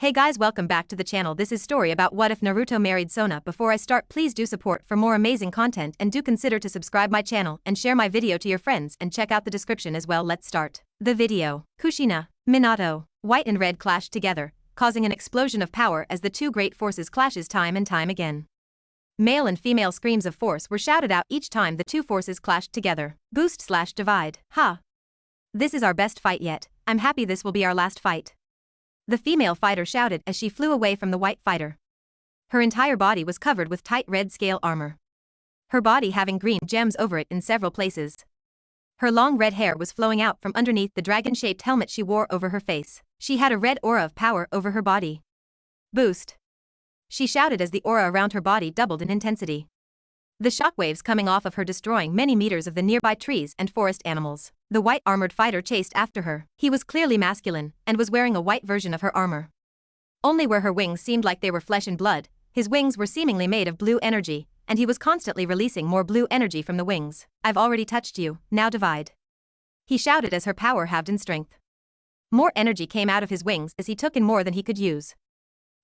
Hey guys, welcome back to the channel. This is story about what if Naruto married Sona. Before I start, please do support for more amazing content and do consider to subscribe my channel and share my video to your friends and check out the description as well. Let's start the video. Kushina, Minato, white and red clashed together, causing an explosion of power as the two great forces clashes time and time again. Male and female screams of force were shouted out each time the two forces clashed together. Boost/divide. Ha! This is our best fight yet. I'm happy this will be our last fight. The female fighter shouted as she flew away from the white fighter. Her entire body was covered with tight red scale armor. Her body having green gems over it in several places. Her long red hair was flowing out from underneath the dragon-shaped helmet she wore over her face. She had a red aura of power over her body. Boost! She shouted as the aura around her body doubled in intensity. The shockwaves coming off of her destroying many meters of the nearby trees and forest animals. The white armored fighter chased after her. He was clearly masculine and was wearing a white version of her armor. Only where her wings seemed like they were flesh and blood, his wings were seemingly made of blue energy, and he was constantly releasing more blue energy from the wings. I've already touched you, now divide. He shouted as her power halved in strength. More energy came out of his wings as he took in more than he could use.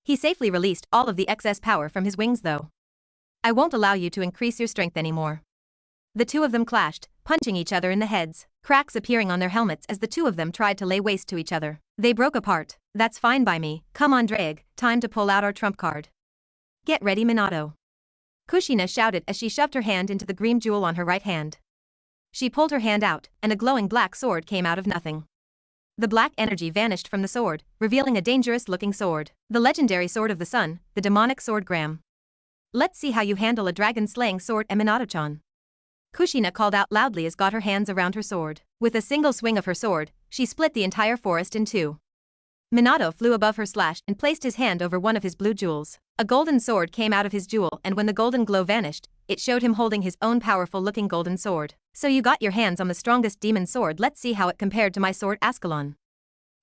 He safely released all of the excess power from his wings though. I won't allow you to increase your strength anymore. The two of them clashed, punching each other in the heads, cracks appearing on their helmets as the two of them tried to lay waste to each other. They broke apart. That's fine by me. Come on Drag, time to pull out our trump card. Get ready Minato. Kushina shouted as she shoved her hand into the green jewel on her right hand. She pulled her hand out, and a glowing black sword came out of nothing. The black energy vanished from the sword, revealing a dangerous-looking sword. The legendary sword of the sun, the demonic sword Gram. Let's see how you handle a dragon-slaying sword, Minato-chan. Kushina called out loudly as got her hands around her sword. With a single swing of her sword, she split the entire forest in two. Minato flew above her slash and placed his hand over one of his blue jewels. A golden sword came out of his jewel, and when the golden glow vanished, it showed him holding his own powerful-looking golden sword. So you got your hands on the strongest demon sword. Let's see how it compared to my sword Ascalon.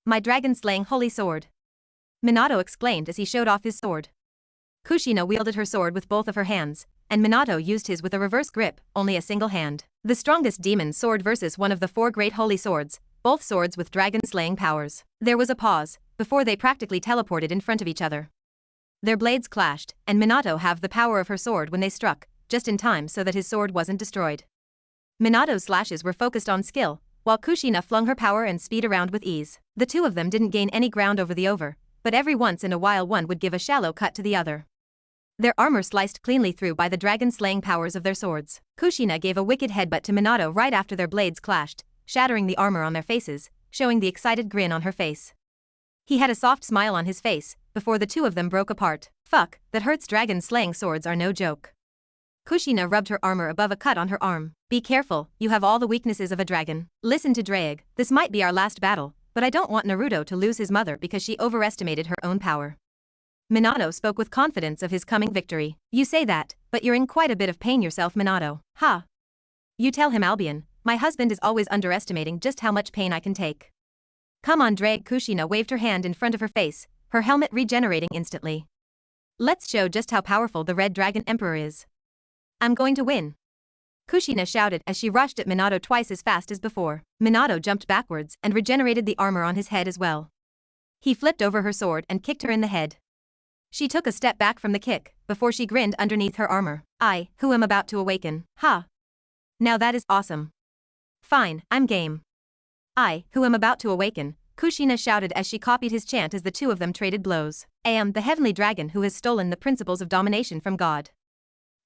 My dragon-slaying holy sword. Minato exclaimed as he showed off his sword. Kushina wielded her sword with both of her hands, and Minato used his with a reverse grip, only a single hand. The strongest demon sword versus one of the four great holy swords, both swords with dragon-slaying powers. There was a pause, before they practically teleported in front of each other. Their blades clashed, and Minato halved the power of her sword when they struck, just in time so that his sword wasn't destroyed. Minato's slashes were focused on skill, while Kushina flung her power and speed around with ease. The two of them didn't gain any ground over the over, but every once in a while one would give a shallow cut to the other. Their armor sliced cleanly through by the dragon-slaying powers of their swords. Kushina gave a wicked headbutt to Minato right after their blades clashed, shattering the armor on their faces, showing the excited grin on her face. He had a soft smile on his face, before the two of them broke apart. Fuck, that hurts. Dragon-slaying swords are no joke. Kushina rubbed her armor above a cut on her arm. Be careful, you have all the weaknesses of a dragon. Listen to Drag, this might be our last battle, but I don't want Naruto to lose his mother because she overestimated her own power. Minato spoke with confidence of his coming victory. You say that, but you're in quite a bit of pain yourself, Minato. Ha! You tell him, Albion, my husband is always underestimating just how much pain I can take. Come on Drag. Kushina waved her hand in front of her face, her helmet regenerating instantly. Let's show just how powerful the Red Dragon Emperor is. I'm going to win. Kushina shouted as she rushed at Minato twice as fast as before. Minato jumped backwards and regenerated the armor on his head as well. He flipped over her sword and kicked her in the head. She took a step back from the kick, before she grinned underneath her armor. I, who am about to awaken. Ha! Now that is awesome. Fine, I'm game. I, who am about to awaken, Kushina shouted as she copied his chant as the two of them traded blows. I am the heavenly dragon who has stolen the principles of domination from God.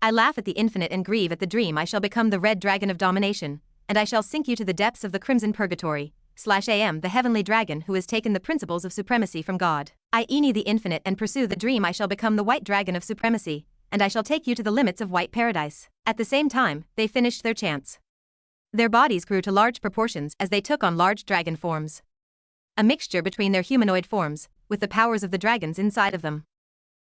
I laugh at the infinite and grieve at the dream. I shall become the red dragon of domination, and I shall sink you to the depths of the crimson purgatory. I am the heavenly dragon who has taken the principles of supremacy from God. I eni the infinite and pursue the dream. I shall become the white dragon of supremacy, and I shall take you to the limits of white paradise. At the same time, they finished their chants. Their bodies grew to large proportions as they took on large dragon forms. A mixture between their humanoid forms, with the powers of the dragons inside of them.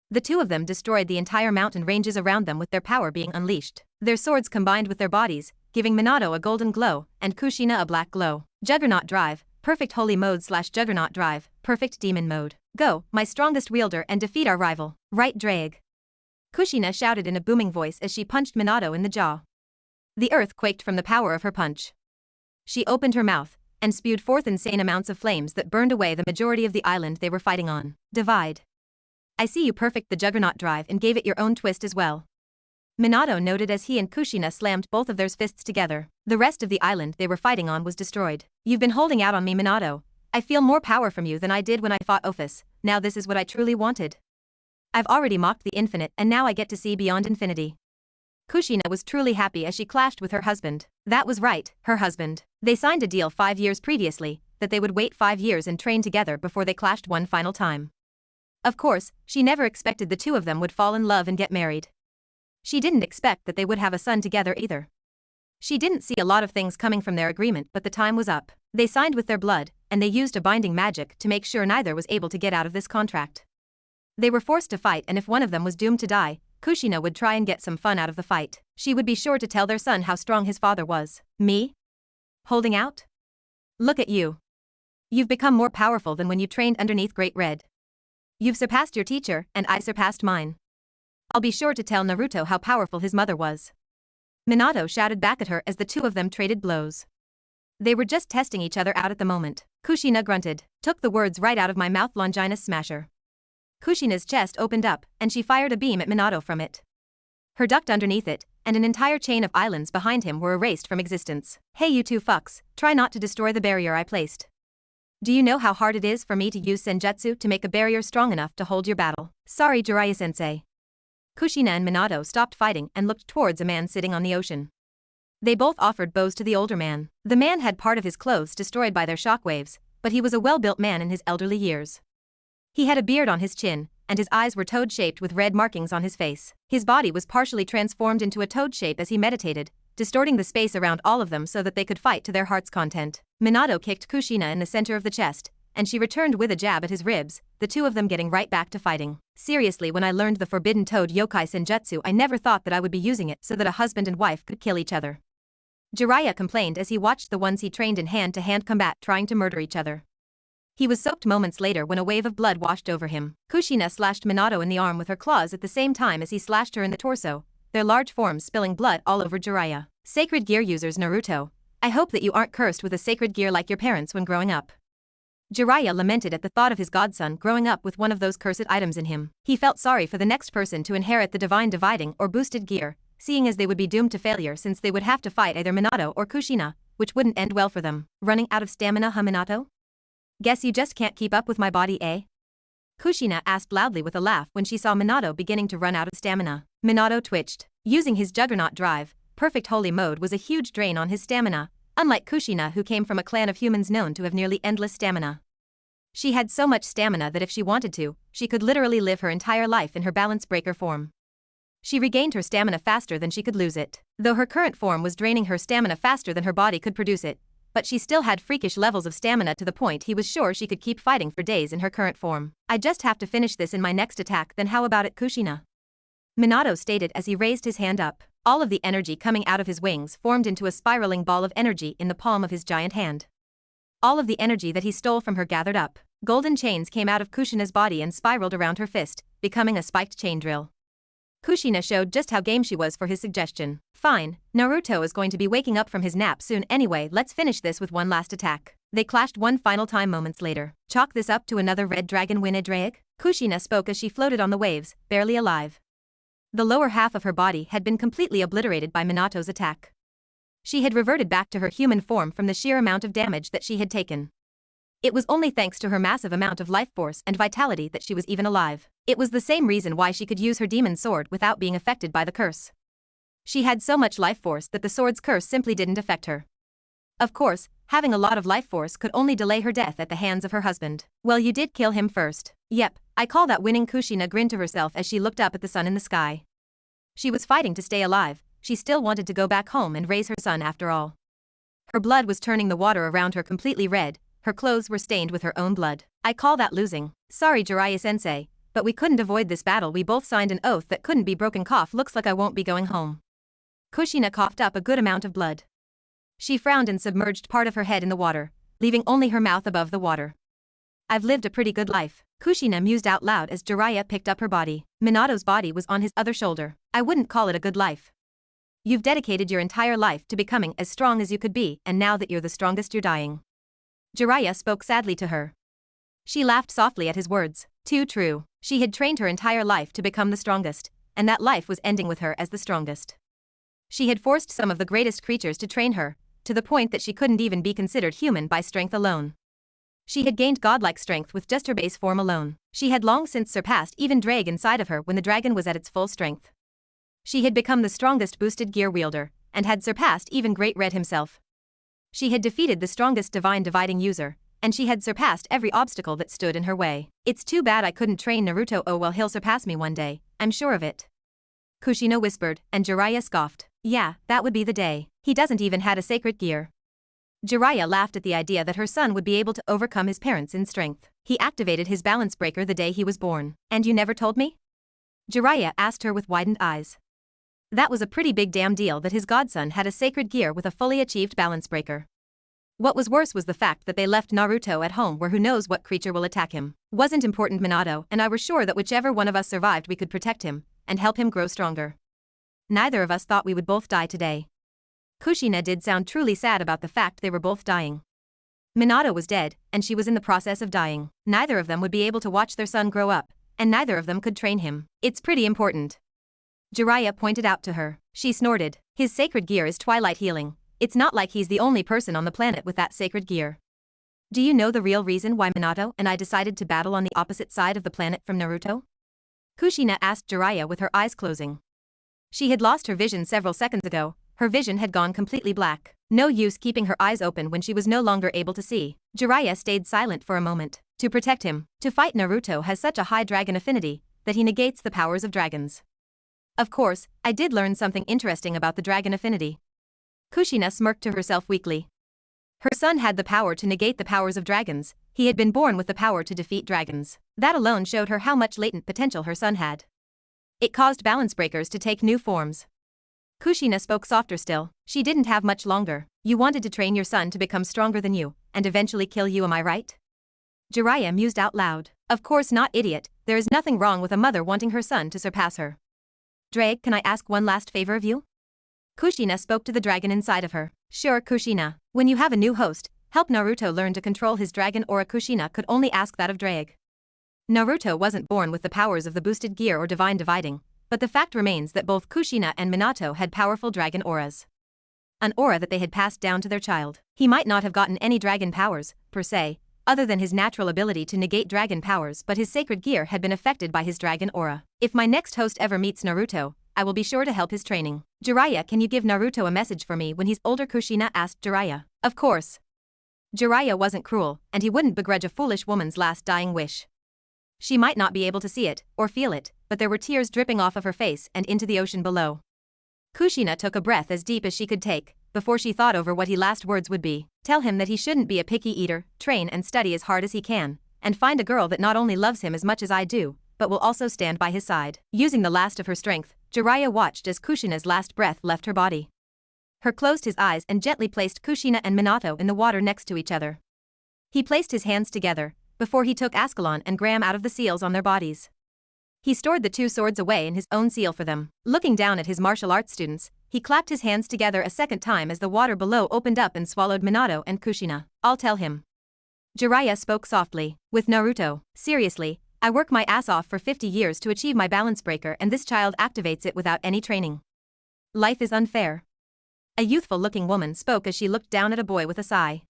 The two of them destroyed the entire mountain ranges around them with their power being unleashed. Their swords combined with their bodies, giving Minato a golden glow, and Kushina a black glow. Juggernaut Drive, Perfect Holy Mode / Juggernaut Drive, Perfect Demon Mode. Go, my strongest wielder, and defeat our rival. Right Drag. Kushina shouted in a booming voice as she punched Minato in the jaw. The earth quaked from the power of her punch. She opened her mouth, and spewed forth insane amounts of flames that burned away the majority of the island they were fighting on. Divide. I see you perfect the Juggernaut drive and gave it your own twist as well. Minato noted as he and Kushina slammed both of their fists together. The rest of the island they were fighting on was destroyed. You've been holding out on me, Minato. I feel more power from you than I did when I fought Ophis. Now this is what I truly wanted. I've already mocked the infinite and now I get to see beyond infinity. Kushina was truly happy as she clashed with her husband. That was right, her husband. They signed a deal 5 years previously, that they would wait 5 years and train together before they clashed one final time. Of course, she never expected the two of them would fall in love and get married. She didn't expect that they would have a son together either. She didn't see a lot of things coming from their agreement, but the time was up. They signed with their blood, and they used a binding magic to make sure neither was able to get out of this contract. They were forced to fight, and if one of them was doomed to die, Kushina would try and get some fun out of the fight. She would be sure to tell their son how strong his father was. Me? Holding out? Look at you. You've become more powerful than when you trained underneath Great Red. You've surpassed your teacher, and I surpassed mine. I'll be sure to tell Naruto how powerful his mother was. Minato shouted back at her as the two of them traded blows. They were just testing each other out at the moment. Kushina grunted, took the words right out of my mouth, Longinus Smasher. Kushina's chest opened up, and she fired a beam at Minato from it. Her ducked underneath it, and an entire chain of islands behind him were erased from existence. Hey you two fucks, try not to destroy the barrier I placed. Do you know how hard it is for me to use senjutsu to make a barrier strong enough to hold your battle? Sorry, Jiraiya-sensei. Kushina and Minato stopped fighting and looked towards a man sitting on the ocean. They both offered bows to the older man. The man had part of his clothes destroyed by their shockwaves, but he was a well-built man in his elderly years. He had a beard on his chin, and his eyes were toad-shaped with red markings on his face. His body was partially transformed into a toad shape as he meditated, distorting the space around all of them so that they could fight to their heart's content. Minato kicked Kushina in the center of the chest, and she returned with a jab at his ribs, the two of them getting right back to fighting. Seriously, when I learned the forbidden toad yokai senjutsu, I never thought that I would be using it so that a husband and wife could kill each other. Jiraiya complained as he watched the ones he trained in hand-to-hand combat trying to murder each other. He was soaked moments later when a wave of blood washed over him. Kushina slashed Minato in the arm with her claws at the same time as he slashed her in the torso, their large forms spilling blood all over Jiraiya. Sacred gear users Naruto, I hope that you aren't cursed with a sacred gear like your parents when growing up. Jiraiya lamented at the thought of his godson growing up with one of those cursed items in him. He felt sorry for the next person to inherit the divine dividing or boosted gear, seeing as they would be doomed to failure since they would have to fight either Minato or Kushina, which wouldn't end well for them. Running out of stamina, huh, Minato? Guess you just can't keep up with my body, eh? Kushina asked loudly with a laugh when she saw Minato beginning to run out of stamina. Minato twitched. Using his Juggernaut drive, Perfect Holy Mode was a huge drain on his stamina, unlike Kushina, who came from a clan of humans known to have nearly endless stamina. She had so much stamina that if she wanted to, she could literally live her entire life in her balance breaker form. She regained her stamina faster than she could lose it. Though her current form was draining her stamina faster than her body could produce it, but she still had freakish levels of stamina to the point he was sure she could keep fighting for days in her current form. I just have to finish this in my next attack, then how about it, Kushina? Minato stated as he raised his hand up. All of the energy coming out of his wings formed into a spiraling ball of energy in the palm of his giant hand. All of the energy that he stole from her gathered up. Golden chains came out of Kushina's body and spiraled around her fist, becoming a spiked chain drill. Kushina showed just how game she was for his suggestion. Fine, Naruto is going to be waking up from his nap soon anyway, let's finish this with one last attack. They clashed one final time moments later. Chalk this up to another red dragon win, Edraic? Kushina spoke as she floated on the waves, barely alive. The lower half of her body had been completely obliterated by Minato's attack. She had reverted back to her human form from the sheer amount of damage that she had taken. It was only thanks to her massive amount of life force and vitality that she was even alive. It was the same reason why she could use her demon sword without being affected by the curse. She had so much life force that the sword's curse simply didn't affect her. Of course, having a lot of life force could only delay her death at the hands of her husband. Well, you did kill him first. Yep, I call that winning. Kushina grinned to herself as she looked up at the sun in the sky. She was fighting to stay alive. She still wanted to go back home and raise her son after all. Her blood was turning the water around her completely red. Her clothes were stained with her own blood. I call that losing. Sorry, Jiraiya-sensei, but we couldn't avoid this battle. We both signed an oath that couldn't be broken. Cough, looks like I won't be going home. Kushina coughed up a good amount of blood. She frowned and submerged part of her head in the water, leaving only her mouth above the water. I've lived a pretty good life, Kushina mused out loud as Jiraiya picked up her body. Minato's body was on his other shoulder. I wouldn't call it a good life. You've dedicated your entire life to becoming as strong as you could be, and now that you're the strongest, you're dying. Jiraiya spoke sadly to her. She laughed softly at his words. Too true. She had trained her entire life to become the strongest, and that life was ending with her as the strongest. She had forced some of the greatest creatures to train her, to the point that she couldn't even be considered human by strength alone. She had gained godlike strength with just her base form alone. She had long since surpassed even Drag inside of her when the dragon was at its full strength. She had become the strongest boosted gear wielder, and had surpassed even Great Red himself. She had defeated the strongest divine dividing user, and she had surpassed every obstacle that stood in her way. It's too bad I couldn't train Naruto. Oh well, he'll surpass me one day, I'm sure of it. Kushina whispered, and Jiraiya scoffed. Yeah, that would be the day. He doesn't even have a sacred gear. Jiraiya laughed at the idea that her son would be able to overcome his parents in strength. He activated his balance breaker the day he was born. And you never told me? Jiraiya asked her with widened eyes. That was a pretty big damn deal that his godson had a sacred gear with a fully achieved balance breaker. What was worse was the fact that they left Naruto at home where who knows what creature will attack him. Wasn't important. Minato and I were sure that whichever one of us survived we could protect him, and help him grow stronger. Neither of us thought we would both die today. Kushina did sound truly sad about the fact they were both dying. Minato was dead, and she was in the process of dying. Neither of them would be able to watch their son grow up, and neither of them could train him. It's pretty important. Jiraiya pointed out to her. She snorted. His sacred gear is twilight healing. It's not like he's the only person on the planet with that sacred gear. Do you know the real reason why Minato and I decided to battle on the opposite side of the planet from Naruto? Kushina asked Jiraiya with her eyes closing. She had lost her vision several seconds ago. Her vision had gone completely black. No use keeping her eyes open when she was no longer able to see. Jiraiya stayed silent for a moment. To protect him, to fight Naruto has such a high dragon affinity that he negates the powers of dragons. Of course, I did learn something interesting about the dragon affinity. Kushina smirked to herself weakly. Her son had the power to negate the powers of dragons. He had been born with the power to defeat dragons. That alone showed her how much latent potential her son had. It caused balance breakers to take new forms. Kushina spoke softer still. She didn't have much longer. You wanted to train your son to become stronger than you, and eventually kill you, am I right? Jiraiya mused out loud. Of course not, idiot. There is nothing wrong with a mother wanting her son to surpass her. Drag, can I ask one last favor of you? Kushina spoke to the dragon inside of her. Sure, Kushina. When you have a new host, help Naruto learn to control his dragon aura. Kushina could only ask that of Drag. Naruto wasn't born with the powers of the boosted gear or divine dividing, but the fact remains that both Kushina and Minato had powerful dragon auras. An aura that they had passed down to their child. He might not have gotten any dragon powers, per se, other than his natural ability to negate dragon powers, but his sacred gear had been affected by his dragon aura. If my next host ever meets Naruto, I will be sure to help his training. Jiraiya, can you give Naruto a message for me when he's older? Kushina asked Jiraiya. Of course. Jiraiya wasn't cruel, and he wouldn't begrudge a foolish woman's last dying wish. She might not be able to see it, or feel it, but there were tears dripping off of her face and into the ocean below. Kushina took a breath as deep as she could take, before she thought over what his last words would be. Tell him that he shouldn't be a picky eater, train and study as hard as he can, and find a girl that not only loves him as much as I do, but will also stand by his side. Using the last of her strength, Jiraiya watched as Kushina's last breath left her body. He closed his eyes and gently placed Kushina and Minato in the water next to each other. He placed his hands together, before he took Ascalon and Gram out of the seals on their bodies. He stored the two swords away in his own seal for them. Looking down at his martial arts students, he clapped his hands together a second time as the water below opened up and swallowed Minato and Kushina. I'll tell him. Jiraiya spoke softly. With Naruto, seriously, I work my ass off for 50 years to achieve my balance breaker, and this child activates it without any training. Life is unfair. A youthful-looking woman spoke as she looked down at a boy with a sigh.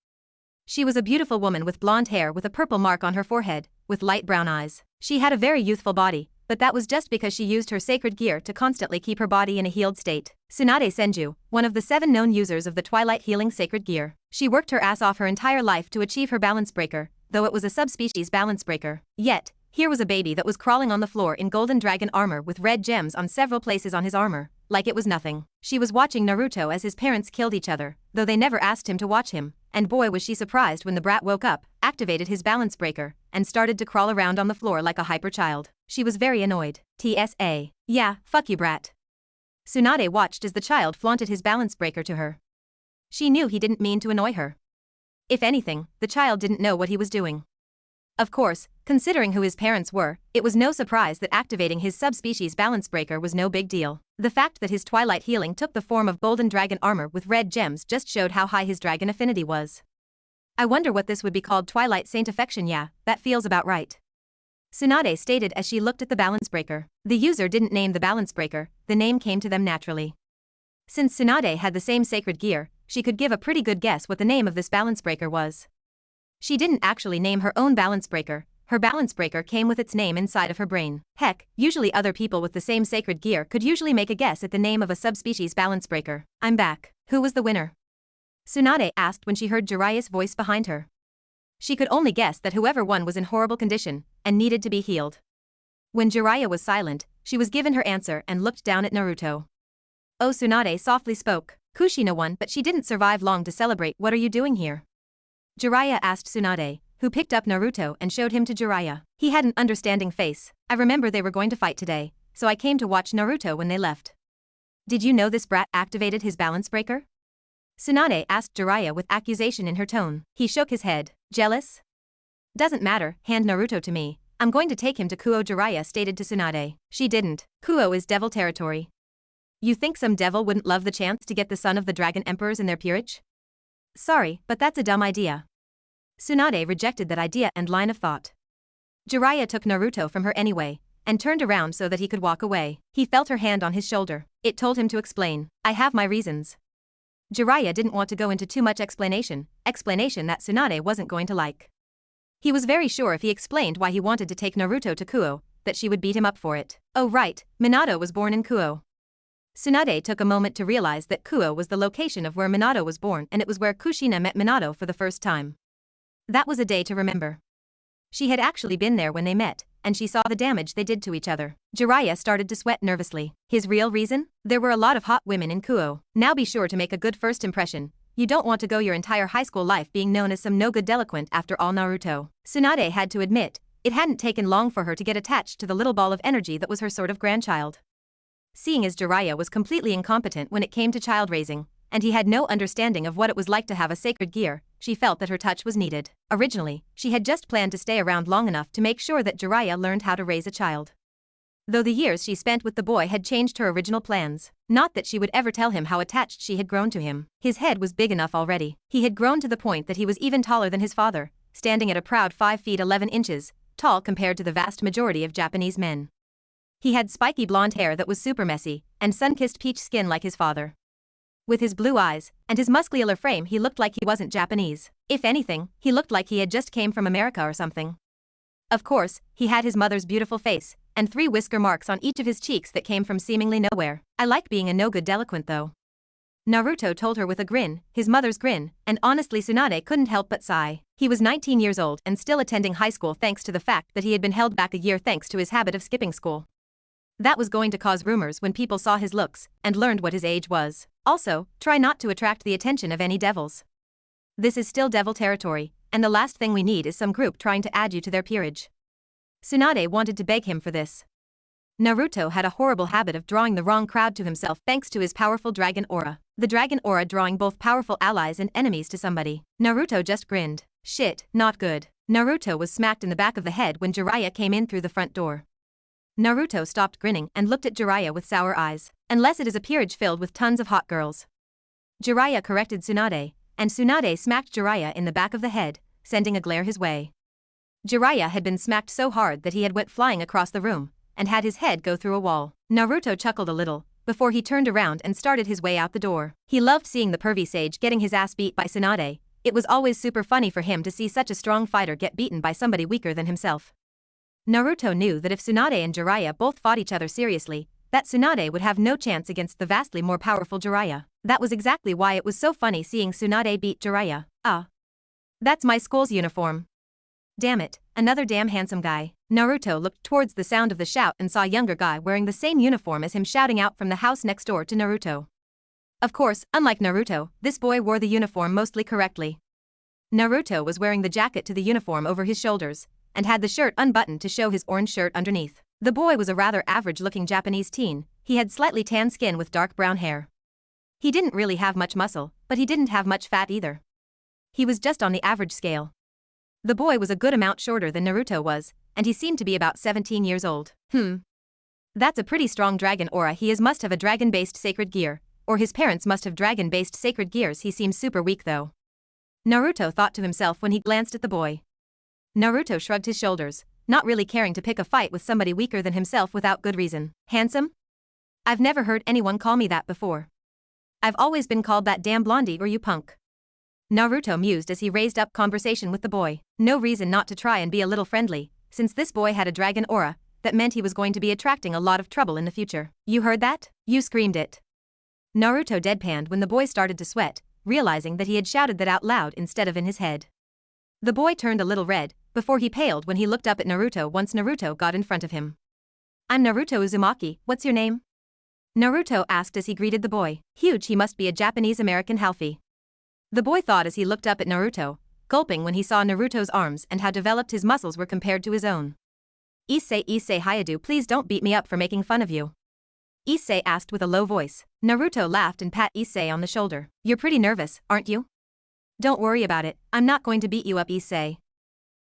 She was a beautiful woman with blonde hair with a purple mark on her forehead, with light brown eyes. She had a very youthful body, but that was just because she used her sacred gear to constantly keep her body in a healed state. Tsunade Senju, one of the 7 known users of the Twilight Healing Sacred Gear. She worked her ass off her entire life to achieve her balance breaker, though it was a subspecies balance breaker. Yet, here was a baby that was crawling on the floor in golden dragon armor with red gems on several places on his armor, like it was nothing. She was watching Naruto as his parents killed each other, though they never asked him to watch him, and boy was she surprised when the brat woke up, activated his balance breaker, and started to crawl around on the floor like a hyper child. She was very annoyed. TSA. Yeah, fuck you, brat. Tsunade watched as the child flaunted his balance breaker to her. She knew he didn't mean to annoy her. If anything, the child didn't know what he was doing. Of course, considering who his parents were, it was no surprise that activating his subspecies balance breaker was no big deal. The fact that his twilight healing took the form of golden dragon armor with red gems just showed how high his dragon affinity was. I wonder what this would be called. Twilight Saint affection. Yeah, that feels about right. Tsunade stated as she looked at the balance breaker. The user didn't name the balance breaker, the name came to them naturally. Since Tsunade had the same sacred gear, she could give a pretty good guess what the name of this balance breaker was. She didn't actually name her own balance breaker, her balance breaker came with its name inside of her brain. Heck, usually other people with the same sacred gear could usually make a guess at the name of a subspecies balance breaker. I'm back. Who was the winner? Tsunade asked when she heard Jiraiya's voice behind her. She could only guess that whoever won was in horrible condition and needed to be healed. When Jiraiya was silent, she was given her answer and looked down at Naruto. Oh, Tsunade softly spoke. Kushina won, but she didn't survive long to celebrate. What are you doing here? Jiraiya asked Tsunade, who picked up Naruto and showed him to Jiraiya. He had an understanding face. I remember they were going to fight today, so I came to watch Naruto when they left. Did you know this brat activated his balance breaker? Tsunade asked Jiraiya with accusation in her tone. He shook his head. Jealous? Doesn't matter, hand Naruto to me. I'm going to take him to Kuo, Jiraiya stated to Tsunade. She didn't. Kuo is devil territory. You think some devil wouldn't love the chance to get the son of the dragon emperors in their peerage? Sorry, but that's a dumb idea. Tsunade rejected that idea and line of thought. Jiraiya took Naruto from her anyway, and turned around so that he could walk away. He felt her hand on his shoulder. It told him to explain. I have my reasons. Jiraiya didn't want to go into too much explanation that Tsunade wasn't going to like. He was very sure if he explained why he wanted to take Naruto to Kuo, that she would beat him up for it. Oh right, Minato was born in Kuo. Tsunade took a moment to realize that Kuo was the location of where Minato was born and it was where Kushina met Minato for the first time. That was a day to remember. She had actually been there when they met, and she saw the damage they did to each other. Jiraiya started to sweat nervously. His real reason? There were a lot of hot women in Kuo. Now be sure to make a good first impression. You don't want to go your entire high school life being known as some no-good delinquent after all. Naruto. Tsunade had to admit, it hadn't taken long for her to get attached to the little ball of energy that was her sort of grandchild. Seeing as Jiraiya was completely incompetent when it came to child raising, and he had no understanding of what it was like to have a sacred gear, she felt that her touch was needed. Originally, she had just planned to stay around long enough to make sure that Jiraiya learned how to raise a child. Though the years she spent with the boy had changed her original plans, not that she would ever tell him how attached she had grown to him. His head was big enough already. He had grown to the point that he was even taller than his father, standing at a proud 5 feet 11 inches, tall compared to the vast majority of Japanese men. He had spiky blonde hair that was super messy, and sun-kissed peach skin like his father. With his blue eyes and his muscular frame, he looked like he wasn't Japanese. If anything, he looked like he had just came from America or something. Of course, he had his mother's beautiful face, and 3 whisker marks on each of his cheeks that came from seemingly nowhere. I like being a no-good delinquent though. Naruto told her with a grin, his mother's grin, and honestly Tsunade couldn't help but sigh. He was 19 years old and still attending high school thanks to the fact that he had been held back a year thanks to his habit of skipping school. That was going to cause rumors when people saw his looks and learned what his age was. Also, try not to attract the attention of any devils. This is still devil territory, and the last thing we need is some group trying to add you to their peerage. Tsunade wanted to beg him for this. Naruto had a horrible habit of drawing the wrong crowd to himself thanks to his powerful dragon aura. The dragon aura drawing both powerful allies and enemies to somebody. Naruto just grinned. Shit, not good. Naruto was smacked in the back of the head when Jiraiya came in through the front door. Naruto stopped grinning and looked at Jiraiya with sour eyes. Unless it is a peerage filled with tons of hot girls. Jiraiya corrected Tsunade, and Tsunade smacked Jiraiya in the back of the head, sending a glare his way. Jiraiya had been smacked so hard that he had went flying across the room, and had his head go through a wall. Naruto chuckled a little, before he turned around and started his way out the door. He loved seeing the pervy sage getting his ass beat by Tsunade. It was always super funny for him to see such a strong fighter get beaten by somebody weaker than himself. Naruto knew that if Tsunade and Jiraiya both fought each other seriously, that Tsunade would have no chance against the vastly more powerful Jiraiya. That was exactly why it was so funny seeing Tsunade beat Jiraiya. That's my school's uniform. Damn it, another damn handsome guy. Naruto looked towards the sound of the shout and saw a younger guy wearing the same uniform as him shouting out from the house next door to Naruto. Of course, unlike Naruto, this boy wore the uniform mostly correctly. Naruto was wearing the jacket to the uniform over his shoulders, and had the shirt unbuttoned to show his orange shirt underneath. The boy was a rather average-looking Japanese teen. He had slightly tan skin with dark brown hair. He didn't really have much muscle, but he didn't have much fat either. He was just on the average scale. The boy was a good amount shorter than Naruto was, and he seemed to be about 17 years old. That's a pretty strong dragon aura. He must have a dragon-based sacred gear, or his parents must have dragon-based sacred gears. He seems super weak though. Naruto thought to himself when he glanced at the boy. Naruto shrugged his shoulders, not really caring to pick a fight with somebody weaker than himself without good reason. Handsome? I've never heard anyone call me that before. I've always been called that damn blondie or you punk. Naruto mused as he raised up conversation with the boy. No reason not to try and be a little friendly, since this boy had a dragon aura, that meant he was going to be attracting a lot of trouble in the future. You heard that? You screamed it. Naruto deadpanned when the boy started to sweat, realizing that he had shouted that out loud instead of in his head. The boy turned a little red, before he paled when he looked up at Naruto once Naruto got in front of him. I'm Naruto Uzumaki, what's your name? Naruto asked as he greeted the boy. Huge, he must be a Japanese-American halfie. The boy thought as he looked up at Naruto, gulping when he saw Naruto's arms and how developed his muscles were compared to his own. Issei Hayadu, please don't beat me up for making fun of you. Issei asked with a low voice. Naruto laughed and pat Issei on the shoulder. You're pretty nervous, aren't you? Don't worry about it, I'm not going to beat you up, Issei.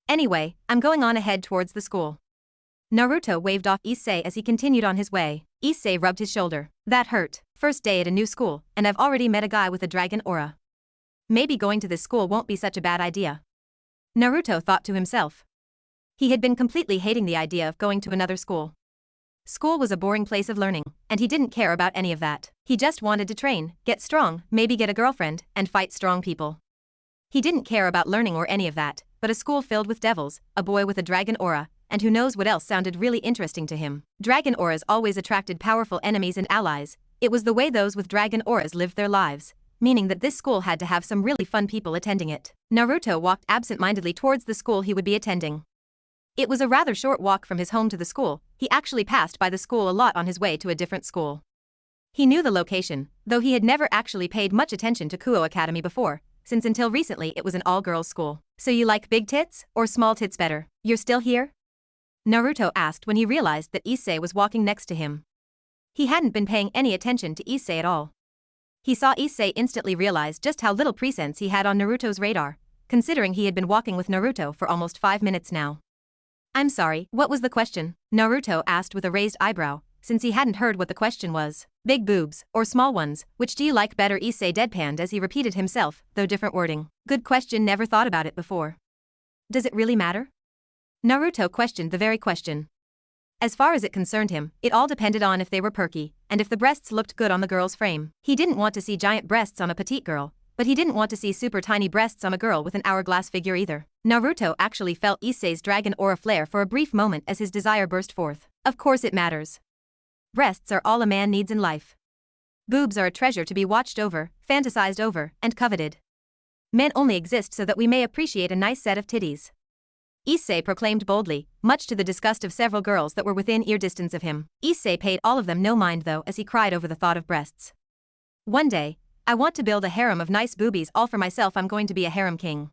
Anyway, I'm going on ahead towards the school. Naruto waved off Issei as he continued on his way. Issei rubbed his shoulder. That hurt. First day at a new school, and I've already met a guy with a dragon aura. Maybe going to this school won't be such a bad idea. Naruto thought to himself. He had been completely hating the idea of going to another school. School was a boring place of learning, and he didn't care about any of that. He just wanted to train, get strong, maybe get a girlfriend, and fight strong people. He didn't care about learning or any of that, but a school filled with devils, a boy with a dragon aura, and who knows what else sounded really interesting to him. Dragon auras always attracted powerful enemies and allies. It was the way those with dragon auras lived their lives, meaning that this school had to have some really fun people attending it. Naruto walked absent-mindedly towards the school he would be attending. It was a rather short walk from his home to the school. He actually passed by the school a lot on his way to a different school. He knew the location, though he had never actually paid much attention to Kuo Academy before, since until recently it was an all-girls school. So you like big tits, or small tits better? You're still here? Naruto asked when he realized that Issei was walking next to him. He hadn't been paying any attention to Issei at all. He saw Issei instantly realize just how little presence he had on Naruto's radar, considering he had been walking with Naruto for almost 5 minutes now. I'm sorry, what was the question? Naruto asked with a raised eyebrow, since he hadn't heard what the question was. Big boobs, or small ones, which do you like better? Issei deadpanned as he repeated himself, though different wording. Good question, never thought about it before. Does it really matter? Naruto questioned the very question. As far as it concerned him, it all depended on if they were perky, and if the breasts looked good on the girl's frame. He didn't want to see giant breasts on a petite girl, but he didn't want to see super tiny breasts on a girl with an hourglass figure either. Naruto actually felt Issei's dragon aura flare for a brief moment as his desire burst forth. Of course it matters. Breasts are all a man needs in life. Boobs are a treasure to be watched over, fantasized over, and coveted. Men only exist so that we may appreciate a nice set of titties. Issei proclaimed boldly, much to the disgust of several girls that were within ear distance of him. Issei paid all of them no mind though as he cried over the thought of breasts. One day, I want to build a harem of nice boobies all for myself. I'm going to be a harem king.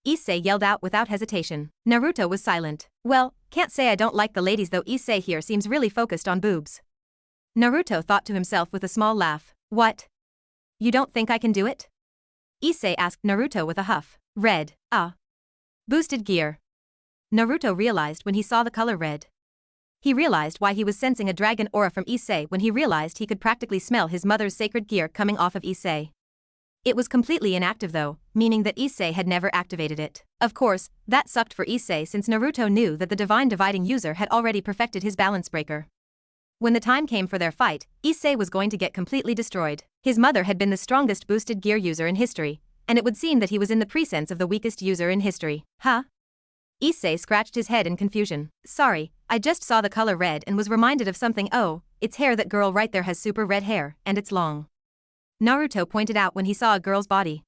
Issei yelled out without hesitation. Naruto was silent. Well, can't say I don't like the ladies though. Issei here seems really focused on boobs. Naruto thought to himself with a small laugh. What? You don't think I can do it? Issei asked Naruto with a huff. Red, boosted gear. Naruto realized when he saw the color red. He realized why he was sensing a dragon aura from Issei when he realized he could practically smell his mother's sacred gear coming off of Issei. It was completely inactive though, meaning that Issei had never activated it. Of course, that sucked for Issei since Naruto knew that the divine dividing user had already perfected his balance breaker. When the time came for their fight, Issei was going to get completely destroyed. His mother had been the strongest boosted gear user in history, and it would seem that he was in the presence of the weakest user in history. Huh? Issei scratched his head in confusion. Sorry, I just saw the color red and was reminded of something. Oh, it's hair. That girl right there has super red hair, and it's long. Naruto pointed out when he saw a girl's body.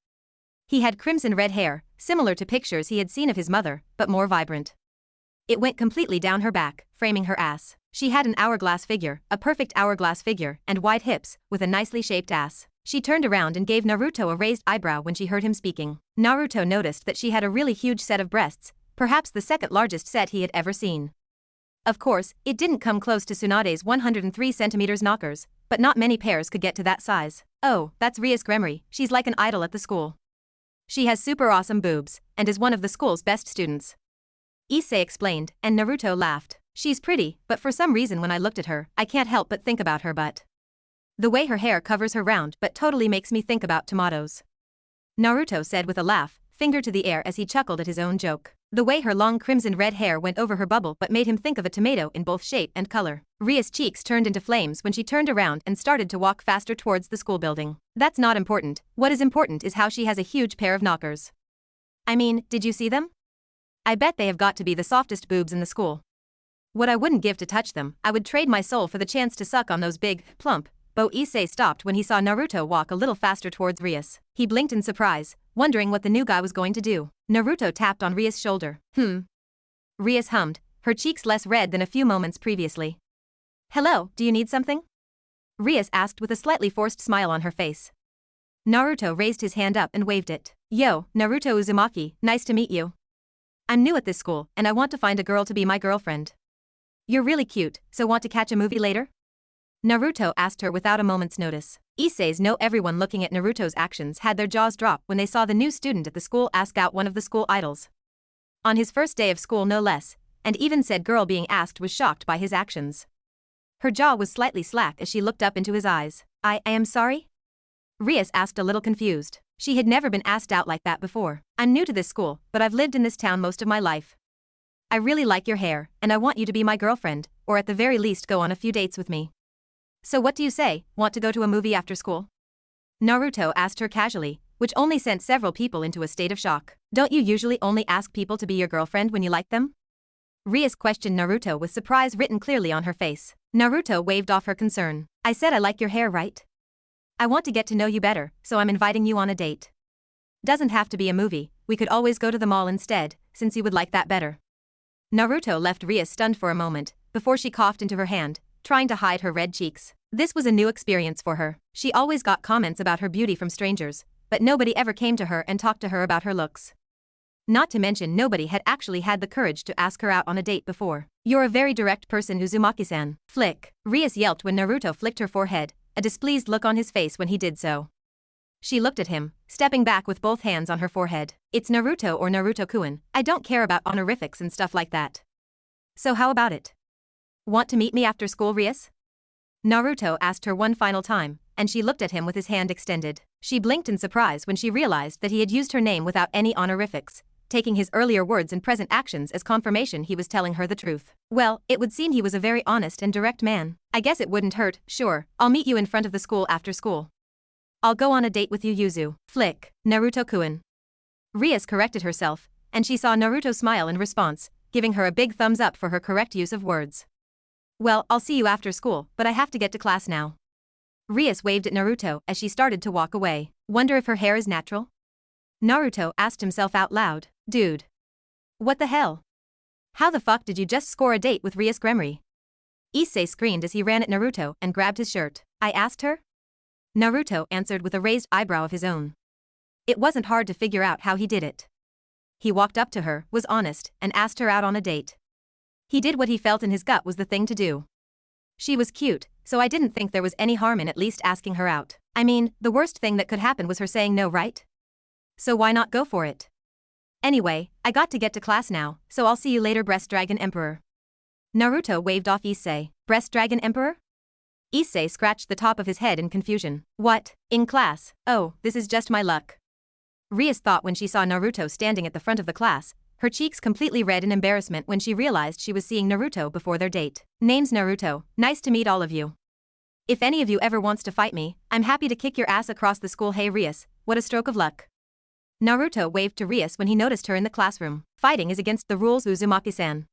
He had crimson red hair, similar to pictures he had seen of his mother, but more vibrant. It went completely down her back, framing her ass. She had an hourglass figure, a perfect hourglass figure, and wide hips, with a nicely shaped ass. She turned around and gave Naruto a raised eyebrow when she heard him speaking. Naruto noticed that she had a really huge set of breasts, perhaps the second largest set he had ever seen. Of course, it didn't come close to Tsunade's 103 centimeters knockers, but not many pairs could get to that size. Oh, that's Rias Gremory, she's like an idol at the school. She has super awesome boobs, and is one of the school's best students. Issei explained, and Naruto laughed. She's pretty, but for some reason when I looked at her, I can't help but think about her butt. The way her hair covers her round but totally makes me think about tomatoes. Naruto said with a laugh, finger to the air as he chuckled at his own joke. The way her long crimson-red hair went over her bubble but made him think of a tomato in both shape and color. Rias' cheeks turned into flames when she turned around and started to walk faster towards the school building. That's not important. What is important is how she has a huge pair of knockers. I mean, did you see them? I bet they have got to be the softest boobs in the school. What I wouldn't give to touch them, I would trade my soul for the chance to suck on those big, plump. Issei stopped when he saw Naruto walk a little faster towards Rias. He blinked in surprise, wondering what the new guy was going to do. Naruto tapped on Rias' shoulder. Rias hummed, her cheeks less red than a few moments previously. Hello, do you need something? Rias asked with a slightly forced smile on her face. Naruto raised his hand up and waved it. Yo, Naruto Uzumaki, nice to meet you. I'm new at this school, and I want to find a girl to be my girlfriend. You're really cute, so want to catch a movie later? Naruto asked her without a moment's notice. Issei's know everyone looking at Naruto's actions had their jaws drop when they saw the new student at the school ask out one of the school idols. On his first day of school no less, and even said girl being asked was shocked by his actions. Her jaw was slightly slack as she looked up into his eyes. I am sorry? Rias asked a little confused. She had never been asked out like that before. I'm new to this school, but I've lived in this town most of my life. I really like your hair, and I want you to be my girlfriend, or at the very least go on a few dates with me. So what do you say, want to go to a movie after school? Naruto asked her casually, which only sent several people into a state of shock. Don't you usually only ask people to be your girlfriend when you like them? Rias questioned Naruto with surprise written clearly on her face. Naruto waved off her concern. I said I like your hair, right? I want to get to know you better, so I'm inviting you on a date. Doesn't have to be a movie, we could always go to the mall instead, since you would like that better. Naruto left Rias stunned for a moment, before she coughed into her hand, trying to hide her red cheeks. This was a new experience for her. She always got comments about her beauty from strangers, but nobody ever came to her and talked to her about her looks. Not to mention nobody had actually had the courage to ask her out on a date before. You're a very direct person, Uzumaki-san. Flick. Rias yelped when Naruto flicked her forehead, a displeased look on his face when he did so. She looked at him, stepping back with both hands on her forehead. It's Naruto or Naruto-kun. I don't care about honorifics and stuff like that. So how about it? Want to meet me after school, Rias? Naruto asked her one final time, and she looked at him with his hand extended. She blinked in surprise when she realized that he had used her name without any honorifics, taking his earlier words and present actions as confirmation he was telling her the truth. Well, it would seem he was a very honest and direct man. I guess it wouldn't hurt, sure, I'll meet you in front of the school after school. I'll go on a date with you, Yuzu. Flick. Naruto-kun. Rias corrected herself, and she saw Naruto smile in response, giving her a big thumbs up for her correct use of words. Well, I'll see you after school, but I have to get to class now. Rias waved at Naruto as she started to walk away. Wonder if her hair is natural? Naruto asked himself out loud. Dude. What the hell? How the fuck did you just score a date with Rias Gremory? Issei screamed as he ran at Naruto and grabbed his shirt. I asked her? Naruto answered with a raised eyebrow of his own. It wasn't hard to figure out how he did it. He walked up to her, was honest, and asked her out on a date. He did what he felt in his gut was the thing to do. She was cute, so I didn't think there was any harm in at least asking her out. I mean, the worst thing that could happen was her saying no, right? So why not go for it? Anyway, I got to get to class now, so I'll see you later, Breast Dragon Emperor. Naruto waved off Issei. Breast Dragon Emperor? Issei scratched the top of his head in confusion. What? In class? Oh, this is just my luck. Rias thought when she saw Naruto standing at the front of the class, her cheeks completely red in embarrassment when she realized she was seeing Naruto before their date. Name's Naruto, nice to meet all of you. If any of you ever wants to fight me, I'm happy to kick your ass across the school. Hey Rias, what a stroke of luck. Naruto waved to Rias when he noticed her in the classroom. Fighting is against the rules, Uzumaki-san.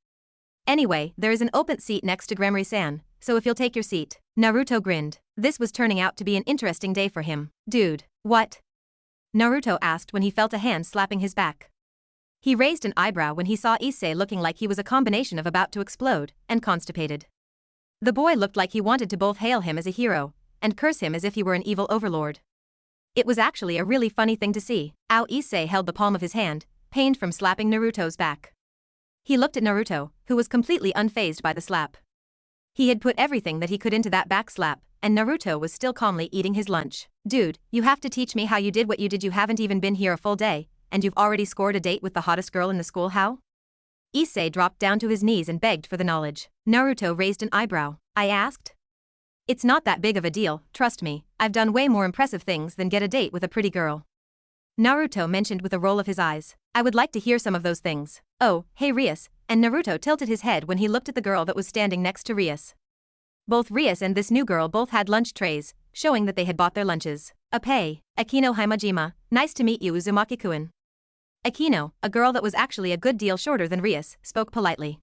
Anyway, there is an open seat next to Gremory-san, so if you'll take your seat. Naruto grinned. This was turning out to be an interesting day for him. Dude, what? Naruto asked when he felt a hand slapping his back. He raised an eyebrow when he saw Issei looking like he was a combination of about to explode and constipated. The boy looked like he wanted to both hail him as a hero and curse him as if he were an evil overlord. It was actually a really funny thing to see. Ow! Issei held the palm of his hand, pained from slapping Naruto's back. He looked at Naruto, who was completely unfazed by the slap. He had put everything that he could into that back slap, and Naruto was still calmly eating his lunch. Dude, you have to teach me how you did what you did. You haven't even been here a full day, and you've already scored a date with the hottest girl in the school. How? Issei dropped down to his knees and begged for the knowledge. Naruto raised an eyebrow. I asked? It's not that big of a deal, trust me, I've done way more impressive things than get a date with a pretty girl. Naruto mentioned with a roll of his eyes. I would like to hear some of those things. Oh, hey Rias, and Naruto tilted his head when he looked at the girl that was standing next to Rias. Both Rias and this new girl both had lunch trays, showing that they had bought their lunches. Akino Himajima, nice to meet you Uzumaki-kun. Akino, a girl that was actually a good deal shorter than Rias, spoke politely.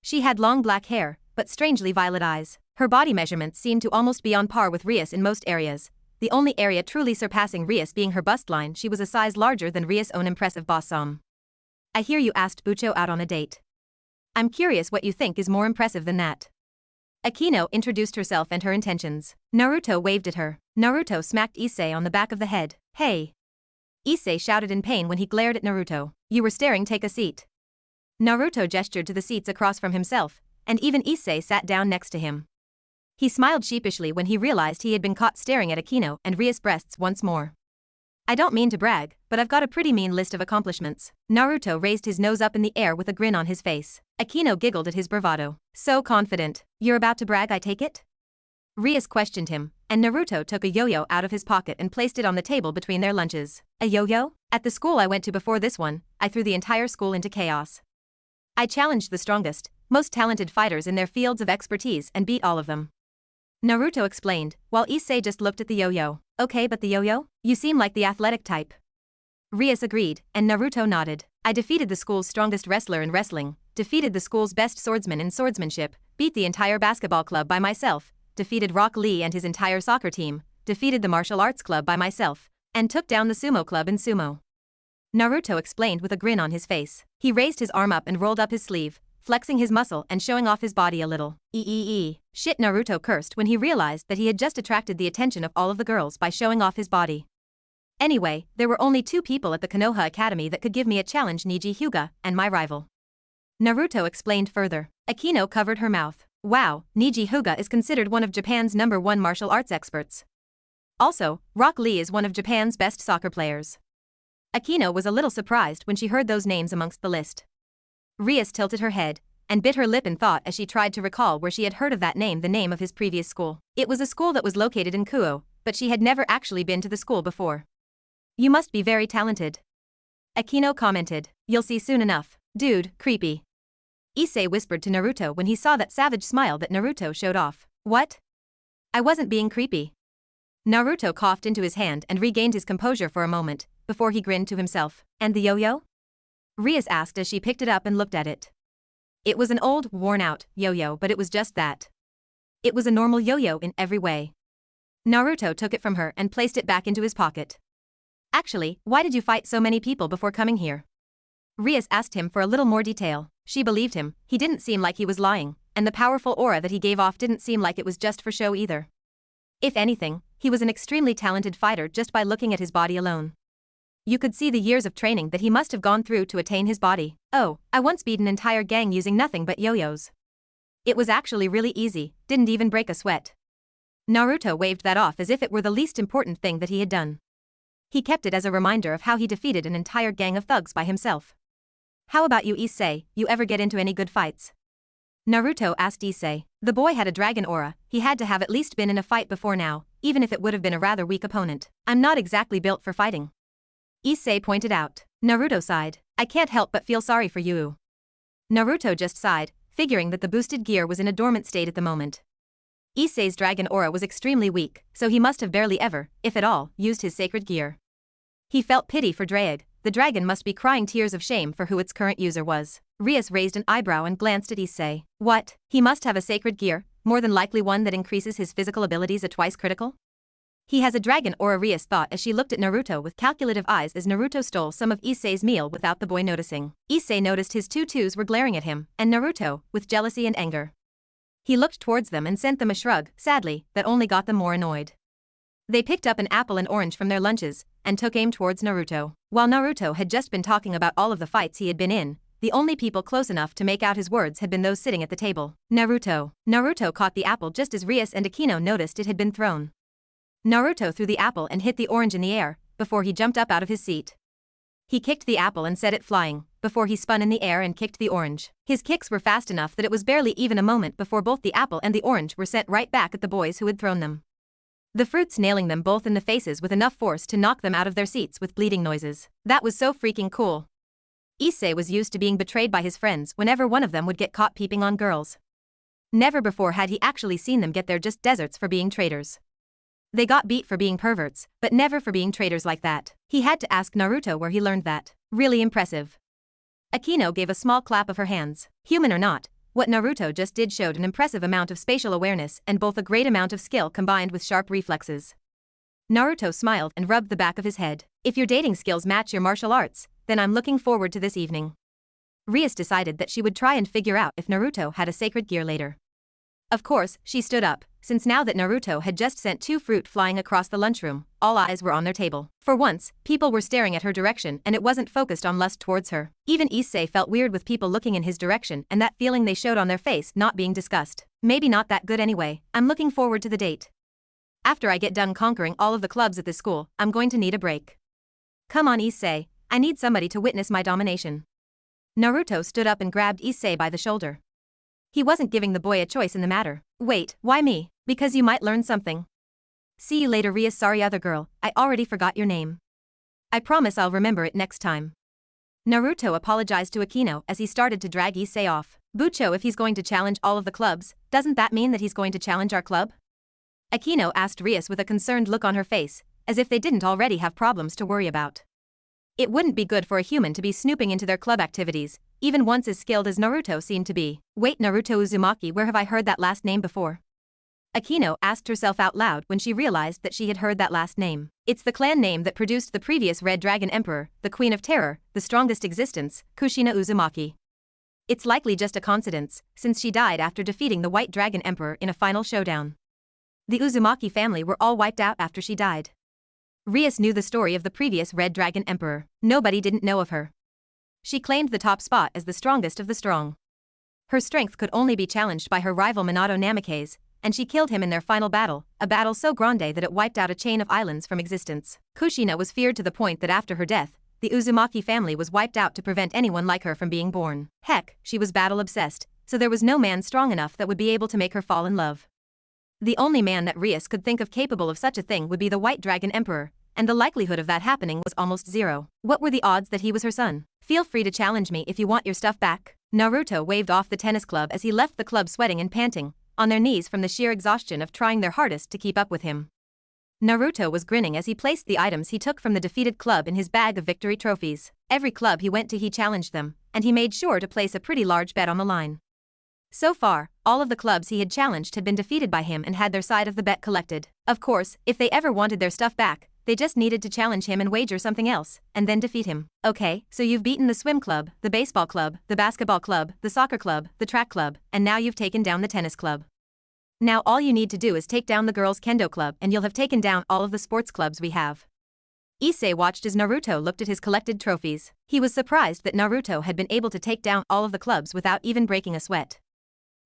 She had long black hair, but strangely violet eyes. Her body measurements seemed to almost be on par with Rias in most areas. The only area truly surpassing Rias being her bust line. She was a size larger than Rias' own impressive bosom. I hear you asked Bucho out on a date. I'm curious what you think is more impressive than that. Akino introduced herself and her intentions. Naruto waved at her. Naruto smacked Issei on the back of the head. Hey! Issei shouted in pain when he glared at Naruto. You were staring, take a seat. Naruto gestured to the seats across from himself, and even Issei sat down next to him. He smiled sheepishly when he realized he had been caught staring at Akino and Rias' breasts once more. I don't mean to brag, but I've got a pretty mean list of accomplishments. Naruto raised his nose up in the air with a grin on his face. Akino giggled at his bravado. So confident. You're about to brag, I take it? Rias questioned him, and Naruto took a yo-yo out of his pocket and placed it on the table between their lunches. A yo-yo? At the school I went to before this one, I threw the entire school into chaos. I challenged the strongest, most talented fighters in their fields of expertise and beat all of them. Naruto explained, while Issei just looked at the yo-yo. Okay, but the yo-yo? You seem like the athletic type. Rias agreed, and Naruto nodded. I defeated the school's strongest wrestler in wrestling, defeated the school's best swordsman in swordsmanship, beat the entire basketball club by myself, defeated Rock Lee and his entire soccer team, defeated the martial arts club by myself, and took down the sumo club in sumo. Naruto explained with a grin on his face. He raised his arm up and rolled up his sleeve, flexing his muscle and showing off his body a little. Shit, Naruto cursed when he realized that he had just attracted the attention of all of the girls by showing off his body. Anyway, there were only 2 people at the Konoha Academy that could give me a challenge, Niji Hyuga, and my rival. Naruto explained further. Akino covered her mouth. Wow, Niji Hyuga is considered one of Japan's #1 martial arts experts. Also, Rock Lee is one of Japan's best soccer players. Akino was a little surprised when she heard those names amongst the list. Rias tilted her head and bit her lip in thought as she tried to recall where she had heard of that name, the name of his previous school. It was a school that was located in Kuo, but she had never actually been to the school before. You must be very talented. Akino commented. You'll see soon enough. Dude, creepy. Issei whispered to Naruto when he saw that savage smile that Naruto showed off. What? I wasn't being creepy. Naruto coughed into his hand and regained his composure for a moment, before he grinned to himself. And the yo-yo? Rias asked as she picked it up and looked at it. It was an old, worn-out yo-yo, but it was just that. It was a normal yo-yo in every way. Naruto took it from her and placed it back into his pocket. Actually, why did you fight so many people before coming here? Rias asked him for a little more detail. She believed him, he didn't seem like he was lying, and the powerful aura that he gave off didn't seem like it was just for show either. If anything, he was an extremely talented fighter just by looking at his body alone. You could see the years of training that he must have gone through to attain his body. Oh, I once beat an entire gang using nothing but yo-yos. It was actually really easy, didn't even break a sweat. Naruto waved that off as if it were the least important thing that he had done. He kept it as a reminder of how he defeated an entire gang of thugs by himself. How about you, Issei, you ever get into any good fights? Naruto asked Issei. The boy had a dragon aura, he had to have at least been in a fight before now, even if it would have been a rather weak opponent. I'm not exactly built for fighting. Issei pointed out. Naruto sighed. I can't help but feel sorry for you. Naruto just sighed, figuring that the boosted gear was in a dormant state at the moment. Issei's dragon aura was extremely weak, so he must have barely ever, if at all, used his sacred gear. He felt pity for Draeg. The dragon must be crying tears of shame for who its current user was. Rias raised an eyebrow and glanced at Issei. What? He must have a sacred gear, more than likely one that increases his physical abilities a twice critical? He has a dragon aura, Rias thought as she looked at Naruto with calculative eyes as Naruto stole some of Issei's meal without the boy noticing. Issei noticed his tutus were glaring at him, and Naruto, with jealousy and anger. He looked towards them and sent them a shrug, sadly, that only got them more annoyed. They picked up an apple and orange from their lunches, and took aim towards Naruto. While Naruto had just been talking about all of the fights he had been in, the only people close enough to make out his words had been those sitting at the table. Naruto. Naruto caught the apple just as Rias and Akino noticed it had been thrown. Naruto threw the apple and hit the orange in the air, before he jumped up out of his seat. He kicked the apple and set it flying, before he spun in the air and kicked the orange. His kicks were fast enough that it was barely even a moment before both the apple and the orange were sent right back at the boys who had thrown them. the fruits nailing them both in the faces with enough force to knock them out of their seats with bleeding noises. That was so freaking cool. Issei was used to being betrayed by his friends whenever one of them would get caught peeping on girls. Never before had he actually seen them get there just deserts for being traitors. They got beat for being perverts, but never for being traitors like that. He had to ask Naruto where he learned that. Really impressive. Akino gave a small clap of her hands. Human or not, what Naruto just did showed an impressive amount of spatial awareness and both a great amount of skill combined with sharp reflexes. Naruto smiled and rubbed the back of his head. If your dating skills match your martial arts, then I'm looking forward to this evening. Rias decided that she would try and figure out if Naruto had a sacred gear later. Of course, she stood up, since now that Naruto had just sent 2 fruit flying across the lunchroom, all eyes were on their table. For once, people were staring at her direction and it wasn't focused on lust towards her. Even Issei felt weird with people looking in his direction and that feeling they showed on their face not being discussed. Maybe not that good anyway, I'm looking forward to the date. After I get done conquering all of the clubs at this school, I'm going to need a break. Come on Issei, I need somebody to witness my domination. Naruto stood up and grabbed Issei by the shoulder. He wasn't giving the boy a choice in the matter. Wait, why me? Because you might learn something. See you later Rias. Sorry other girl, I already forgot your name. I promise I'll remember it next time. Naruto apologized to Akino as he started to drag Issei off. Bucho, if he's going to challenge all of the clubs, doesn't that mean that he's going to challenge our club? Akino asked Rias with a concerned look on her face, as if they didn't already have problems to worry about. It wouldn't be good for a human to be snooping into their club activities, even once as skilled as Naruto seemed to be. Wait, Naruto Uzumaki, where have I heard that last name before? Akino asked herself out loud when she realized that she had heard that last name. It's the clan name that produced the previous Red Dragon Emperor, the Queen of Terror, the strongest existence, Kushina Uzumaki. It's likely just a coincidence, since she died after defeating the White Dragon Emperor in a final showdown. The Uzumaki family were all wiped out after she died. Rias knew the story of the previous Red Dragon Emperor. Nobody didn't know of her. She claimed the top spot as the strongest of the strong. Her strength could only be challenged by her rival Minato Namikaze, and she killed him in their final battle, a battle so grande that it wiped out a chain of islands from existence. Kushina was feared to the point that after her death, the Uzumaki family was wiped out to prevent anyone like her from being born. Heck, she was battle-obsessed, so there was no man strong enough that would be able to make her fall in love. The only man that Rias could think of capable of such a thing would be the White Dragon Emperor, and the likelihood of that happening was almost zero. What were the odds that he was her son? Feel free to challenge me if you want your stuff back. Naruto waved off the tennis club as he left the club sweating and panting, on their knees from the sheer exhaustion of trying their hardest to keep up with him. Naruto was grinning as he placed the items he took from the defeated club in his bag of victory trophies. Every club he went to he challenged them, and he made sure to place a pretty large bet on the line. So far, all of the clubs he had challenged had been defeated by him and had their side of the bet collected. Of course, if they ever wanted their stuff back, they just needed to challenge him and wager something else, and then defeat him. Okay, so you've beaten the swim club, the baseball club, the basketball club, the soccer club, the track club, and now you've taken down the tennis club. Now all you need to do is take down the girls' Kendo club and you'll have taken down all of the sports clubs we have. Issei watched as Naruto looked at his collected trophies. He was surprised that Naruto had been able to take down all of the clubs without even breaking a sweat.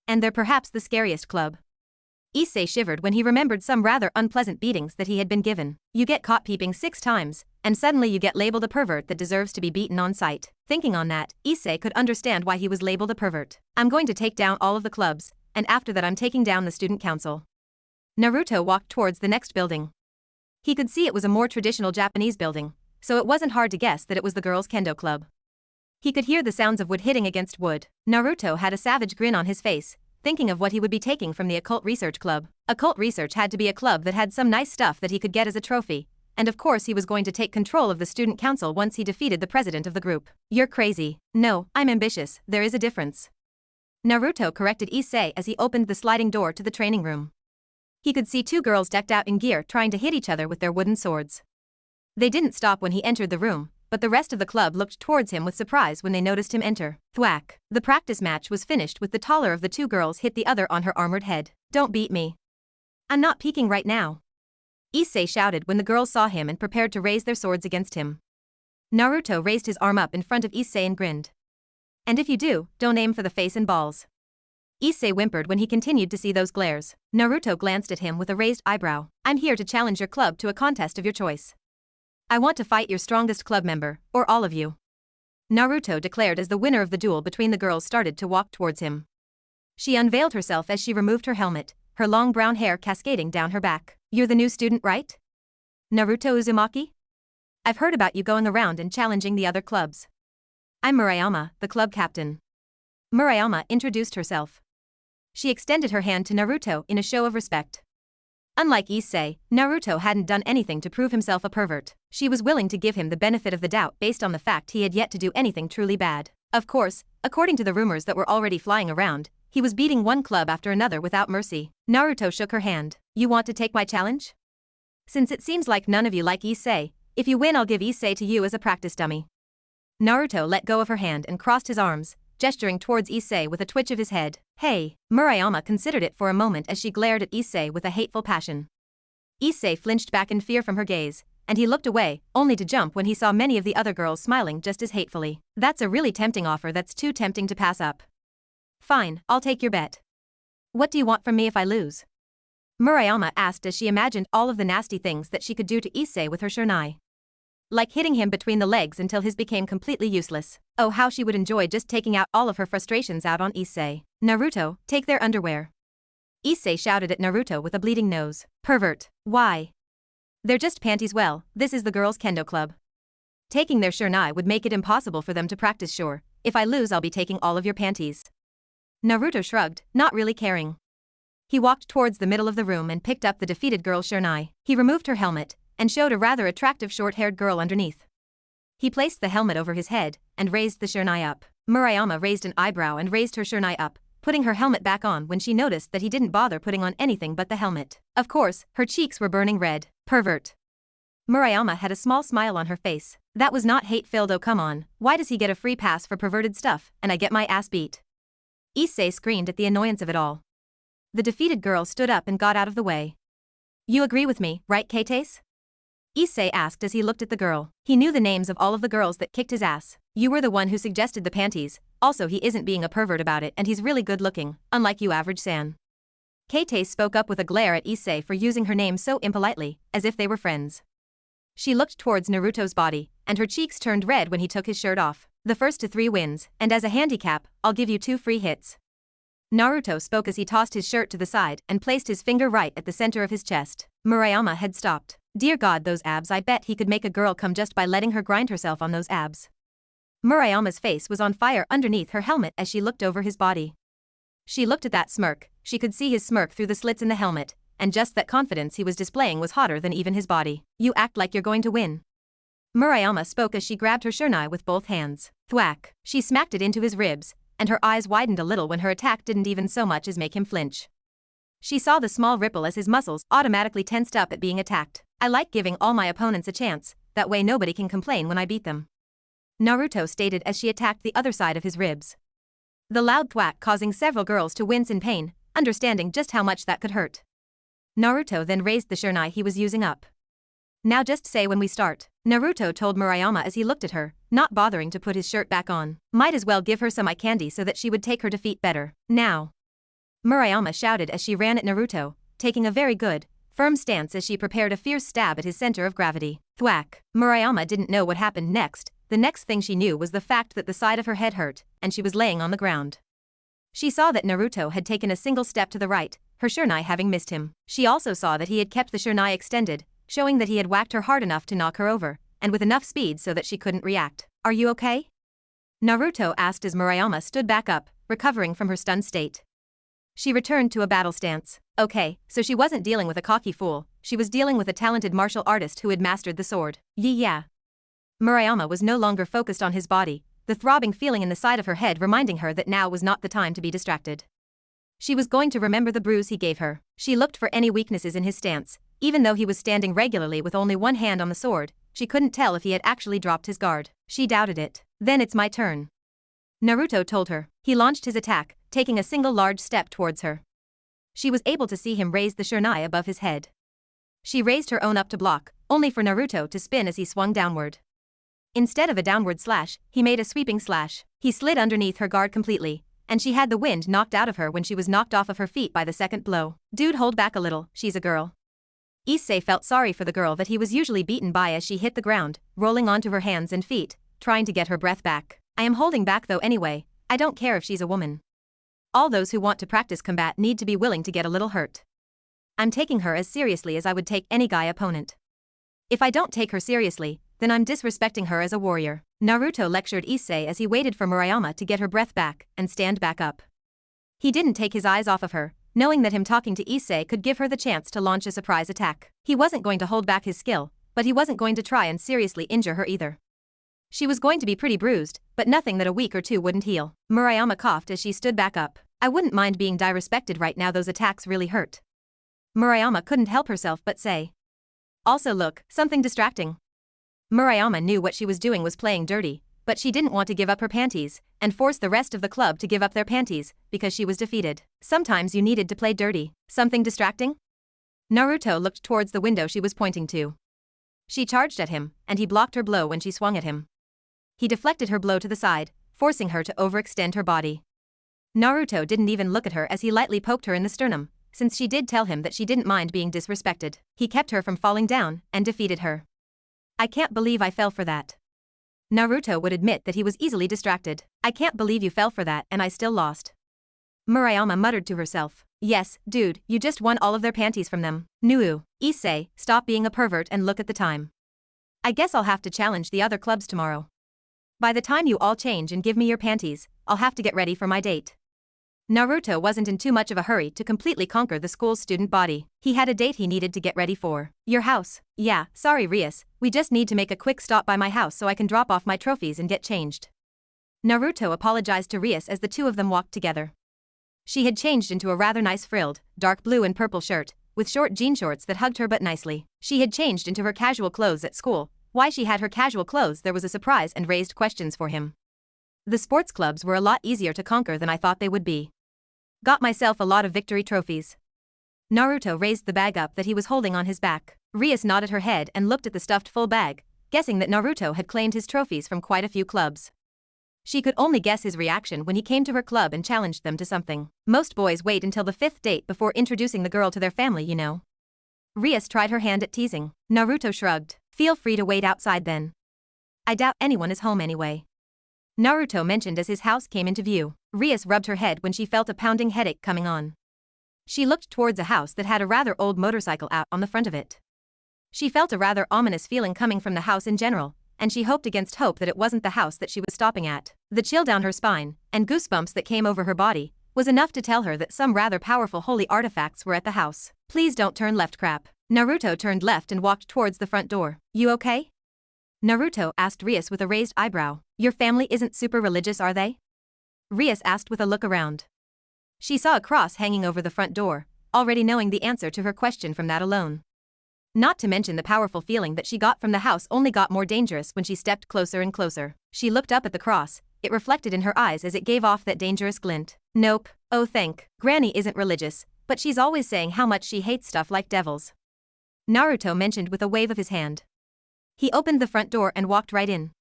And they're perhaps the scariest club. Issei shivered when he remembered some rather unpleasant beatings that he had been given. You get caught peeping 6 times, and suddenly you get labeled a pervert that deserves to be beaten on sight. Thinking on that, Issei could understand why he was labeled a pervert. I'm going to take down all of the clubs, and after that I'm taking down the student council. Naruto walked towards the next building. He could see it was a more traditional Japanese building, so it wasn't hard to guess that it was the girls' Kendo club. He could hear the sounds of wood hitting against wood. Naruto had a savage grin on his face, thinking of what he would be taking from the Occult Research Club. Occult Research had to be a club that had some nice stuff that he could get as a trophy, and of course he was going to take control of the student council once he defeated the president of the group. You're crazy. No, I'm ambitious, there is a difference. Naruto corrected Issei as he opened the sliding door to the training room. He could see 2 girls decked out in gear trying to hit each other with their wooden swords. They didn't stop when he entered the room, but the rest of the club looked towards him with surprise when they noticed him enter. Thwack. The practice match was finished with the taller of the 2 girls hit the other on her armored head. Don't beat me. I'm not peeking right now. Issei shouted when the girls saw him and prepared to raise their swords against him. Naruto raised his arm up in front of Issei and grinned. And if you do, don't aim for the face and balls. Issei whimpered when he continued to see those glares. Naruto glanced at him with a raised eyebrow. I'm here to challenge your club to a contest of your choice. I want to fight your strongest club member, or all of you. Naruto declared as the winner of the duel between the girls started to walk towards him. She unveiled herself as she removed her helmet, her long brown hair cascading down her back. You're the new student, right? Naruto Uzumaki? I've heard about you going around and challenging the other clubs. I'm Murayama, the club captain. Murayama introduced herself. She extended her hand to Naruto in a show of respect. Unlike Issei, Naruto hadn't done anything to prove himself a pervert. She was willing to give him the benefit of the doubt based on the fact he had yet to do anything truly bad. Of course, according to the rumors that were already flying around, he was beating one club after another without mercy. Naruto shook her hand. You want to take my challenge? Since it seems like none of you like Issei, if you win I'll give Issei to you as a practice dummy. Naruto let go of her hand and crossed his arms, gesturing towards Issei with a twitch of his head. Hey! Murayama considered it for a moment as she glared at Issei with a hateful passion. Issei flinched back in fear from her gaze, and he looked away, only to jump when he saw many of the other girls smiling just as hatefully. That's a really tempting offer that's too tempting to pass up. Fine, I'll take your bet. What do you want from me if I lose? Murayama asked as she imagined all of the nasty things that she could do to Issei with her Shurnai. Like hitting him between the legs until his became completely useless. Oh, how she would enjoy just taking out all of her frustrations out on Issei. Naruto, take their underwear. Issei shouted at Naruto with a bleeding nose. Pervert. Why? They're just panties. Well, this is the girls' Kendo club. Taking their Shurnai would make it impossible for them to practice. Sure, if I lose I'll be taking all of your panties. Naruto shrugged, not really caring. He walked towards the middle of the room and picked up the defeated girl's Shurnai. He removed her helmet and showed a rather attractive short-haired girl underneath. He placed the helmet over his head and raised the Shurnai up. Murayama raised an eyebrow and raised her Shurnai up, putting her helmet back on when she noticed that he didn't bother putting on anything but the helmet. Of course, her cheeks were burning red. Pervert. Murayama had a small smile on her face. That was not hate-filled. Oh come on, why does he get a free pass for perverted stuff and I get my ass beat? Issei screamed at the annoyance of it all. The defeated girl stood up and got out of the way. You agree with me, right Keites? Issei asked as he looked at the girl. He knew the names of all of the girls that kicked his ass. You were the one who suggested the panties, also he isn't being a pervert about it and he's really good looking, unlike you average san. Keites spoke up with a glare at Issei for using her name so impolitely, as if they were friends. She looked towards Naruto's body, and her cheeks turned red when he took his shirt off. The first to 3 wins, and as a handicap, I'll give you 2 free hits. Naruto spoke as he tossed his shirt to the side and placed his finger right at the center of his chest. Murayama had stopped. Dear God, those abs! I bet he could make a girl come just by letting her grind herself on those abs. Murayama's face was on fire underneath her helmet as she looked over his body. She looked at that smirk, she could see his smirk through the slits in the helmet, and just that confidence he was displaying was hotter than even his body. You act like you're going to win. Murayama spoke as she grabbed her Shurnai with both hands. Thwack! She smacked it into his ribs, and her eyes widened a little when her attack didn't even so much as make him flinch. She saw the small ripple as his muscles automatically tensed up at being attacked. I like giving all my opponents a chance, that way nobody can complain when I beat them. Naruto stated as she attacked the other side of his ribs. The loud thwack causing several girls to wince in pain, understanding just how much that could hurt. Naruto then raised the Shurnai he was using up. Now just say when we start, Naruto told Murayama as he looked at her, not bothering to put his shirt back on. Might as well give her some eye candy so that she would take her defeat better. Now. Murayama shouted as she ran at Naruto, taking a very good, firm stance as she prepared a fierce stab at his center of gravity. Thwack. Murayama didn't know what happened next. The next thing she knew was the fact that the side of her head hurt, and she was laying on the ground. She saw that Naruto had taken a single step to the right, her Shurnai having missed him. She also saw that he had kept the Shurnai extended, showing that he had whacked her hard enough to knock her over, and with enough speed so that she couldn't react. Are you okay? Naruto asked as Murayama stood back up, recovering from her stunned state. She returned to a battle stance. Okay, so she wasn't dealing with a cocky fool, she was dealing with a talented martial artist who had mastered the sword. Yeah. Murayama was no longer focused on his body, the throbbing feeling in the side of her head reminding her that now was not the time to be distracted. She was going to remember the bruise he gave her. She looked for any weaknesses in his stance. Even though he was standing regularly with only one hand on the sword, she couldn't tell if he had actually dropped his guard. She doubted it. Then it's my turn. Naruto told her. He launched his attack, taking a single large step towards her. She was able to see him raise the Shurnai above his head. She raised her own up to block, only for Naruto to spin as he swung downward. Instead of a downward slash, he made a sweeping slash. He slid underneath her guard completely, and she had the wind knocked out of her when she was knocked off of her feet by the second blow. Dude, hold back a little, she's a girl. Issei felt sorry for the girl that he was usually beaten by as she hit the ground, rolling onto her hands and feet, trying to get her breath back. I am holding back though anyway, I don't care if she's a woman. All those who want to practice combat need to be willing to get a little hurt. I'm taking her as seriously as I would take any guy opponent. If I don't take her seriously, then I'm disrespecting her as a warrior. Naruto lectured Issei as he waited for Murayama to get her breath back and stand back up. He didn't take his eyes off of her, knowing that him talking to Issei could give her the chance to launch a surprise attack. He wasn't going to hold back his skill, but he wasn't going to try and seriously injure her either. She was going to be pretty bruised, but nothing that a week or two wouldn't heal. Murayama coughed as she stood back up. I wouldn't mind being disrespected right now, those attacks really hurt. Murayama couldn't help herself but say. Also look, something distracting. Murayama knew what she was doing was playing dirty, but she didn't want to give up her panties and force the rest of the club to give up their panties because she was defeated. Sometimes you needed to play dirty. Something distracting? Naruto looked towards the window she was pointing to. She charged at him, and he blocked her blow when she swung at him. He deflected her blow to the side, forcing her to overextend her body. Naruto didn't even look at her as he lightly poked her in the sternum, since she did tell him that she didn't mind being disrespected. He kept her from falling down and defeated her. I can't believe I fell for that. Naruto would admit that he was easily distracted. I can't believe you fell for that and I still lost. Murayama muttered to herself. Yes, dude, you just won all of their panties from them. Nuu, Issei, stop being a pervert and look at the time. I guess I'll have to challenge the other clubs tomorrow. By the time you all change and give me your panties, I'll have to get ready for my date. Naruto wasn't in too much of a hurry to completely conquer the school's student body. He had a date he needed to get ready for. Your house. Yeah, sorry Rias, we just need to make a quick stop by my house so I can drop off my trophies and get changed. Naruto apologized to Rias as the two of them walked together. She had changed into a rather nice frilled, dark blue and purple shirt, with short jean shorts that hugged her but nicely. She had changed into her casual clothes at school. Why she had her casual clothes there was a surprise and raised questions for him. The sports clubs were a lot easier to conquer than I thought they would be. Got myself a lot of victory trophies. Naruto raised the bag up that he was holding on his back. Rias nodded her head and looked at the stuffed full bag, guessing that Naruto had claimed his trophies from quite a few clubs. She could only guess his reaction when he came to her club and challenged them to something. Most boys wait until the 5th date before introducing the girl to their family, you know. Rias tried her hand at teasing. Naruto shrugged. Feel free to wait outside then. I doubt anyone is home anyway. Naruto mentioned as his house came into view. Rias rubbed her head when she felt a pounding headache coming on. She looked towards a house that had a rather old motorcycle out on the front of it. She felt a rather ominous feeling coming from the house in general, and she hoped against hope that it wasn't the house that she was stopping at. The chill down her spine, and goosebumps that came over her body, was enough to tell her that some rather powerful holy artifacts were at the house. Please don't turn left, crap. Naruto turned left and walked towards the front door. You okay? Naruto asked Rias with a raised eyebrow. Your family isn't super religious, are they? Rias asked with a look around. She saw a cross hanging over the front door, already knowing the answer to her question from that alone. Not to mention the powerful feeling that she got from the house only got more dangerous when she stepped closer and closer. She looked up at the cross, it reflected in her eyes as it gave off that dangerous glint. Nope, oh thank. Granny isn't religious, but she's always saying how much she hates stuff like devils. Naruto mentioned with a wave of his hand. He opened the front door and walked right in.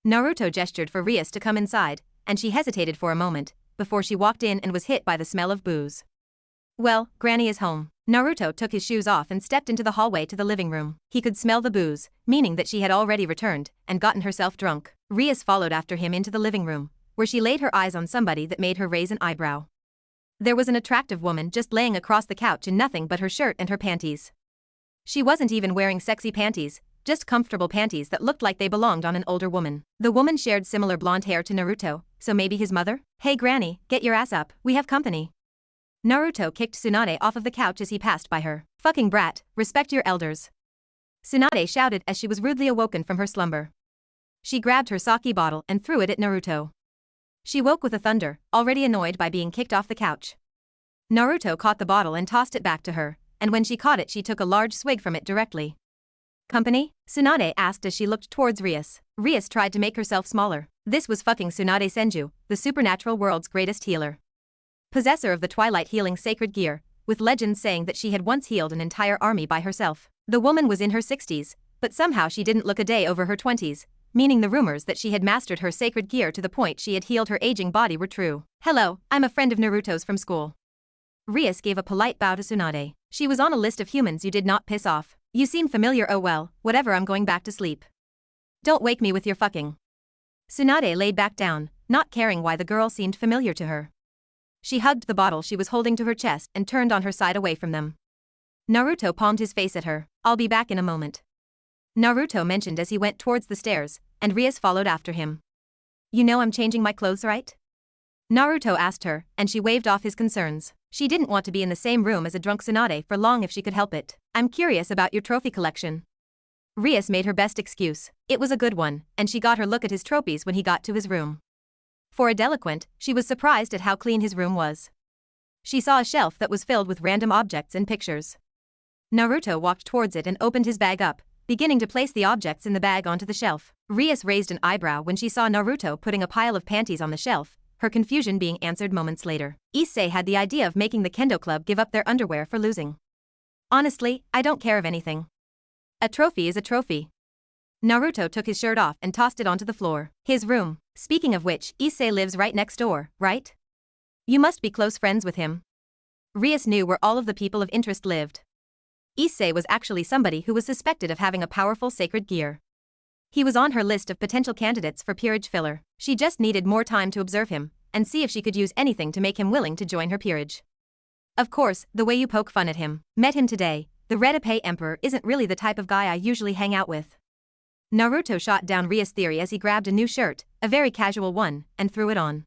Naruto gestured for Rias to come inside, and she hesitated for a moment, before she walked in and was hit by the smell of booze. Well, Granny is home. Naruto took his shoes off and stepped into the hallway to the living room. He could smell the booze, meaning that she had already returned and gotten herself drunk. Rias followed after him into the living room, where she laid her eyes on somebody that made her raise an eyebrow. There was an attractive woman just laying across the couch in nothing but her shirt and her panties. She wasn't even wearing sexy panties, just comfortable panties that looked like they belonged on an older woman. The woman shared similar blonde hair to Naruto, so maybe his mother? Hey Granny, get your ass up, we have company. Naruto kicked Tsunade off of the couch as he passed by her. Fucking brat, respect your elders. Tsunade shouted as she was rudely awoken from her slumber. She grabbed her sake bottle and threw it at Naruto. She woke with a thunder, already annoyed by being kicked off the couch. Naruto caught the bottle and tossed it back to her, and when she caught it she took a large swig from it directly. Company? Tsunade asked as she looked towards Rias. Rias tried to make herself smaller. This was fucking Tsunade Senju, the supernatural world's greatest healer. Possessor of the Twilight Healing Sacred Gear, with legends saying that she had once healed an entire army by herself. The woman was in her 60s, but somehow she didn't look a day over her 20s, meaning the rumors that she had mastered her sacred gear to the point she had healed her aging body were true. Hello, I'm a friend of Naruto's from school. Rias gave a polite bow to Tsunade. She was on a list of humans you did not piss off. You seem familiar, oh well, whatever, I'm going back to sleep. Don't wake me with your fucking. Tsunade laid back down, not caring why the girl seemed familiar to her. She hugged the bottle she was holding to her chest and turned on her side away from them. Naruto palmed his face at her. I'll be back in a moment. Naruto mentioned as he went towards the stairs, and Rias followed after him. You know I'm changing my clothes, right? Naruto asked her, and she waved off his concerns. She didn't want to be in the same room as a drunk Tsunade for long if she could help it. I'm curious about your trophy collection. Rias made her best excuse. It was a good one, and she got her look at his trophies when he got to his room. For a delinquent, she was surprised at how clean his room was. She saw a shelf that was filled with random objects and pictures. Naruto walked towards it and opened his bag up, beginning to place the objects in the bag onto the shelf. Rias raised an eyebrow when she saw Naruto putting a pile of panties on the shelf, her confusion being answered moments later. Issei had the idea of making the Kendo club give up their underwear for losing. Honestly, I don't care of anything. A trophy is a trophy. Naruto took his shirt off and tossed it onto the floor. His room. Speaking of which, Issei lives right next door, right? You must be close friends with him. Rias knew where all of the people of interest lived. Issei was actually somebody who was suspected of having a powerful sacred gear. He was on her list of potential candidates for peerage filler. She just needed more time to observe him, and see if she could use anything to make him willing to join her peerage. Of course, the way you poke fun at him. Met him today. The Red Emperor isn't really the type of guy I usually hang out with. Naruto shot down Rias' theory as he grabbed a new shirt, a very casual one, and threw it on.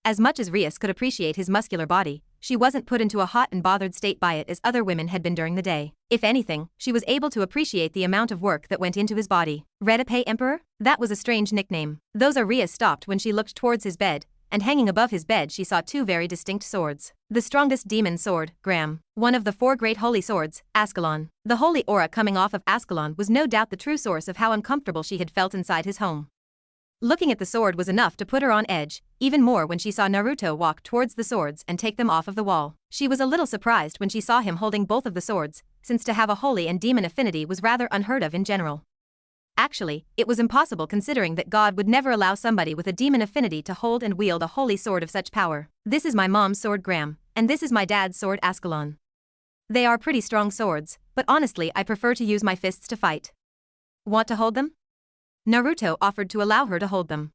As much as Rias could appreciate his muscular body, she wasn't put into a hot and bothered state by it as other women had been during the day. If anything, she was able to appreciate the amount of work that went into his body. Red Emperor? That was a strange nickname. Those are Rias stopped when she looked towards his bed, and hanging above his bed she saw two very distinct swords. The strongest demon sword, Gram. One of the four great holy swords, Ascalon. The holy aura coming off of Ascalon was no doubt the true source of how uncomfortable she had felt inside his home. Looking at the sword was enough to put her on edge, even more when she saw Naruto walk towards the swords and take them off of the wall. She was a little surprised when she saw him holding both of the swords, since to have a holy and demon affinity was rather unheard of in general. Actually, it was impossible considering that God would never allow somebody with a demon affinity to hold and wield a holy sword of such power. This is my mom's sword Gram, and this is my dad's sword Ascalon. They are pretty strong swords, but honestly I prefer to use my fists to fight. Want to hold them? Naruto offered to allow her to hold them.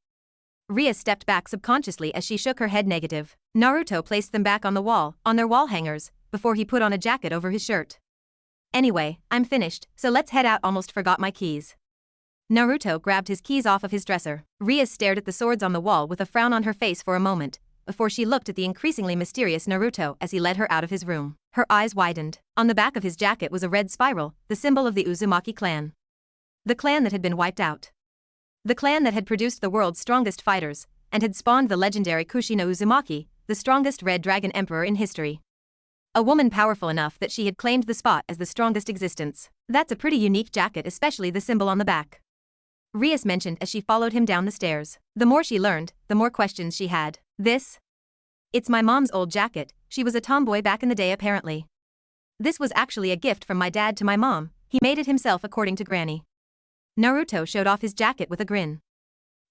Rias stepped back subconsciously as she shook her head negative. Naruto placed them back on the wall, on their wall hangers, before he put on a jacket over his shirt. Anyway, I'm finished, so let's head out. Almost forgot my keys. Naruto grabbed his keys off of his dresser. Rias stared at the swords on the wall with a frown on her face for a moment, before she looked at the increasingly mysterious Naruto as he led her out of his room. Her eyes widened. On the back of his jacket was a red spiral, the symbol of the Uzumaki clan. The clan that had been wiped out. The clan that had produced the world's strongest fighters, and had spawned the legendary Kushina Uzumaki, the strongest Red Dragon Emperor in history. A woman powerful enough that she had claimed the spot as the strongest existence. That's a pretty unique jacket, especially the symbol on the back. Rias mentioned as she followed him down the stairs. The more she learned, the more questions she had. This? It's my mom's old jacket. She was a tomboy back in the day apparently. This was actually a gift from my dad to my mom. He made it himself according to Granny. Naruto showed off his jacket with a grin.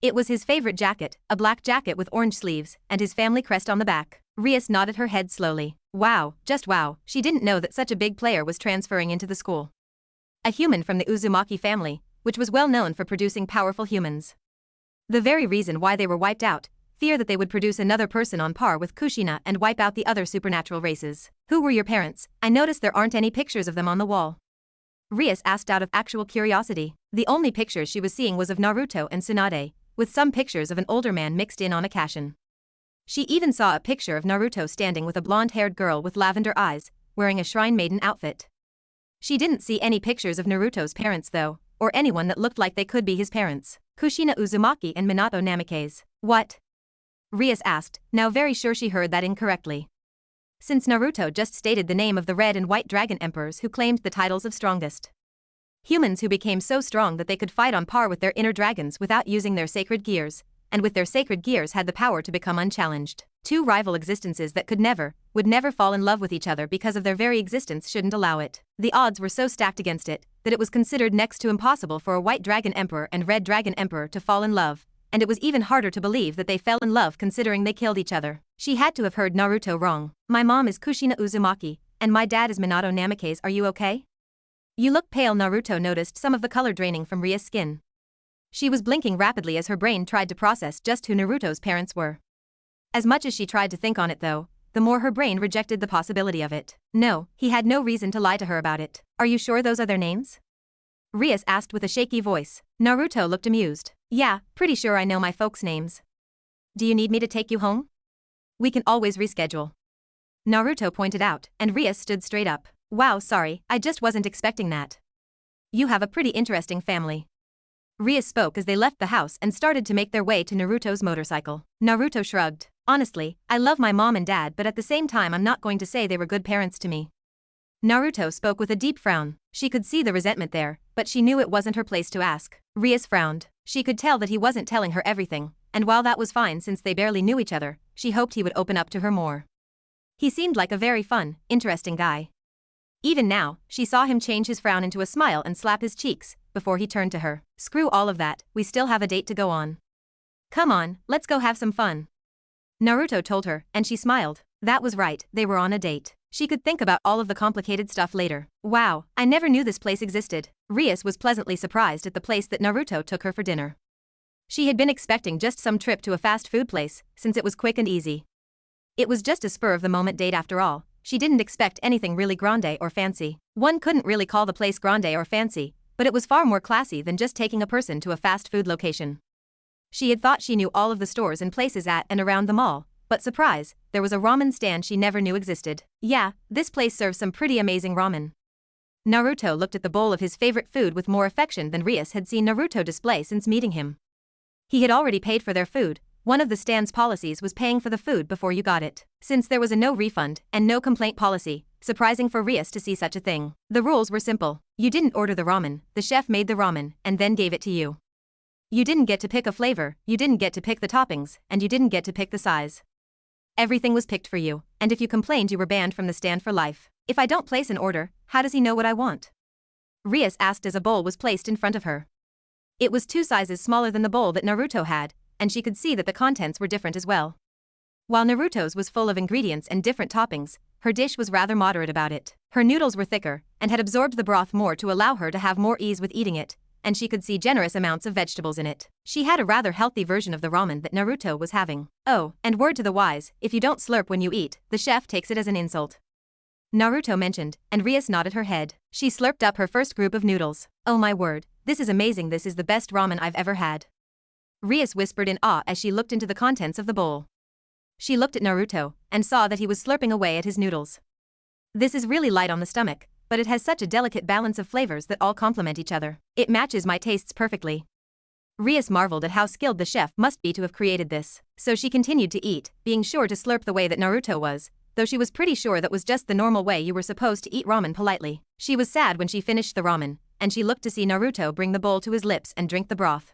It was his favorite jacket, a black jacket with orange sleeves, and his family crest on the back. Rias nodded her head slowly. Wow, just wow, she didn't know that such a big player was transferring into the school. A human from the Uzumaki family, which was well known for producing powerful humans. The very reason why they were wiped out, fear that they would produce another person on par with Kushina and wipe out the other supernatural races. Who were your parents? I noticed there aren't any pictures of them on the wall. Rias asked out of actual curiosity. The only pictures she was seeing was of Naruto and Tsunade, with some pictures of an older man mixed in on occasion. She even saw a picture of Naruto standing with a blonde-haired girl with lavender eyes, wearing a shrine maiden outfit. She didn't see any pictures of Naruto's parents though, or anyone that looked like they could be his parents. Kushina Uzumaki and Minato Namikaze. What? Rias asked, now very sure she heard that incorrectly. Since Naruto just stated the name of the Red and White Dragon Emperors who claimed the titles of strongest. Humans who became so strong that they could fight on par with their inner dragons without using their sacred gears, and with their sacred gears had the power to become unchallenged. Two rival existences that would never fall in love with each other because of their very existence shouldn't allow it. The odds were so stacked against it, that it was considered next to impossible for a White Dragon Emperor and Red Dragon Emperor to fall in love, and it was even harder to believe that they fell in love considering they killed each other. She had to have heard Naruto wrong. My mom is Kushina Uzumaki, and my dad is Minato Namikaze. Are you okay? You look pale. Naruto noticed some of the color draining from Ria's skin. She was blinking rapidly as her brain tried to process just who Naruto's parents were. As much as she tried to think on it though, the more her brain rejected the possibility of it. No, he had no reason to lie to her about it. Are you sure those are their names? Rias asked with a shaky voice. Naruto looked amused. Yeah, pretty sure I know my folks' names. Do you need me to take you home? We can always reschedule. Naruto pointed out, and Rias stood straight up. Wow, sorry, I just wasn't expecting that. You have a pretty interesting family. Rias spoke as they left the house and started to make their way to Naruto's motorcycle. Naruto shrugged. Honestly, I love my mom and dad, but at the same time I'm not going to say they were good parents to me. Naruto spoke with a deep frown. She could see the resentment there, but she knew it wasn't her place to ask. Rias frowned. She could tell that he wasn't telling her everything, and while that was fine since they barely knew each other, she hoped he would open up to her more. He seemed like a very fun, interesting guy. Even now, she saw him change his frown into a smile and slap his cheeks, before he turned to her. Screw all of that, we still have a date to go on. Come on, let's go have some fun. Naruto told her, and she smiled. That was right, they were on a date. She could think about all of the complicated stuff later. Wow, I never knew this place existed. Rias was pleasantly surprised at the place that Naruto took her for dinner. She had been expecting just some trip to a fast food place, since it was quick and easy. It was just a spur-of-the-moment date after all. She didn't expect anything really grande or fancy. One couldn't really call the place grande or fancy, but it was far more classy than just taking a person to a fast food location. She had thought she knew all of the stores and places at and around the mall, but surprise, there was a ramen stand she never knew existed. Yeah, this place serves some pretty amazing ramen. Naruto looked at the bowl of his favorite food with more affection than Rias had seen Naruto display since meeting him. He had already paid for their food. One of the stand's policies was paying for the food before you got it. Since there was a no refund and no complaint policy, surprising for Rias to see such a thing. The rules were simple. You didn't order the ramen, the chef made the ramen and then gave it to you. You didn't get to pick a flavor, you didn't get to pick the toppings, and you didn't get to pick the size. Everything was picked for you, and if you complained you were banned from the stand for life. If I don't place an order, how does he know what I want? Rias asked as a bowl was placed in front of her. It was 2 sizes smaller than the bowl that Naruto had, and she could see that the contents were different as well. While Naruto's was full of ingredients and different toppings, her dish was rather moderate about it. Her noodles were thicker, and had absorbed the broth more to allow her to have more ease with eating it, and she could see generous amounts of vegetables in it. She had a rather healthy version of the ramen that Naruto was having. Oh, and word to the wise, if you don't slurp when you eat, the chef takes it as an insult. Naruto mentioned, and Rias nodded her head. She slurped up her first group of noodles. Oh my word, this is amazing, this is the best ramen I've ever had. Rias whispered in awe as she looked into the contents of the bowl. She looked at Naruto, and saw that he was slurping away at his noodles. This is really light on the stomach, but it has such a delicate balance of flavors that all complement each other. It matches my tastes perfectly. Rias marveled at how skilled the chef must be to have created this. So she continued to eat, being sure to slurp the way that Naruto was, though she was pretty sure that was just the normal way you were supposed to eat ramen politely. She was sad when she finished the ramen, and she looked to see Naruto bring the bowl to his lips and drink the broth.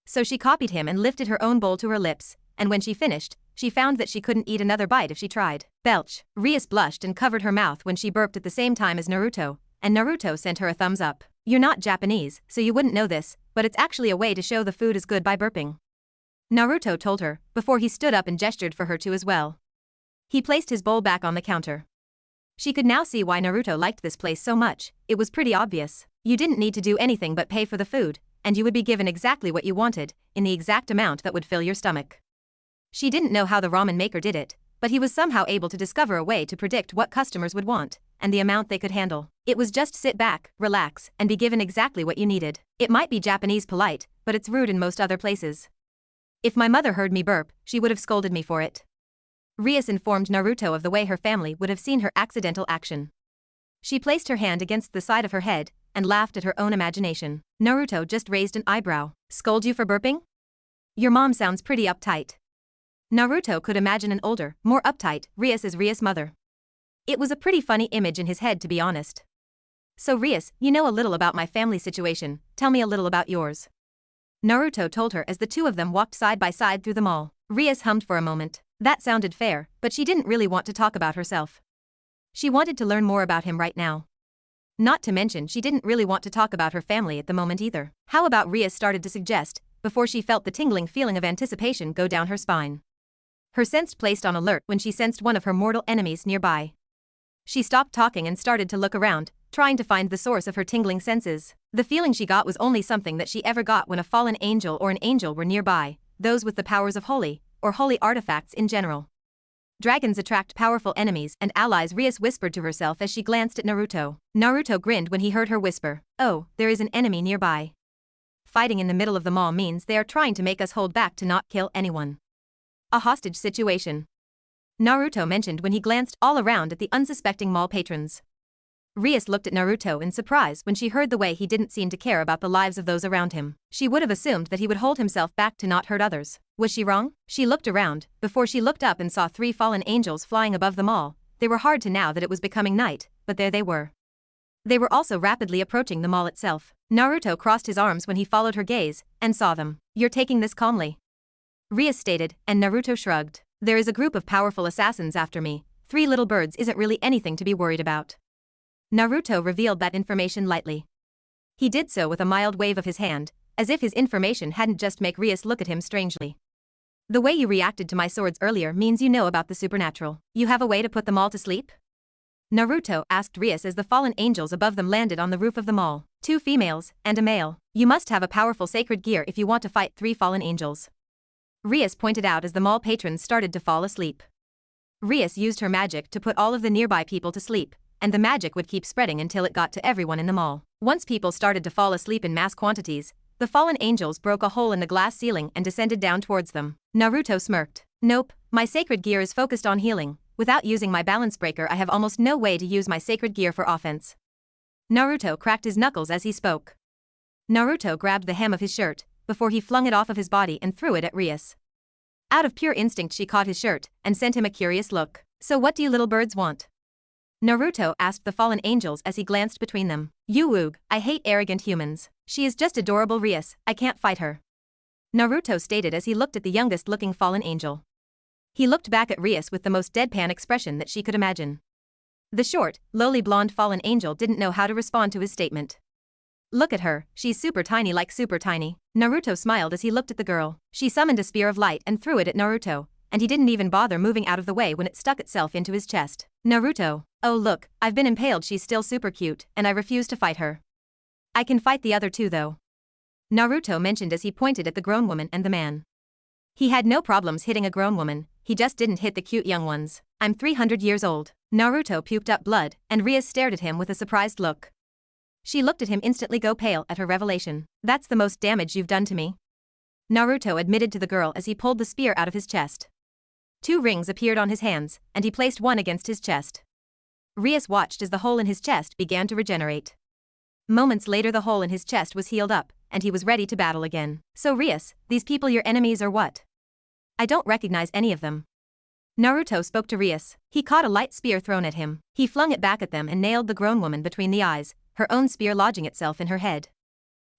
So she copied him and lifted her own bowl to her lips, and when she finished, she found that she couldn't eat another bite if she tried. Belch. Rias blushed and covered her mouth when she burped at the same time as Naruto, and Naruto sent her a thumbs up. You're not Japanese, so you wouldn't know this, but it's actually a way to show the food is good by burping. Naruto told her, before he stood up and gestured for her to as well. He placed his bowl back on the counter. She could now see why Naruto liked this place so much. It was pretty obvious. You didn't need to do anything but pay for the food, and you would be given exactly what you wanted, in the exact amount that would fill your stomach. She didn't know how the ramen maker did it, but he was somehow able to discover a way to predict what customers would want, and the amount they could handle. It was just sit back, relax, and be given exactly what you needed. It might be Japanese polite, but it's rude in most other places. If my mother heard me burp, she would have scolded me for it. Rias informed Naruto of the way her family would have seen her accidental action. She placed her hand against the side of her head, and laughed at her own imagination. Naruto just raised an eyebrow. Scold you for burping? Your mom sounds pretty uptight. Naruto could imagine an older, more uptight, Rias as Rias' mother. It was a pretty funny image in his head, to be honest. So Rias, you know a little about my family situation, tell me a little about yours. Naruto told her as the two of them walked side by side through the mall. Rias hummed for a moment. That sounded fair, but she didn't really want to talk about herself. She wanted to learn more about him right now. Not to mention she didn't really want to talk about her family at the moment either. How about Rias started to suggest, before she felt the tingling feeling of anticipation go down her spine. Her sense placed on alert when she sensed one of her mortal enemies nearby. She stopped talking and started to look around, trying to find the source of her tingling senses. The feeling she got was only something that she ever got when a fallen angel or an angel were nearby, those with the powers of holy, or holy artifacts in general. Dragons attract powerful enemies and allies, Rias whispered to herself as she glanced at Naruto. Naruto grinned when he heard her whisper, "Oh, there is an enemy nearby. Fighting in the middle of the mall means they are trying to make us hold back to not kill anyone. A hostage situation," Naruto mentioned when he glanced all around at the unsuspecting mall patrons. Rias looked at Naruto in surprise when she heard the way he didn't seem to care about the lives of those around him. She would have assumed that he would hold himself back to not hurt others. Was she wrong? She looked around, before she looked up and saw 3 fallen angels flying above the mall. They were hard to now that it was becoming night, but there they were. They were also rapidly approaching the mall itself. Naruto crossed his arms when he followed her gaze, and saw them. "You're taking this calmly," Rias stated, and Naruto shrugged. "There is a group of powerful assassins after me. 3 little birds isn't really anything to be worried about." Naruto revealed that information lightly. He did so with a mild wave of his hand, as if his information hadn't just make Rias look at him strangely. "The way you reacted to my swords earlier means you know about the supernatural. You have a way to put them all to sleep?" Naruto asked Rias as the fallen angels above them landed on the roof of the mall. 2 females, and a male. "You must have a powerful sacred gear if you want to fight 3 fallen angels," Rias pointed out as the mall patrons started to fall asleep. Rias used her magic to put all of the nearby people to sleep, and the magic would keep spreading until it got to everyone in the mall. Once people started to fall asleep in mass quantities, the fallen angels broke a hole in the glass ceiling and descended down towards them. Naruto smirked. "Nope, my sacred gear is focused on healing. Without using my balance breaker, I have almost no way to use my sacred gear for offense." Naruto cracked his knuckles as he spoke. Naruto grabbed the hem of his shirt, before he flung it off of his body and threw it at Rias. Out of pure instinct she caught his shirt, and sent him a curious look. "So what do you little birds want?" Naruto asked the fallen angels as he glanced between them. "You woog, I hate arrogant humans. She is just adorable Rias, I can't fight her," Naruto stated as he looked at the youngest looking fallen angel. He looked back at Rias with the most deadpan expression that she could imagine. The short, lowly blonde fallen angel didn't know how to respond to his statement. "Look at her, she's super tiny, like super tiny." Naruto smiled as he looked at the girl. She summoned a spear of light and threw it at Naruto, and he didn't even bother moving out of the way when it stuck itself into his chest. "Naruto, oh look, I've been impaled, she's still super cute, and I refuse to fight her. I can fight the other 2 though," Naruto mentioned as he pointed at the grown woman and the man. He had no problems hitting a grown woman, he just didn't hit the cute young ones. "I'm 300 years old." Naruto puked up blood, and Rias stared at him with a surprised look. She looked at him instantly go pale at her revelation. "That's the most damage you've done to me," Naruto admitted to the girl as he pulled the spear out of his chest. 2 rings appeared on his hands, and he placed one against his chest. Rias watched as the hole in his chest began to regenerate. Moments later the hole in his chest was healed up, and he was ready to battle again. "So Rias, these people your enemies or what? I don't recognize any of them." Naruto spoke to Rias. He caught a light spear thrown at him. He flung it back at them and nailed the grown woman between the eyes, her own spear lodging itself in her head.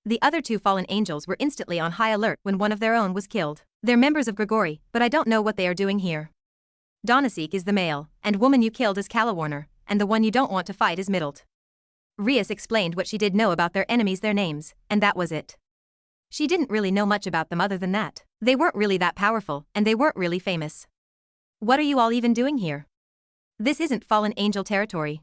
The other 2 fallen angels were instantly on high alert when one of their own was killed. "They're members of Gregory, but I don't know what they are doing here. Donasek is the male, and woman you killed is Calawarner, and the one you don't want to fight is Middled." Rias explained what she did know about their enemies, their names, and that was it. She didn't really know much about them other than that. They weren't really that powerful, and they weren't really famous. "What are you all even doing here? This isn't fallen angel territory,"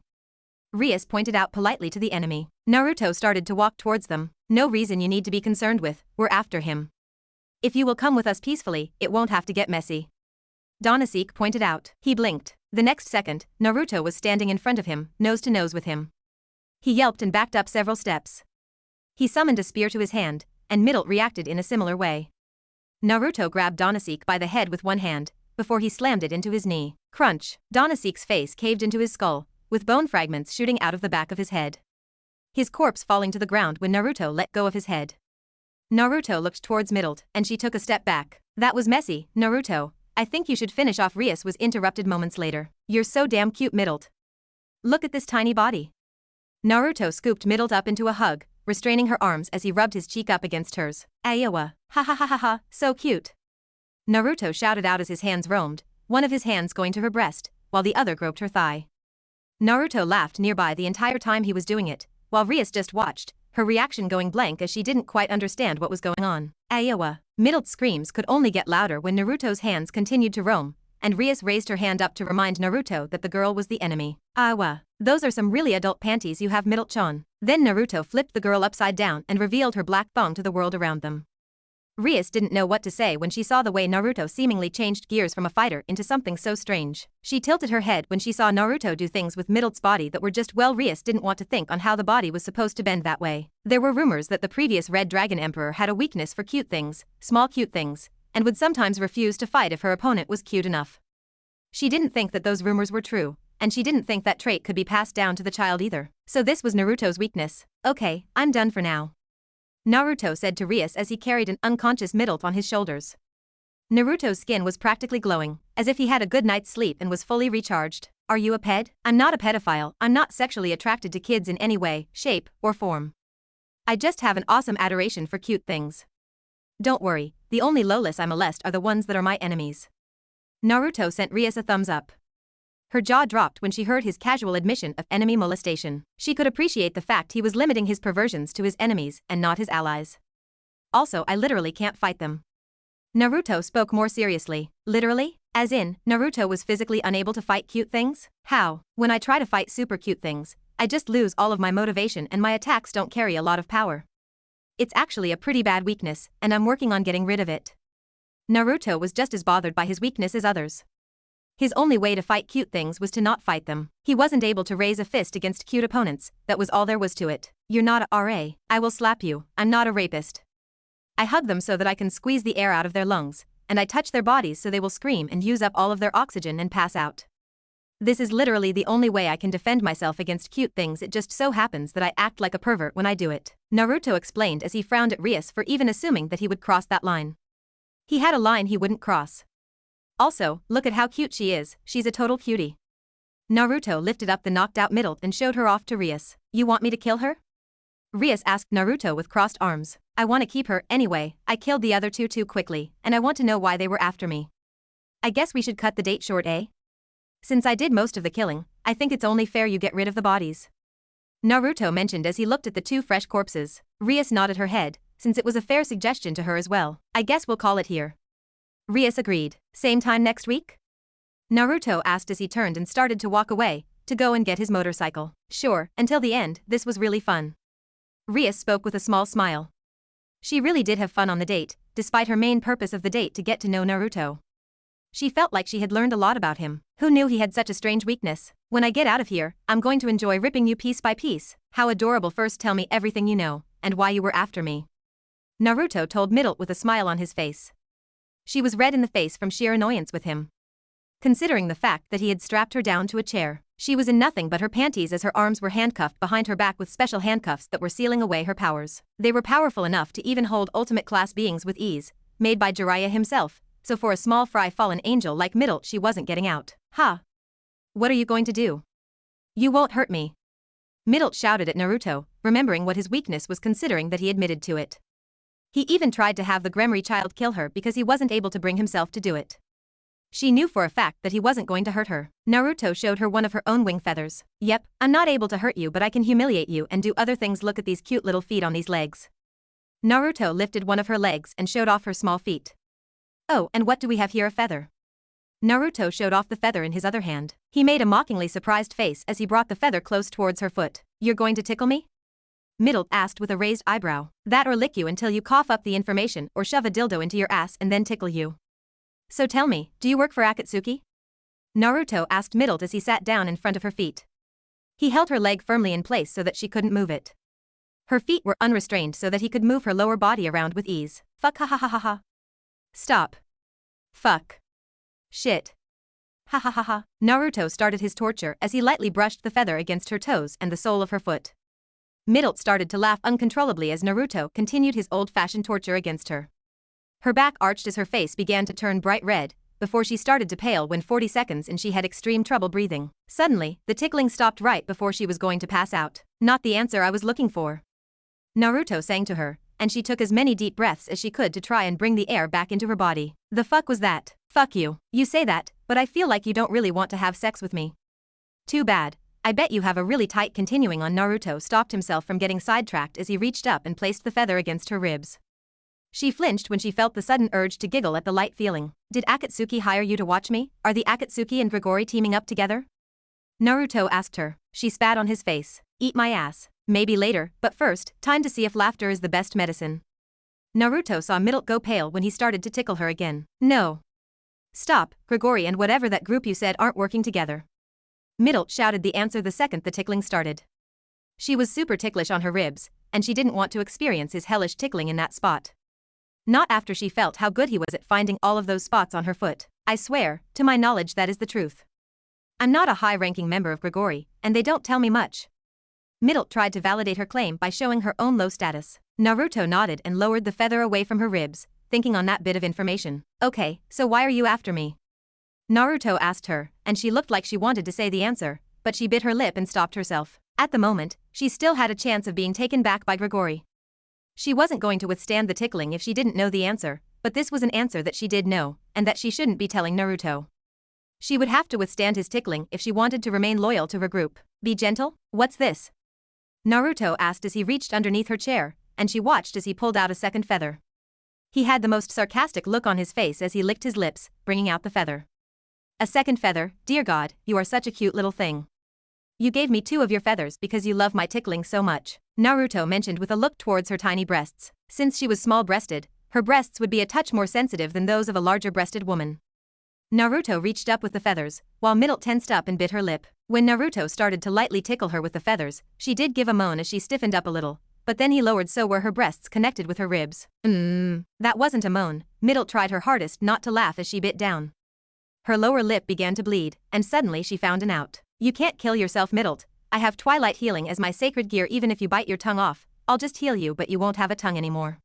Rias pointed out politely to the enemy. Naruto started to walk towards them. "No reason you need to be concerned with, we're after him. If you will come with us peacefully, it won't have to get messy," Donasek pointed out. He blinked. The next second, Naruto was standing in front of him, nose to nose with him. He yelped and backed up several steps. He summoned a spear to his hand, and Middle reacted in a similar way. Naruto grabbed Donasek by the head with one hand, before he slammed it into his knee. Crunch! Donasek's face caved into his skull, with bone fragments shooting out of the back of his head. His corpse falling to the ground when Naruto let go of his head. Naruto looked towards Middle, and she took a step back. "That was messy, Naruto. I think you should finish off." Rias was interrupted moments later. "You're so damn cute, Middle. Look at this tiny body." Naruto scooped Middle up into a hug, restraining her arms as he rubbed his cheek up against hers. "Iowa, ha ha ha ha ha, so cute." Naruto shouted out as his hands roamed, one of his hands going to her breast, while the other groped her thigh. Naruto laughed nearby the entire time he was doing it, while Rias just watched, her reaction going blank as she didn't quite understand what was going on. Iowa. Middle's screams could only get louder when Naruto's hands continued to roam, and Rias raised her hand up to remind Naruto that the girl was the enemy. "Iowa, those are some really adult panties you have, Middle-chan." Then Naruto flipped the girl upside down and revealed her black thong to the world around them. Rias didn't know what to say when she saw the way Naruto seemingly changed gears from a fighter into something so strange. She tilted her head when she saw Naruto do things with Middelt's body that were just Rias didn't want to think on how the body was supposed to bend that way. There were rumors that the previous Red Dragon Emperor had a weakness for cute things, small cute things, and would sometimes refuse to fight if her opponent was cute enough. She didn't think that those rumors were true, and she didn't think that trait could be passed down to the child either. So this was Naruto's weakness. Okay, I'm done for now, Naruto said to Rias as he carried an unconscious Midelt on his shoulders. Naruto's skin was practically glowing, as if he had a good night's sleep and was fully recharged. Are you a ped? I'm not a pedophile, I'm not sexually attracted to kids in any way, shape, or form. I just have an awesome adoration for cute things. Don't worry, the only lowless I molest are the ones that are my enemies. Naruto sent Rias a thumbs up. Her jaw dropped when she heard his casual admission of enemy molestation. She could appreciate the fact he was limiting his perversions to his enemies and not his allies. Also, I literally can't fight them. Naruto spoke more seriously. Literally? As in, Naruto was physically unable to fight cute things? How? When I try to fight super cute things, I just lose all of my motivation and my attacks don't carry a lot of power. It's actually a pretty bad weakness, and I'm working on getting rid of it. Naruto was just as bothered by his weakness as others. His only way to fight cute things was to not fight them. He wasn't able to raise a fist against cute opponents, that was all there was to it. You're not a RA, I will slap you, I'm not a rapist. I hug them so that I can squeeze the air out of their lungs, and I touch their bodies so they will scream and use up all of their oxygen and pass out. This is literally the only way I can defend myself against cute things. It just so happens that I act like a pervert when I do it, Naruto explained as he frowned at Rias for even assuming that he would cross that line. He had a line he wouldn't cross. Also, look at how cute she is, she's a total cutie. Naruto lifted up the knocked-out Midelt and showed her off to Rias. You want me to kill her? Rias asked Naruto with crossed arms. I want to keep her, anyway, I killed the other two too quickly, and I want to know why they were after me. I guess we should cut the date short, eh? Since I did most of the killing, I think it's only fair you get rid of the bodies. Naruto mentioned as he looked at the two fresh corpses. Rias nodded her head, since it was a fair suggestion to her as well. I guess we'll call it here. Rias agreed. Same time next week? Naruto asked as he turned and started to walk away, to go and get his motorcycle. Sure, until the end, this was really fun. Rias spoke with a small smile. She really did have fun on the date, despite her main purpose of the date to get to know Naruto. She felt like she had learned a lot about him. Who knew he had such a strange weakness? When I get out of here, I'm going to enjoy ripping you piece by piece. How adorable. First tell me everything you know, and why you were after me. Naruto told Midelt with a smile on his face. She was red in the face from sheer annoyance with him. Considering the fact that he had strapped her down to a chair, she was in nothing but her panties as her arms were handcuffed behind her back with special handcuffs that were sealing away her powers. They were powerful enough to even hold ultimate class beings with ease, made by Jiraiya himself, so for a small fry fallen angel like Midelt she wasn't getting out. Ha! What are you going to do? You won't hurt me. Midelt shouted at Naruto, remembering what his weakness was considering that he admitted to it. He even tried to have the Gremory child kill her because he wasn't able to bring himself to do it. She knew for a fact that he wasn't going to hurt her. Naruto showed her one of her own wing feathers. Yep, I'm not able to hurt you but I can humiliate you and do other things. Look at these cute little feet on these legs. Naruto lifted one of her legs and showed off her small feet. Oh, and what do we have here? A feather. Naruto showed off the feather in his other hand. He made a mockingly surprised face as he brought the feather close towards her foot. You're going to tickle me? Midelt asked with a raised eyebrow. That or lick you until you cough up the information or shove a dildo into your ass and then tickle you. So tell me, do you work for Akatsuki? Naruto asked Midelt as he sat down in front of her feet. He held her leg firmly in place so that she couldn't move it. Her feet were unrestrained so that he could move her lower body around with ease. Fuck, ha ha ha ha ha. Stop. Fuck. Shit. Ha ha ha ha. Naruto started his torture as he lightly brushed the feather against her toes and the sole of her foot. Midelt started to laugh uncontrollably as Naruto continued his old-fashioned torture against her. Her back arched as her face began to turn bright red, before she started to pale when 40 seconds and she had extreme trouble breathing. Suddenly, the tickling stopped right before she was going to pass out. Not the answer I was looking for. Naruto sang to her, and she took as many deep breaths as she could to try and bring the air back into her body. The fuck was that? Fuck you. You say that, but I feel like you don't really want to have sex with me. Too bad. I bet you have a really tight. Continuing on. Naruto stopped himself from getting sidetracked as he reached up and placed the feather against her ribs. She flinched when she felt the sudden urge to giggle at the light feeling. Did Akatsuki hire you to watch me? Are the Akatsuki and Gremory teaming up together? Naruto asked her. She spat on his face. Eat my ass. Maybe later, but first, time to see if laughter is the best medicine. Naruto saw Midult go pale when he started to tickle her again. No. Stop, Gregory and whatever that group you said aren't working together. Midult shouted the answer the second the tickling started. She was super ticklish on her ribs, and she didn't want to experience his hellish tickling in that spot. Not after she felt how good he was at finding all of those spots on her foot. I swear, to my knowledge that is the truth. I'm not a high-ranking member of Gregory, and they don't tell me much. Midult tried to validate her claim by showing her own low status. Naruto nodded and lowered the feather away from her ribs, thinking on that bit of information. Okay, so why are you after me? Naruto asked her, and she looked like she wanted to say the answer, but she bit her lip and stopped herself. At the moment, she still had a chance of being taken back by Gregory. She wasn't going to withstand the tickling if she didn't know the answer, but this was an answer that she did know, and that she shouldn't be telling Naruto. She would have to withstand his tickling if she wanted to remain loyal to her group. Be gentle? What's this? Naruto asked as he reached underneath her chair, and she watched as he pulled out a second feather. He had the most sarcastic look on his face as he licked his lips, bringing out the feather. A second feather, dear God, you are such a cute little thing. You gave me 2 of your feathers because you love my tickling so much, Naruto mentioned with a look towards her tiny breasts. Since she was small-breasted, her breasts would be a touch more sensitive than those of a larger-breasted woman. Naruto reached up with the feathers, while Midult tensed up and bit her lip. When Naruto started to lightly tickle her with the feathers, she did give a moan as she stiffened up a little, but then he lowered so where her breasts connected with her ribs. That wasn't a moan. Midult tried her hardest not to laugh as she bit down. Her lower lip began to bleed, and suddenly she found an out. You can't kill yourself, Midult. I have Twilight Healing as my sacred gear. Even if you bite your tongue off, I'll just heal you, but you won't have a tongue anymore.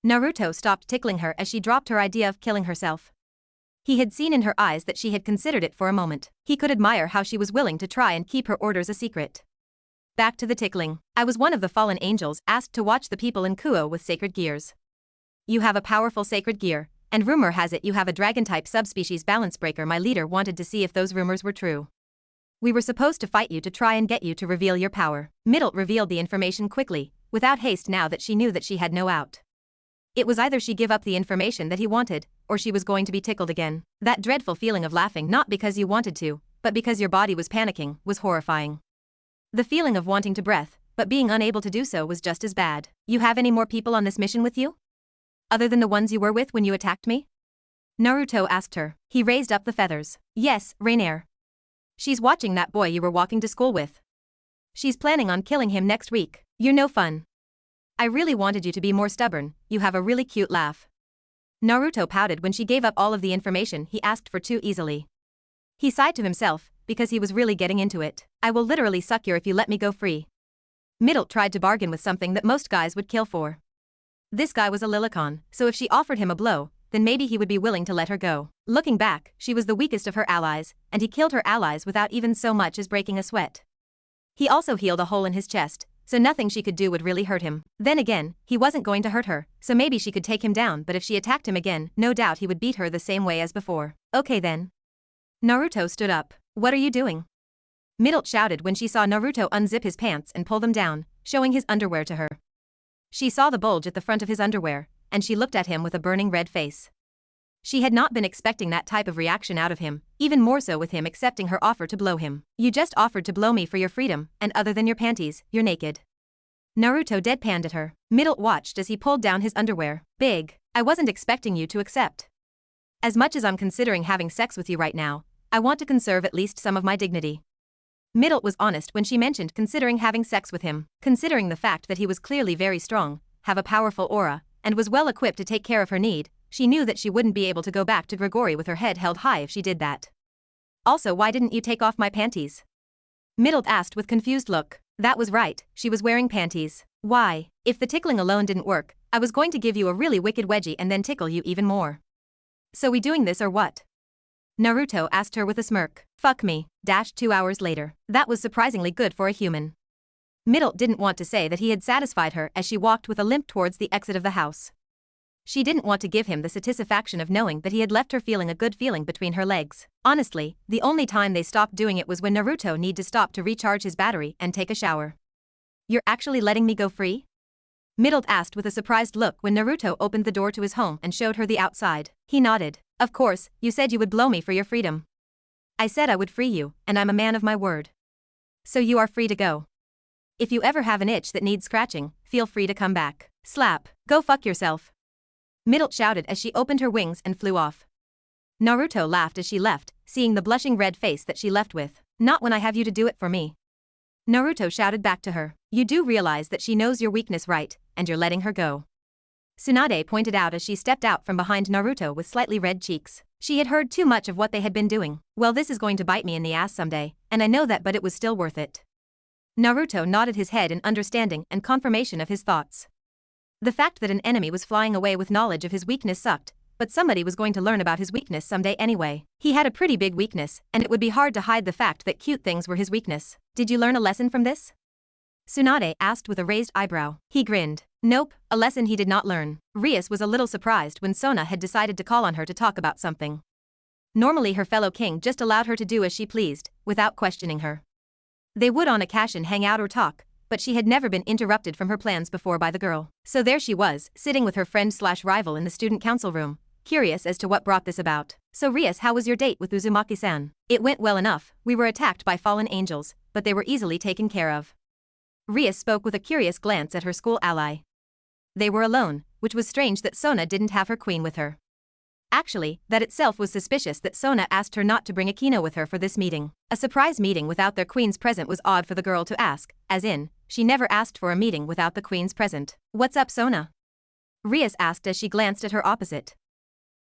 Naruto stopped tickling her as she dropped her idea of killing herself. He had seen in her eyes that she had considered it for a moment. He could admire how she was willing to try and keep her orders a secret. Back to the tickling. I was one of the fallen angels asked to watch the people in Kuo with sacred gears. You have a powerful sacred gear, and rumor has it you have a dragon-type subspecies balance breaker. My leader wanted to see if those rumors were true. We were supposed to fight you to try and get you to reveal your power. Midult revealed the information quickly, without haste now that she knew that she had no out. It was either she give up the information that he wanted, or she was going to be tickled again. That dreadful feeling of laughing not because you wanted to, but because your body was panicking, was horrifying. The feeling of wanting to breath, but being unable to do so was just as bad. You have any more people on this mission with you? Other than the ones you were with when you attacked me? Naruto asked her. He raised up the feathers. Yes, Rainier. She's watching that boy you were walking to school with. She's planning on killing him next week. You're no fun. I really wanted you to be more stubborn. You have a really cute laugh. Naruto pouted when she gave up all of the information he asked for too easily. He sighed to himself, because he was really getting into it. I will literally suck you if you let me go free. Midult tried to bargain with something that most guys would kill for. This guy was a Lilicon, so if she offered him a blow, then maybe he would be willing to let her go. Looking back, she was the weakest of her allies, and he killed her allies without even so much as breaking a sweat. He also healed a hole in his chest, so nothing she could do would really hurt him. Then again, he wasn't going to hurt her, so maybe she could take him down, but if she attacked him again, no doubt he would beat her the same way as before. Okay then. Naruto stood up. What are you doing? Midult shouted when she saw Naruto unzip his pants and pull them down, showing his underwear to her. She saw the bulge at the front of his underwear, and she looked at him with a burning red face. She had not been expecting that type of reaction out of him, even more so with him accepting her offer to blow him. You just offered to blow me for your freedom, and other than your panties, you're naked. Naruto deadpanned at her. Midult watched as he pulled down his underwear. Big. I wasn't expecting you to accept. As much as I'm considering having sex with you right now, I want to conserve at least some of my dignity. Midult was honest when she mentioned considering having sex with him, considering the fact that he was clearly very strong, have a powerful aura, and was well equipped to take care of her need. She knew that she wouldn't be able to go back to Gregory with her head held high if she did that. Also, why didn't you take off my panties? Midult asked with confused look. That was right, she was wearing panties. Why? If the tickling alone didn't work, I was going to give you a really wicked wedgie and then tickle you even more. So we doing this or what? Naruto asked her with a smirk. Fuck me. 2 hours later. That was surprisingly good for a human. Midult didn't want to say that he had satisfied her as she walked with a limp towards the exit of the house. She didn't want to give him the satisfaction of knowing that he had left her feeling a good feeling between her legs. Honestly, the only time they stopped doing it was when Naruto needed to stop to recharge his battery and take a shower. You're actually letting me go free? Midult asked with a surprised look when Naruto opened the door to his home and showed her the outside. He nodded. Of course, you said you would blow me for your freedom. I said I would free you, and I'm a man of my word. So you are free to go. If you ever have an itch that needs scratching, feel free to come back. Slap. Go fuck yourself. Middle shouted as she opened her wings and flew off. Naruto laughed as she left, seeing the blushing red face that she left with. Not when I have you to do it for me. Naruto shouted back to her. You do realize that she knows your weakness, right, and you're letting her go. Tsunade pointed out as she stepped out from behind Naruto with slightly red cheeks. She had heard too much of what they had been doing. Well, this is going to bite me in the ass someday, and I know that, but it was still worth it. Naruto nodded his head in understanding and confirmation of his thoughts. The fact that an enemy was flying away with knowledge of his weakness sucked, but somebody was going to learn about his weakness someday anyway. He had a pretty big weakness, and it would be hard to hide the fact that cute things were his weakness. Did you learn a lesson from this? Tsunade asked with a raised eyebrow. He grinned. Nope, a lesson he did not learn. Rias was a little surprised when Sona had decided to call on her to talk about something. Normally her fellow king just allowed her to do as she pleased, without questioning her. They would on occasion hang out or talk, but she had never been interrupted from her plans before by the girl. So there she was, sitting with her friend/rival in the student council room, curious as to what brought this about. So Rias, how was your date with Uzumaki-san? It went well enough. We were attacked by fallen angels, but they were easily taken care of. Rias spoke with a curious glance at her school ally. They were alone, which was strange that Sona didn't have her queen with her. Actually, that itself was suspicious that Sona asked her not to bring Akino with her for this meeting. A surprise meeting without their queens present was odd for the girl to ask, as in, she never asked for a meeting without the queens present. What's up, Sona? Rias asked as she glanced at her opposite.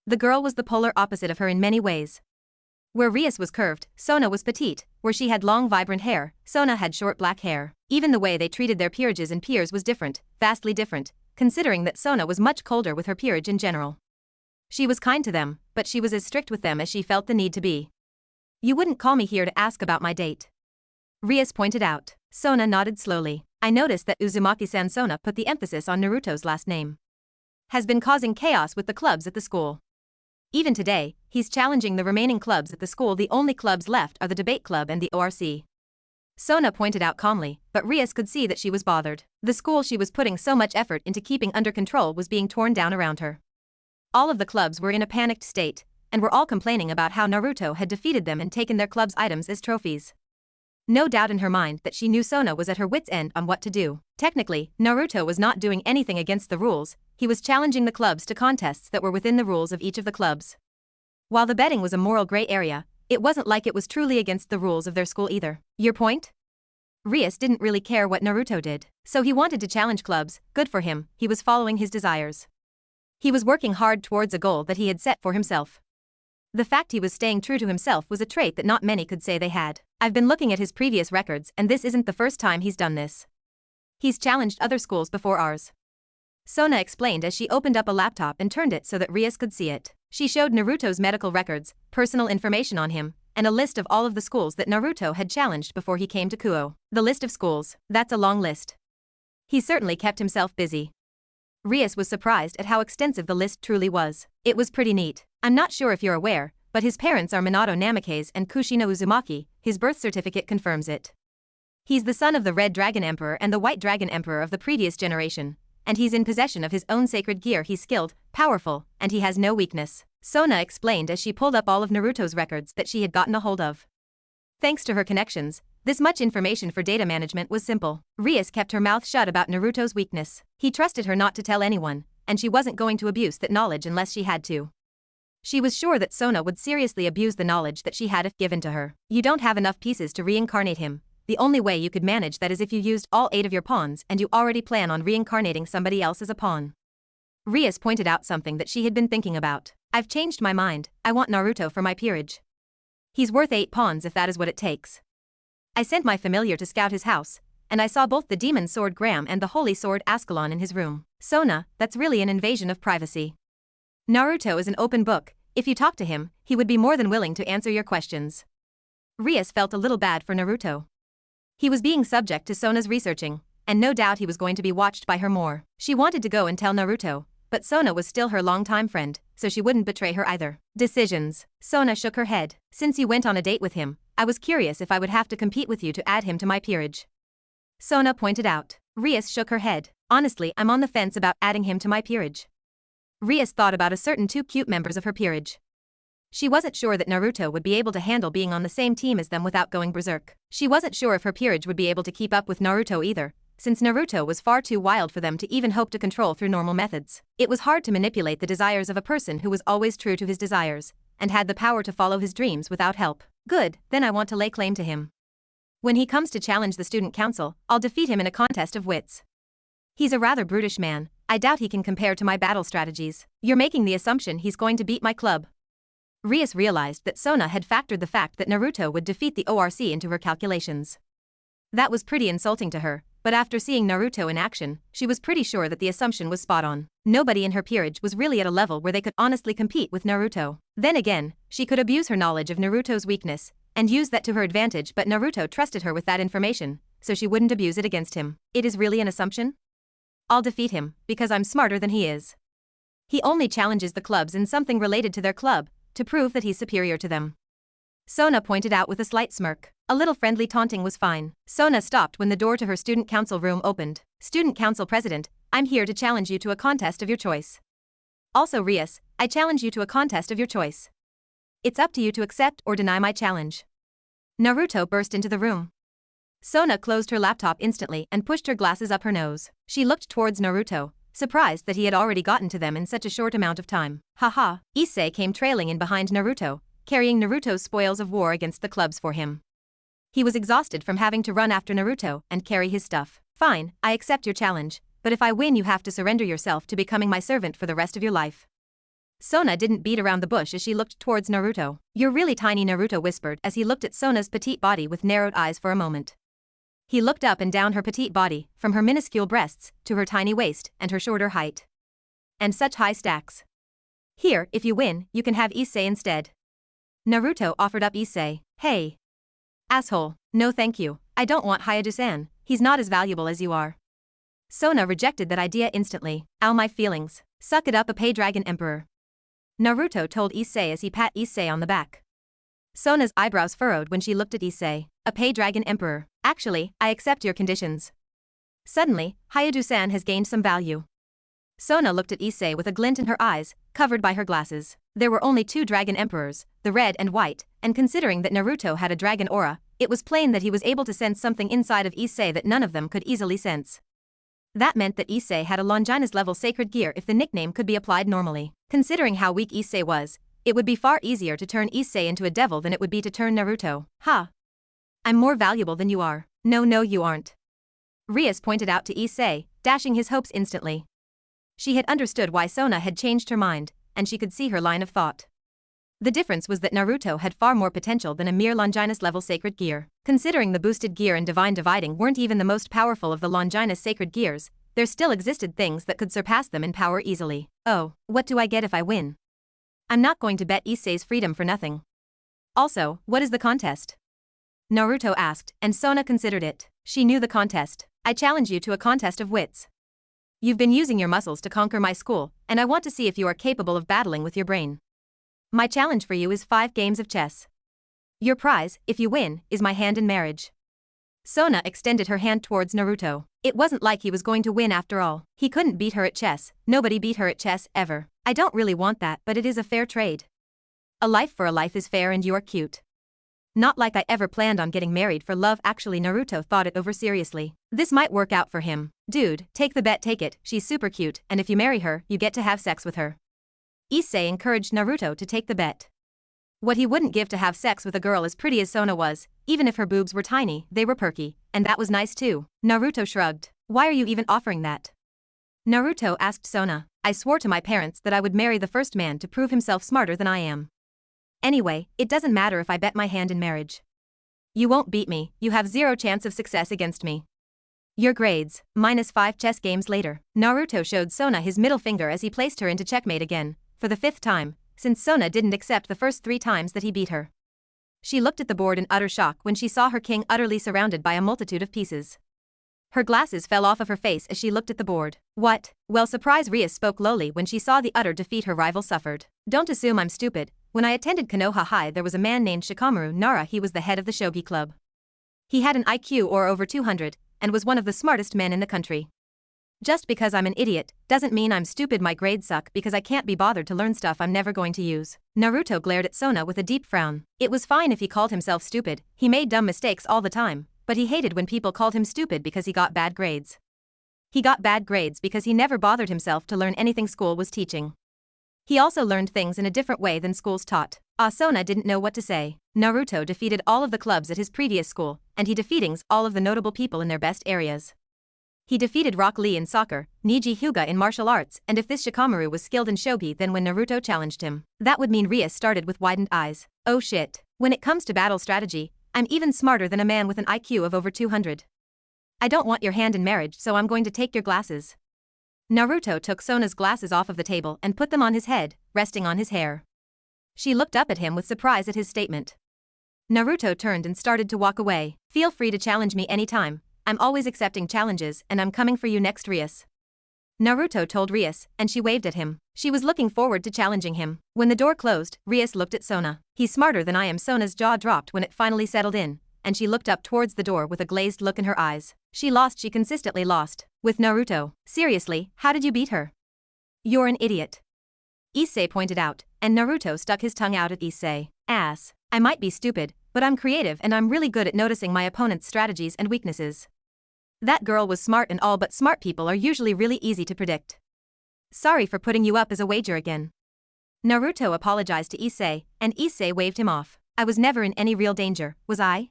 The girl was the polar opposite of her in many ways. Where Rias was curved, Sona was petite. Where she had long vibrant hair, Sona had short black hair. Even the way they treated their peerages and peers was different, vastly different, considering that Sona was much colder with her peerage in general. She was kind to them, but she was as strict with them as she felt the need to be. You wouldn't call me here to ask about my date. Rias pointed out. Sona nodded slowly. I noticed that Uzumaki-san Sona put the emphasis on Naruto's last name. Has been causing chaos with the clubs at the school. Even today, he's challenging the remaining clubs at the school. The only clubs left are the debate club and the ORC. Sona pointed out calmly, but Rias could see that she was bothered. The school she was putting so much effort into keeping under control was being torn down around her. All of the clubs were in a panicked state, and were all complaining about how Naruto had defeated them and taken their club's items as trophies. No doubt in her mind that she knew Sona was at her wit's end on what to do. Technically, Naruto was not doing anything against the rules, he was challenging the clubs to contests that were within the rules of each of the clubs. While the betting was a moral gray area, it wasn't like it was truly against the rules of their school either. Your point? Rias didn't really care what Naruto did, so he wanted to challenge clubs. Good for him, he was following his desires. He was working hard towards a goal that he had set for himself. The fact he was staying true to himself was a trait that not many could say they had. I've been looking at his previous records and this isn't the first time he's done this. He's challenged other schools before ours. Sona explained as she opened up a laptop and turned it so that Rias could see it. She showed Naruto's medical records, personal information on him, and a list of all of the schools that Naruto had challenged before he came to Kuo. The list of schools, that's a long list. He certainly kept himself busy. Rias was surprised at how extensive the list truly was. It was pretty neat. I'm not sure if you're aware, but his parents are Minato Namikaze and Kushina Uzumaki, his birth certificate confirms it. He's the son of the Red Dragon Emperor and the White Dragon Emperor of the previous generation, and he's in possession of his own sacred gear. He's skilled, powerful, and he has no weakness. Sona explained as she pulled up all of Naruto's records that she had gotten a hold of. Thanks to her connections, this much information for data management was simple. Rias kept her mouth shut about Naruto's weakness. He trusted her not to tell anyone, and she wasn't going to abuse that knowledge unless she had to. She was sure that Sona would seriously abuse the knowledge that she had if given to her. You don't have enough pieces to reincarnate him. The only way you could manage that is if you used all 8 of your pawns and you already plan on reincarnating somebody else as a pawn. Rias pointed out something that she had been thinking about. I've changed my mind, I want Naruto for my peerage. He's worth 8 pawns if that is what it takes. I sent my familiar to scout his house, and I saw both the demon sword Gram and the holy sword Ascalon in his room. Sona, that's really an invasion of privacy. Naruto is an open book, if you talk to him, he would be more than willing to answer your questions. Rias felt a little bad for Naruto. He was being subject to Sona's researching, and no doubt he was going to be watched by her more. She wanted to go and tell Naruto, but Sona was still her longtime friend, so she wouldn't betray her either. Decisions. Sona shook her head. Since you went on a date with him, I was curious if I would have to compete with you to add him to my peerage. Sona pointed out. Rias shook her head. Honestly, I'm on the fence about adding him to my peerage. Rias thought about a certain 2 cute members of her peerage. She wasn't sure that Naruto would be able to handle being on the same team as them without going berserk. She wasn't sure if her peerage would be able to keep up with Naruto either, since Naruto was far too wild for them to even hope to control through normal methods. It was hard to manipulate the desires of a person who was always true to his desires, and had the power to follow his dreams without help. Good, then I want to lay claim to him. When he comes to challenge the student council, I'll defeat him in a contest of wits. He's a rather brutish man, I doubt he can compare to my battle strategies. You're making the assumption he's going to beat my club. Rias realized that Sona had factored the fact that Naruto would defeat the ORC into her calculations. That was pretty insulting to her, but after seeing Naruto in action, she was pretty sure that the assumption was spot on. Nobody in her peerage was really at a level where they could honestly compete with Naruto. Then again, she could abuse her knowledge of Naruto's weakness, and use that to her advantage, but Naruto trusted her with that information, so she wouldn't abuse it against him. It is really an assumption? I'll defeat him, because I'm smarter than he is. He only challenges the clubs in something related to their club, to prove that he's superior to them. Sona pointed out with a slight smirk. A little friendly taunting was fine. Sona stopped when the door to her student council room opened. Student council president, I'm here to challenge you to a contest of your choice. Also Rias, I challenge you to a contest of your choice. It's up to you to accept or deny my challenge. Naruto burst into the room. Sona closed her laptop instantly and pushed her glasses up her nose. She looked towards Naruto, surprised that he had already gotten to them in such a short amount of time. Haha, Issei came trailing in behind Naruto, carrying Naruto's spoils of war against the clubs for him. He was exhausted from having to run after Naruto and carry his stuff. Fine, I accept your challenge, but if I win you have to surrender yourself to becoming my servant for the rest of your life. Sona didn't beat around the bush as she looked towards Naruto. You're really tiny, Naruto whispered as he looked at Sona's petite body with narrowed eyes for a moment. He looked up and down her petite body, from her minuscule breasts to her tiny waist and her shorter height. And such high stacks. Here, if you win, you can have Issei instead. Naruto offered up Issei. Hey. Asshole, no thank you, I don't want Hayadu-san, he's not as valuable as you are. Sona rejected that idea instantly. Ow my feelings. Suck it up, a pay dragon emperor. Naruto told Issei as he pat Issei on the back. Sona's eyebrows furrowed when she looked at Issei. A pay dragon emperor. Actually, I accept your conditions. Suddenly, Hayadu-san has gained some value. Sona looked at Issei with a glint in her eyes, covered by her glasses. There were only two dragon emperors, the red and white, and considering that Naruto had a dragon aura, it was plain that he was able to sense something inside of Issei that none of them could easily sense. That meant that Issei had a Longinus level sacred gear if the nickname could be applied normally. Considering how weak Issei was, it would be far easier to turn Issei into a devil than it would be to turn Naruto. Ha! I'm more valuable than you are. No you aren't. Rias pointed out to Issei, dashing his hopes instantly. She had understood why Sona had changed her mind, and she could see her line of thought. The difference was that Naruto had far more potential than a mere Longinus level sacred gear. Considering the boosted gear and divine dividing weren't even the most powerful of the Longinus sacred gears, there still existed things that could surpass them in power easily. Oh, what do I get if I win? I'm not going to bet Issei's freedom for nothing. Also, what is the contest? Naruto asked, and Sona considered it. She knew the contest. I challenge you to a contest of wits. You've been using your muscles to conquer my school, and I want to see if you are capable of battling with your brain. My challenge for you is 5 games of chess. Your prize, if you win, is my hand in marriage. Sona extended her hand towards Naruto. It wasn't like he was going to win after all. He couldn't beat her at chess. Nobody beat her at chess, ever. I don't really want that, but it is a fair trade. A life for a life is fair and you're cute. Not like I ever planned on getting married for love. Actually, Naruto thought it over seriously. This might work out for him. Dude, take the bet, take it, she's super cute, and if you marry her, you get to have sex with her. Issei encouraged Naruto to take the bet. What he wouldn't give to have sex with a girl as pretty as Sona was, even if her boobs were tiny, they were perky, and that was nice too. Naruto shrugged. Why are you even offering that? Naruto asked Sona. I swore to my parents that I would marry the first man to prove himself smarter than I am. Anyway, it doesn't matter if I bet my hand in marriage. You won't beat me, you have 0 chance of success against me. Your grades, -5 chess games later. Naruto showed Sona his middle finger as he placed her into checkmate again, for the 5th time, since Sona didn't accept the first 3 times that he beat her. She looked at the board in utter shock when she saw her king utterly surrounded by a multitude of pieces. Her glasses fell off of her face as she looked at the board. What? Well, surprise, Rias spoke lowly when she saw the utter defeat her rival suffered. Don't assume I'm stupid. When I attended Konoha High, there was a man named Shikamaru Nara. He was the head of the shogi club. He had an IQ or over 200, and was one of the smartest men in the country. Just because I'm an idiot, doesn't mean I'm stupid. My grades suck because I can't be bothered to learn stuff I'm never going to use. Naruto glared at Sona with a deep frown. It was fine if he called himself stupid, he made dumb mistakes all the time, but he hated when people called him stupid because he got bad grades. He got bad grades because he never bothered himself to learn anything school was teaching. He also learned things in a different way than schools taught. Sona didn't know what to say. Naruto defeated all of the clubs at his previous school, and he defeating all of the notable people in their best areas. He defeated Rock Lee in soccer, Niji Hyuga in martial arts, and if this Shikamaru was skilled in shogi, then when Naruto challenged him, that would mean Rias started with widened eyes. Oh shit. When it comes to battle strategy, I'm even smarter than a man with an IQ of over 200. I don't want your hand in marriage, so I'm going to take your glasses. Naruto took Sona's glasses off of the table and put them on his head, resting on his hair. She looked up at him with surprise at his statement. Naruto turned and started to walk away. Feel free to challenge me anytime. I'm always accepting challenges and I'm coming for you next, Rias. Naruto told Rias, and she waved at him. She was looking forward to challenging him. When the door closed, Rias looked at Sona. He's smarter than I am. Sona's jaw dropped when it finally settled in, and she looked up towards the door with a glazed look in her eyes. She consistently lost. With Naruto. Seriously, how did you beat her? You're an idiot. Issei pointed out, and Naruto stuck his tongue out at Issei. Ass. I might be stupid, but I'm creative and I'm really good at noticing my opponent's strategies and weaknesses. That girl was smart and all, but smart people are usually really easy to predict. Sorry for putting you up as a wager again. Naruto apologized to Issei, and Issei waved him off. I was never in any real danger, was I?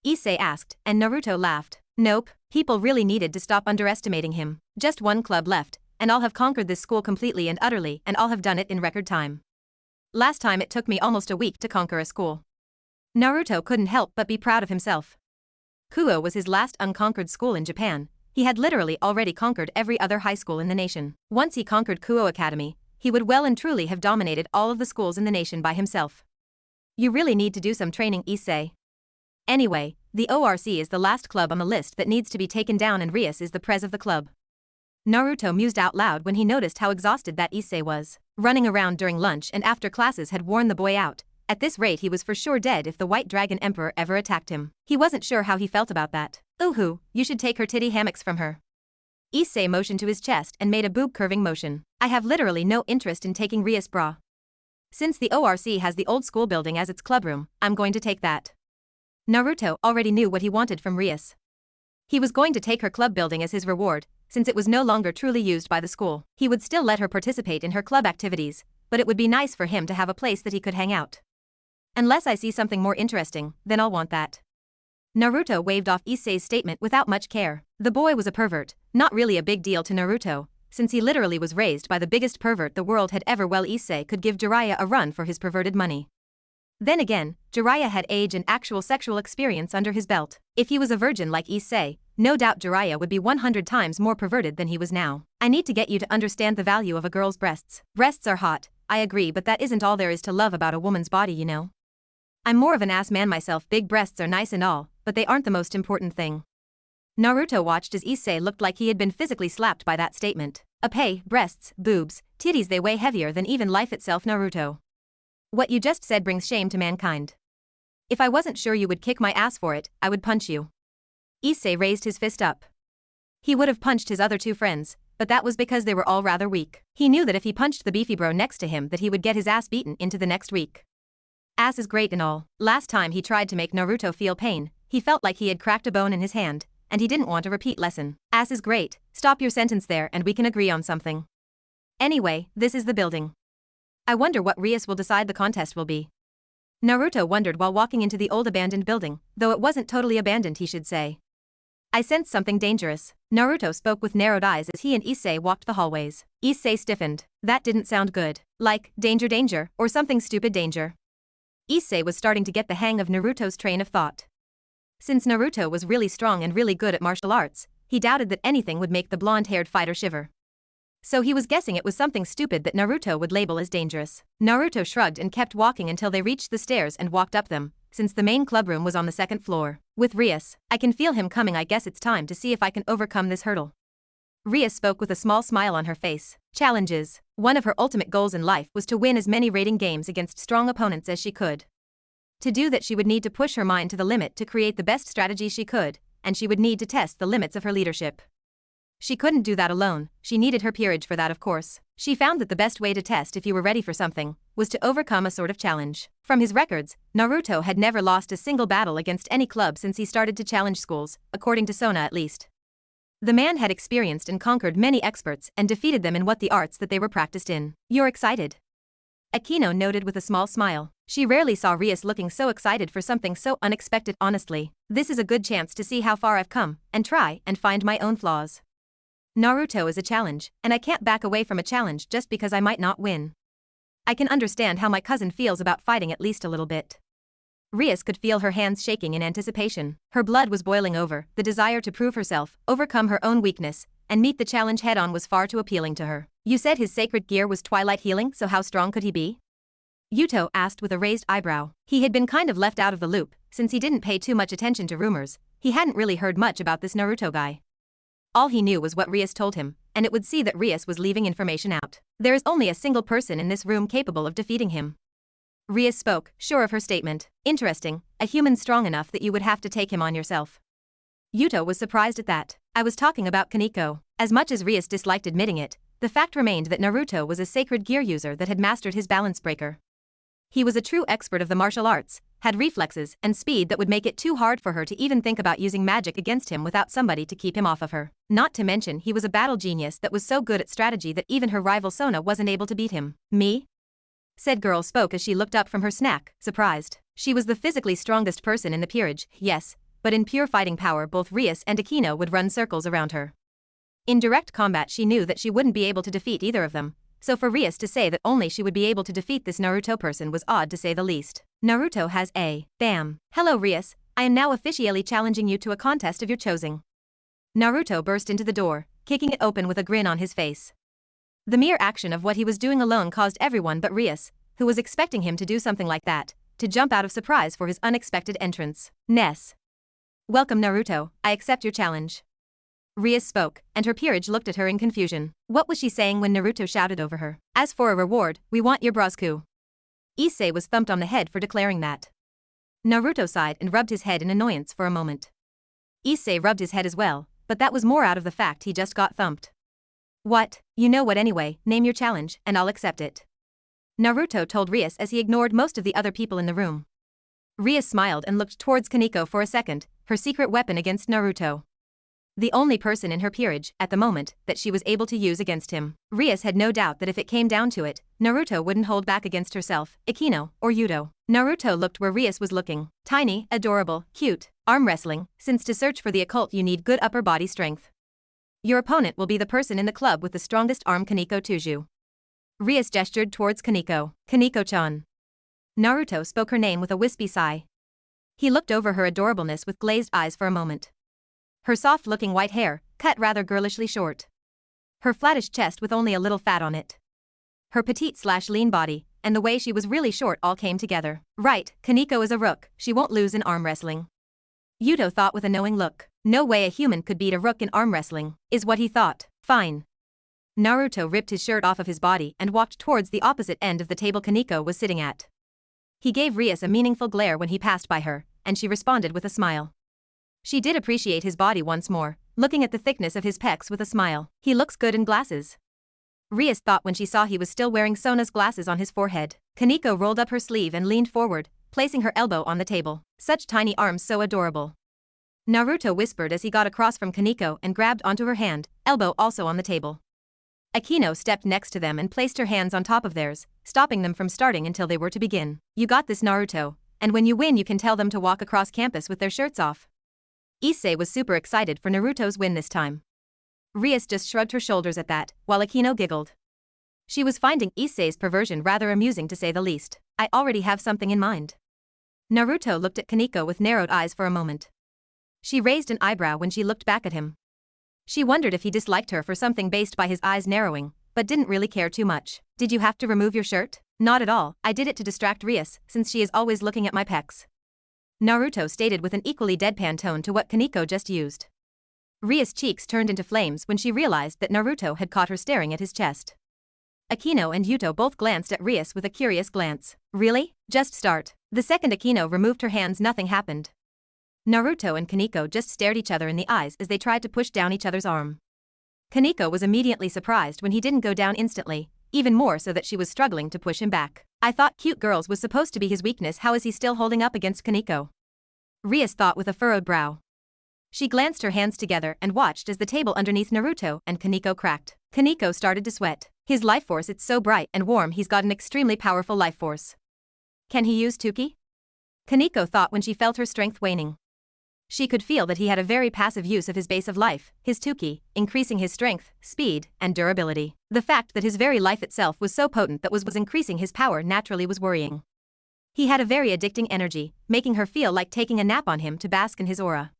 Issei asked, and Naruto laughed. Nope, people really needed to stop underestimating him. Just one club left, and I'll have conquered this school completely and utterly, and I'll have done it in record time. Last time it took me almost a week to conquer a school. Naruto couldn't help but be proud of himself. Kuo was his last unconquered school in Japan. He had literally already conquered every other high school in the nation. Once he conquered Kuo Academy, he would well and truly have dominated all of the schools in the nation by himself. You really need to do some training, Issei. Anyway, the ORC is the last club on the list that needs to be taken down, and Rias is the prez of the club. Naruto mused out loud when he noticed how exhausted that Issei was. Running around during lunch and after classes had worn the boy out. At this rate he was for sure dead if the White Dragon Emperor ever attacked him. He wasn't sure how he felt about that. Uhu, you should take her titty hammocks from her. Issei motioned to his chest and made a boob-curving motion. I have literally no interest in taking Rias' bra. Since the ORC has the old school building as its clubroom, I'm going to take that. Naruto already knew what he wanted from Rias. He was going to take her club building as his reward, since it was no longer truly used by the school. He would still let her participate in her club activities, but it would be nice for him to have a place that he could hang out. Unless I see something more interesting, then I'll want that. Naruto waved off Issei's statement without much care. The boy was a pervert, not really a big deal to Naruto, since he literally was raised by the biggest pervert the world had ever. Well, Issei could give Jiraiya a run for his perverted money. Then again, Jiraiya had age and actual sexual experience under his belt. If he was a virgin like Issei, no doubt Jiraiya would be 100 times more perverted than he was now. I need to get you to understand the value of a girl's breasts. Breasts are hot, I agree, but that isn't all there is to love about a woman's body, you know. I'm more of an ass man myself. Big breasts are nice and all, but they aren't the most important thing. Naruto watched as Issei looked like he had been physically slapped by that statement. Breasts, boobs, titties, they weigh heavier than even life itself. Naruto. What you just said brings shame to mankind. If I wasn't sure you would kick my ass for it, I would punch you. Issei raised his fist up. He would have punched his other two friends, but that was because they were all rather weak. He knew that if he punched the beefy bro next to him that he would get his ass beaten into the next week. Ass is great and all. Last time he tried to make Naruto feel pain, he felt like he had cracked a bone in his hand, and he didn't want a repeat lesson. Ass is great. Stop your sentence there and we can agree on something. Anyway, this is the building. I wonder what Rias will decide the contest will be. Naruto wondered while walking into the old abandoned building, though it wasn't totally abandoned, he should say. I sensed something dangerous. Naruto spoke with narrowed eyes as he and Issei walked the hallways. Issei stiffened. That didn't sound good. Like, danger, or something stupid danger. Issei was starting to get the hang of Naruto's train of thought. Since Naruto was really strong and really good at martial arts, he doubted that anything would make the blonde-haired fighter shiver. So he was guessing it was something stupid that Naruto would label as dangerous. Naruto shrugged and kept walking until they reached the stairs and walked up them, since the main clubroom was on the second floor. With Rias, I can feel him coming. I guess it's time to see if I can overcome this hurdle. Rias spoke with a small smile on her face. Challenges. One of her ultimate goals in life was to win as many rating games against strong opponents as she could. To do that she would need to push her mind to the limit to create the best strategy she could, and she would need to test the limits of her leadership. She couldn't do that alone, she needed her peerage for that of course. She found that the best way to test if you were ready for something was to overcome a sort of challenge. From his records, Naruto had never lost a single battle against any club since he started to challenge schools, according to Sona at least. The man had experienced and conquered many experts and defeated them in what the arts that they were practiced in. You're excited? Akino noted with a small smile. She rarely saw Rias looking so excited for something so unexpected. Honestly, this is a good chance to see how far I've come, and try and find my own flaws. Naruto is a challenge, and I can't back away from a challenge just because I might not win. I can understand how my cousin feels about fighting at least a little bit. Rias could feel her hands shaking in anticipation. Her blood was boiling over. The desire to prove herself, overcome her own weakness, and meet the challenge head-on was far too appealing to her. You said his sacred gear was twilight healing, so how strong could he be? Yuto asked with a raised eyebrow. He had been kind of left out of the loop, since he didn't pay too much attention to rumors. He hadn't really heard much about this Naruto guy. All he knew was what Rias told him, and it would see that Rias was leaving information out. There is only a single person in this room capable of defeating him. Rias spoke, sure of her statement. Interesting, a human strong enough that you would have to take him on yourself. Yuto was surprised at that. I was talking about Kaneko. As much as Rias disliked admitting it, the fact remained that Naruto was a sacred gear user that had mastered his balance breaker. He was a true expert of the martial arts, had reflexes and speed that would make it too hard for her to even think about using magic against him without somebody to keep him off of her. Not to mention he was a battle genius that was so good at strategy that even her rival Sona wasn't able to beat him. Me? Said girl spoke as she looked up from her snack, surprised. She was the physically strongest person in the peerage, yes, but in pure fighting power both Rias and Akino would run circles around her. In direct combat she knew that she wouldn't be able to defeat either of them, so for Rias to say that only she would be able to defeat this Naruto person was odd to say the least. Naruto has a bam. Hello Rias, I am now officially challenging you to a contest of your choosing. Naruto burst into the door, kicking it open with a grin on his face. The mere action of what he was doing alone caused everyone but Rias, who was expecting him to do something like that, to jump out of surprise for his unexpected entrance. Ness. Welcome Naruto, I accept your challenge. Rias spoke, and her peerage looked at her in confusion. What was she saying when Naruto shouted over her? As for a reward, we want your brosku. Issei was thumped on the head for declaring that. Naruto sighed and rubbed his head in annoyance for a moment. Issei rubbed his head as well, but that was more out of the fact he just got thumped. What? You know what anyway, name your challenge, and I'll accept it. Naruto told Rias as he ignored most of the other people in the room. Rias smiled and looked towards Kaneko for a second, her secret weapon against Naruto. The only person in her peerage, at the moment, that she was able to use against him. Rias had no doubt that if it came down to it, Naruto wouldn't hold back against herself, Akino, or Yuto. Naruto looked where Rias was looking. Tiny, adorable, cute, arm wrestling, since to search for the occult you need good upper body strength. Your opponent will be the person in the club with the strongest arm Kaneko Tuju. Rias gestured towards Kaneko. Kaneko-chan. Naruto spoke her name with a wispy sigh. He looked over her adorableness with glazed eyes for a moment. Her soft-looking white hair, cut rather girlishly short. Her flattish chest with only a little fat on it. Her petite/lean body, and the way she was really short all came together. Right, Kaneko is a rook, she won't lose in arm wrestling. Yuto thought with a knowing look. No way a human could beat a rook in arm wrestling, is what he thought. Fine. Naruto ripped his shirt off of his body and walked towards the opposite end of the table Kaneko was sitting at. He gave Rias a meaningful glare when he passed by her, and she responded with a smile. She did appreciate his body once more, looking at the thickness of his pecs with a smile. He looks good in glasses. Rias thought when she saw he was still wearing Sona's glasses on his forehead. Kaneko rolled up her sleeve and leaned forward, placing her elbow on the table. Such tiny arms, so adorable. Naruto whispered as he got across from Kaneko and grabbed onto her hand, elbow also on the table. Akino stepped next to them and placed her hands on top of theirs, stopping them from starting until they were to begin. You got this Naruto, and when you win you can tell them to walk across campus with their shirts off. Issei was super excited for Naruto's win this time. Rias just shrugged her shoulders at that, while Akino giggled. She was finding Issei's perversion rather amusing to say the least. I already have something in mind. Naruto looked at Kaneko with narrowed eyes for a moment. She raised an eyebrow when she looked back at him. She wondered if he disliked her for something based by his eyes narrowing, but didn't really care too much. Did you have to remove your shirt? Not at all, I did it to distract Rias, since she is always looking at my pecs. Naruto stated with an equally deadpan tone to what Kaneko just used. Rias' cheeks turned into flames when she realized that Naruto had caught her staring at his chest. Akino and Yuto both glanced at Rias with a curious glance. Really? Just start. The second Akino removed her hands, nothing happened. Naruto and Kaneko just stared each other in the eyes as they tried to push down each other's arm. Kaneko was immediately surprised when he didn't go down instantly, even more so that she was struggling to push him back. I thought cute girls was supposed to be his weakness. How is he still holding up against Kaneko? Rias thought with a furrowed brow. She glanced her hands together and watched as the table underneath Naruto and Kaneko cracked. Kaneko started to sweat. His life force, it's so bright and warm, he's got an extremely powerful life force. Can he use Tuki? Kaneko thought when she felt her strength waning. She could feel that he had a very passive use of his base of life, his Tuki, increasing his strength, speed, and durability. The fact that his very life itself was so potent that was increasing his power naturally was worrying. He had a very addicting energy, making her feel like taking a nap on him to bask in his aura.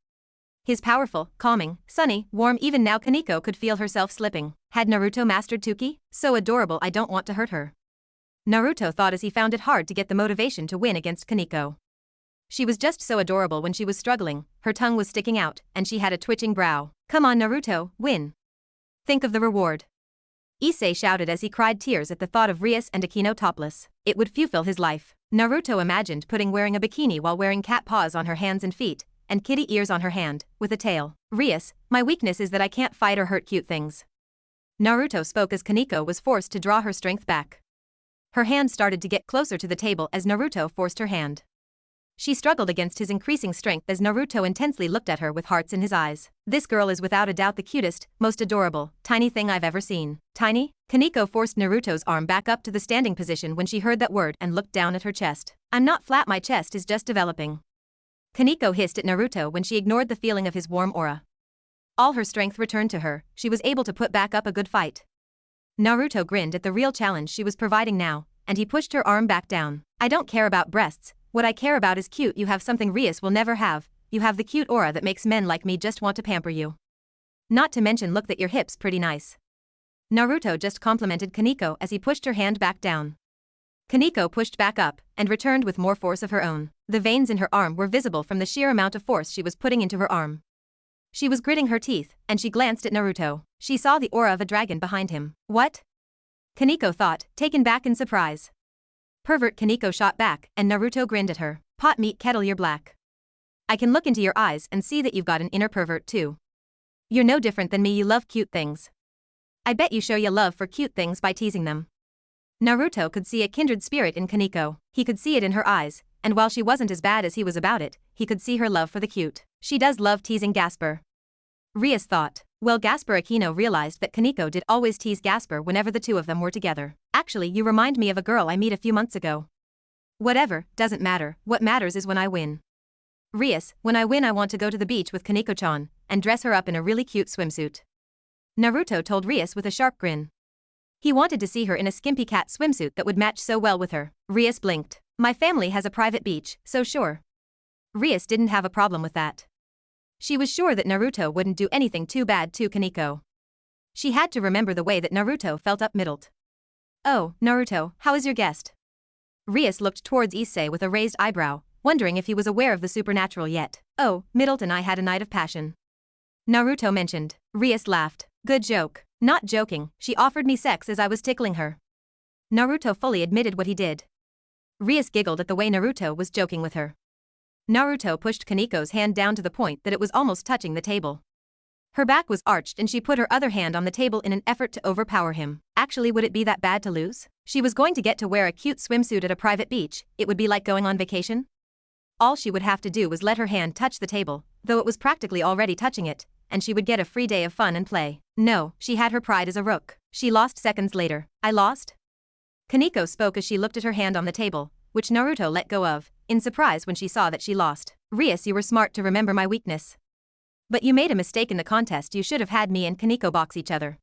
His powerful, calming, sunny, warm. Even now Kaneko could feel herself slipping. Had Naruto mastered Tuki? So adorable, I don't want to hurt her. Naruto thought as he found it hard to get the motivation to win against Kaneko. She was just so adorable when she was struggling, her tongue was sticking out, and she had a twitching brow. Come on Naruto, win. Think of the reward. Issei shouted as he cried tears at the thought of Rias and Akino topless. It would fulfill his life. Naruto imagined wearing a bikini while wearing cat paws on her hands and feet, and kitty ears on her hand, with a tail. Rias, my weakness is that I can't fight or hurt cute things. Naruto spoke as Kaneko was forced to draw her strength back. Her hand started to get closer to the table as Naruto forced her hand. She struggled against his increasing strength as Naruto intensely looked at her with hearts in his eyes. This girl is without a doubt the cutest, most adorable, tiny thing I've ever seen. Tiny? Kaneko forced Naruto's arm back up to the standing position when she heard that word and looked down at her chest. I'm not flat, my chest is just developing. Kaneko hissed at Naruto when she ignored the feeling of his warm aura. All her strength returned to her, she was able to put back up a good fight. Naruto grinned at the real challenge she was providing now, and he pushed her arm back down. I don't care about breasts. What I care about is cute. You have something Rias will never have. You have the cute aura that makes men like me just want to pamper you. Not to mention look that your hips pretty nice. Naruto just complimented Kaneko as he pushed her hand back down. Kaneko pushed back up and returned with more force of her own. The veins in her arm were visible from the sheer amount of force she was putting into her arm. She was gritting her teeth and she glanced at Naruto. She saw the aura of a dragon behind him. What? Kaneko thought, taken back in surprise. Pervert. Kaneko shot back, and Naruto grinned at her. Pot meat kettle, you're black. I can look into your eyes and see that you've got an inner pervert too. You're no different than me, you love cute things. I bet you show your love for cute things by teasing them. Naruto could see a kindred spirit in Kaneko. He could see it in her eyes, and while she wasn't as bad as he was about it, he could see her love for the cute. She does love teasing Gasper. Rias thought. Well, Gasper. Akino realized that Kaneko did always tease Gasper whenever the two of them were together. Actually, you remind me of a girl I met a few months ago. Whatever, doesn't matter, what matters is when I win. Rias, when I win I want to go to the beach with Kaneko-chan, and dress her up in a really cute swimsuit. Naruto told Rias with a sharp grin. He wanted to see her in a skimpy cat swimsuit that would match so well with her. Rias blinked. My family has a private beach, so sure. Rias didn't have a problem with that. She was sure that Naruto wouldn't do anything too bad to Kaneko. She had to remember the way that Naruto felt up-middled. Oh, Naruto, how is your guest? Rias looked towards Issei with a raised eyebrow, wondering if he was aware of the supernatural yet. Oh, Middleton and I had a night of passion. Naruto mentioned. Rias laughed. Good joke. Not joking, she offered me sex as I was tickling her. Naruto fully admitted what he did. Rias giggled at the way Naruto was joking with her. Naruto pushed Kaneko's hand down to the point that it was almost touching the table. Her back was arched and she put her other hand on the table in an effort to overpower him. Actually, would it be that bad to lose? She was going to get to wear a cute swimsuit at a private beach. It would be like going on vacation. All she would have to do was let her hand touch the table, though it was practically already touching it, and she would get a free day of fun and play. No, she had her pride as a rook. She lost seconds later. I lost? Kaneko spoke as she looked at her hand on the table, which Naruto let go of, in surprise when she saw that she lost. Rias, you were smart to remember my weakness. But you made a mistake in the contest. You should have had me and Kaneko box each other.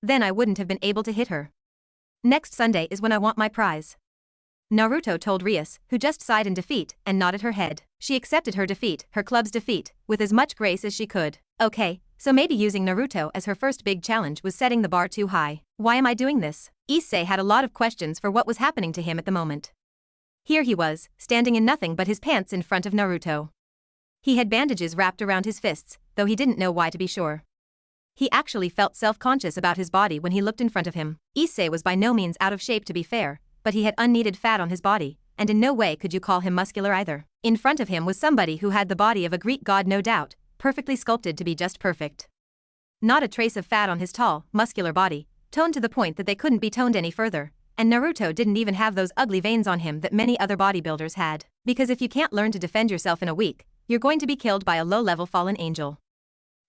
Then I wouldn't have been able to hit her. Next Sunday is when I want my prize. Naruto told Rias, who just sighed in defeat and nodded her head. She accepted her defeat, her club's defeat, with as much grace as she could. Okay, so maybe using Naruto as her first big challenge was setting the bar too high. Why am I doing this? Issei had a lot of questions for what was happening to him at the moment. Here he was, standing in nothing but his pants in front of Naruto. He had bandages wrapped around his fists, though he didn't know why to be sure. He actually felt self-conscious about his body when he looked in front of him. Issei was by no means out of shape to be fair, but he had unneeded fat on his body, and in no way could you call him muscular either. In front of him was somebody who had the body of a Greek god, no doubt, perfectly sculpted to be just perfect. Not a trace of fat on his tall, muscular body, toned to the point that they couldn't be toned any further. And Naruto didn't even have those ugly veins on him that many other bodybuilders had. Because if you can't learn to defend yourself in a week, you're going to be killed by a low-level fallen angel.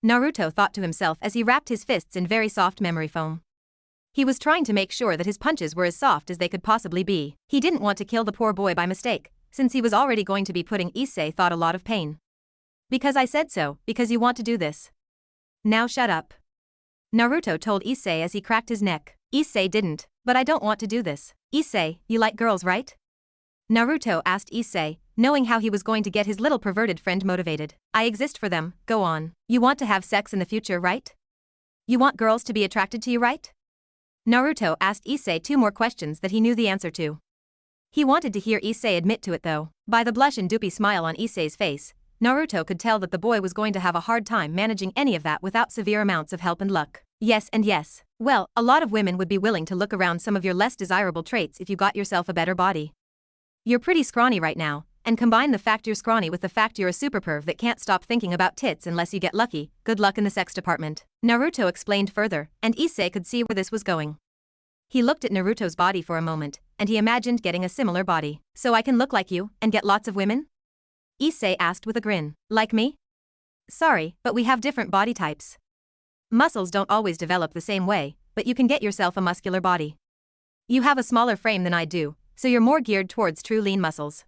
Naruto thought to himself as he wrapped his fists in very soft memory foam. He was trying to make sure that his punches were as soft as they could possibly be. He didn't want to kill the poor boy by mistake, since he was already going to be putting Issei thought a lot of pain. Because I said so, because you want to do this. Now shut up. Naruto told Issei as he cracked his neck. Issei didn't, but I don't want to do this. Issei, you like girls, right? Naruto asked Issei, knowing how he was going to get his little perverted friend motivated. I exist for them, go on. You want to have sex in the future, right? You want girls to be attracted to you, right? Naruto asked Issei 2 more questions that he knew the answer to. He wanted to hear Issei admit to it though. By the blush and doopy smile on Issei's face, Naruto could tell that the boy was going to have a hard time managing any of that without severe amounts of help and luck. Yes and yes. Well, a lot of women would be willing to look around some of your less desirable traits if you got yourself a better body. You're pretty scrawny right now, and combine the fact you're scrawny with the fact you're a super perv that can't stop thinking about tits unless you get lucky, good luck in the sex department. Naruto explained further, and Issei could see where this was going. He looked at Naruto's body for a moment, and he imagined getting a similar body. So I can look like you, and get lots of women? Issei asked with a grin. Like me? Sorry, but we have different body types. Muscles don't always develop the same way, but you can get yourself a muscular body. You have a smaller frame than I do, so you're more geared towards true lean muscles.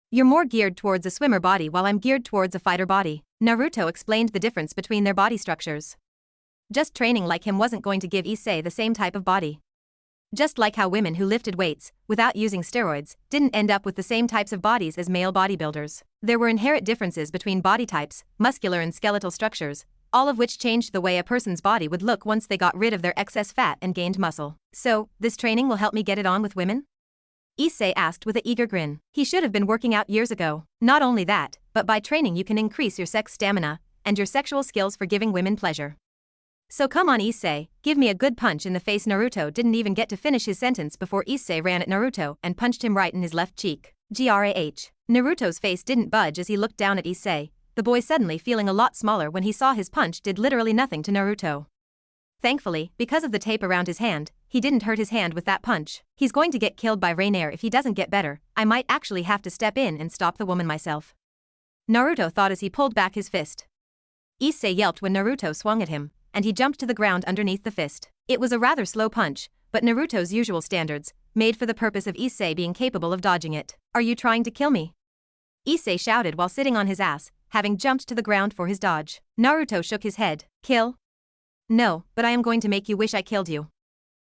You're more geared towards a swimmer body while I'm geared towards a fighter body. Naruto explained the difference between their body structures. Just training like him wasn't going to give Issei the same type of body. Just like how women who lifted weights, without using steroids, didn't end up with the same types of bodies as male bodybuilders. There were inherent differences between body types, muscular and skeletal structures, all of which changed the way a person's body would look once they got rid of their excess fat and gained muscle. So, this training will help me get it on with women? Issei asked with an eager grin. He should have been working out years ago. Not only that, but by training you can increase your sex stamina and your sexual skills for giving women pleasure. So come on Issei, give me a good punch in the face. Naruto didn't even get to finish his sentence before Issei ran at Naruto and punched him right in his left cheek. Grah. Naruto's face didn't budge as he looked down at Issei, the boy suddenly feeling a lot smaller when he saw his punch did literally nothing to Naruto. Thankfully, because of the tape around his hand, he didn't hurt his hand with that punch. He's going to get killed by Rainier if he doesn't get better. I might actually have to step in and stop the woman myself. Naruto thought as he pulled back his fist. Issei yelped when Naruto swung at him, and he jumped to the ground underneath the fist. It was a rather slow punch, but Naruto's usual standards, made for the purpose of Issei being capable of dodging it. Are you trying to kill me? Issei shouted while sitting on his ass, having jumped to the ground for his dodge. Naruto shook his head. Kill? No, but I am going to make you wish I killed you.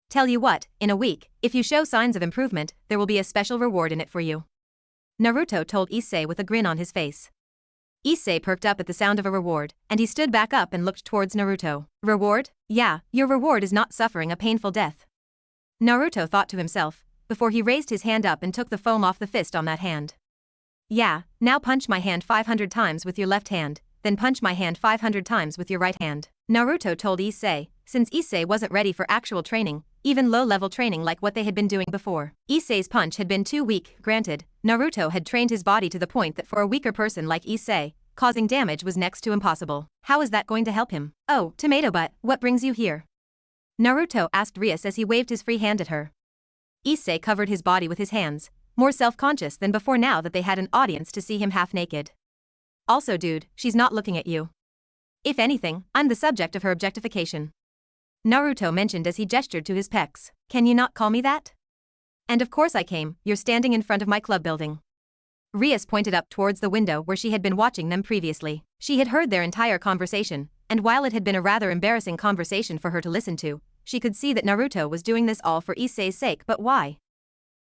Tell you what, in a week, if you show signs of improvement, there will be a special reward in it for you. Naruto told Issei with a grin on his face. Issei perked up at the sound of a reward, and he stood back up and looked towards Naruto. Reward? Yeah, your reward is not suffering a painful death. Naruto thought to himself, before he raised his hand up and took the foam off the fist on that hand. Yeah, now punch my hand 500 times with your left hand, then punch my hand 500 times with your right hand. Naruto told Issei, since Issei wasn't ready for actual training, even low-level training like what they had been doing before. Issei's punch had been too weak, granted. Naruto had trained his body to the point that for a weaker person like Issei, causing damage was next to impossible. How is that going to help him? Oh, tomato butt, what brings you here? Naruto asked Rias as he waved his free hand at her. Issei covered his body with his hands, more self-conscious than before now that they had an audience to see him half-naked. Also dude, she's not looking at you. If anything, I'm the subject of her objectification. Naruto mentioned as he gestured to his pecs. Can you not call me that? And of course I came, you're standing in front of my club building. Rias pointed up towards the window where she had been watching them previously. She had heard their entire conversation, and while it had been a rather embarrassing conversation for her to listen to, she could see that Naruto was doing this all for Issei's sake. But why?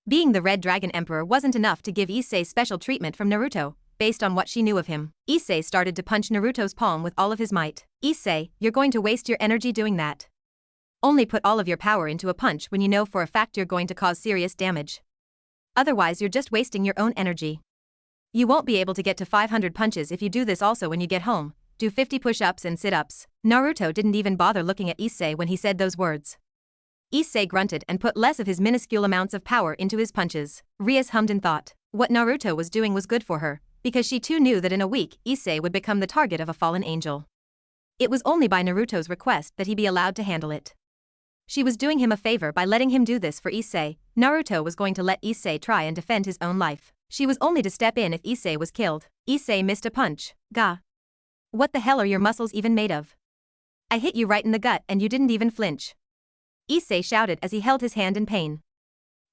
Being the Red Dragon Emperor wasn't enough to give Issei special treatment from Naruto, based on what she knew of him. Issei started to punch Naruto's palm with all of his might. Issei, you're going to waste your energy doing that. Only put all of your power into a punch when you know for a fact you're going to cause serious damage. Otherwise you're just wasting your own energy. You won't be able to get to 500 punches if you do this also when you get home. Do 50 push-ups and sit-ups. Naruto didn't even bother looking at Issei when he said those words. Issei grunted and put less of his minuscule amounts of power into his punches. Rias hummed in thought. What Naruto was doing was good for her, because she too knew that in a week Issei would become the target of a fallen angel. It was only by Naruto's request that he be allowed to handle it. She was doing him a favor by letting him do this for Issei. Naruto was going to let Issei try and defend his own life. She was only to step in if Issei was killed. Issei missed a punch. Gah. What the hell are your muscles even made of? I hit you right in the gut and you didn't even flinch. Issei shouted as he held his hand in pain.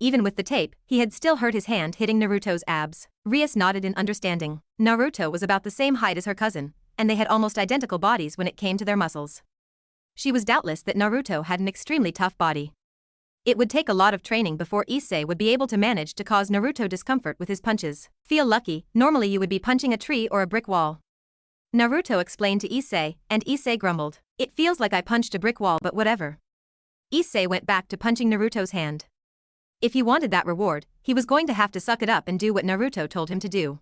Even with the tape, he had still hurt his hand hitting Naruto's abs. Rias nodded in understanding. Naruto was about the same height as her cousin, and they had almost identical bodies when it came to their muscles. She was doubtless that Naruto had an extremely tough body. It would take a lot of training before Issei would be able to manage to cause Naruto discomfort with his punches. Feel lucky, normally you would be punching a tree or a brick wall. Naruto explained to Issei, and Issei grumbled. It feels like I punched a brick wall but whatever. Issei went back to punching Naruto's hand. If he wanted that reward, he was going to have to suck it up and do what Naruto told him to do.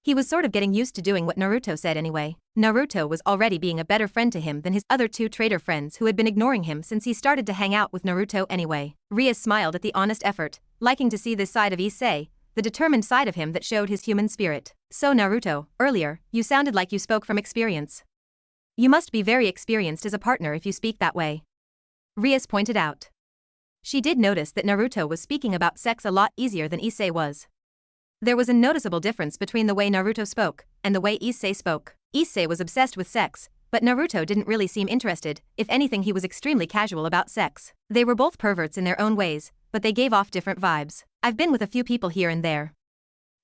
He was sort of getting used to doing what Naruto said anyway. Naruto was already being a better friend to him than his other two traitor friends who had been ignoring him since he started to hang out with Naruto anyway. Rias smiled at the honest effort, liking to see this side of Issei, the determined side of him that showed his human spirit. So Naruto, earlier, you sounded like you spoke from experience. You must be very experienced as a partner if you speak that way. Rias pointed out. She did notice that Naruto was speaking about sex a lot easier than Issei was. There was a noticeable difference between the way Naruto spoke and the way Issei spoke. Issei was obsessed with sex, but Naruto didn't really seem interested. If anything, he was extremely casual about sex. They were both perverts in their own ways, but they gave off different vibes. I've been with a few people here and there.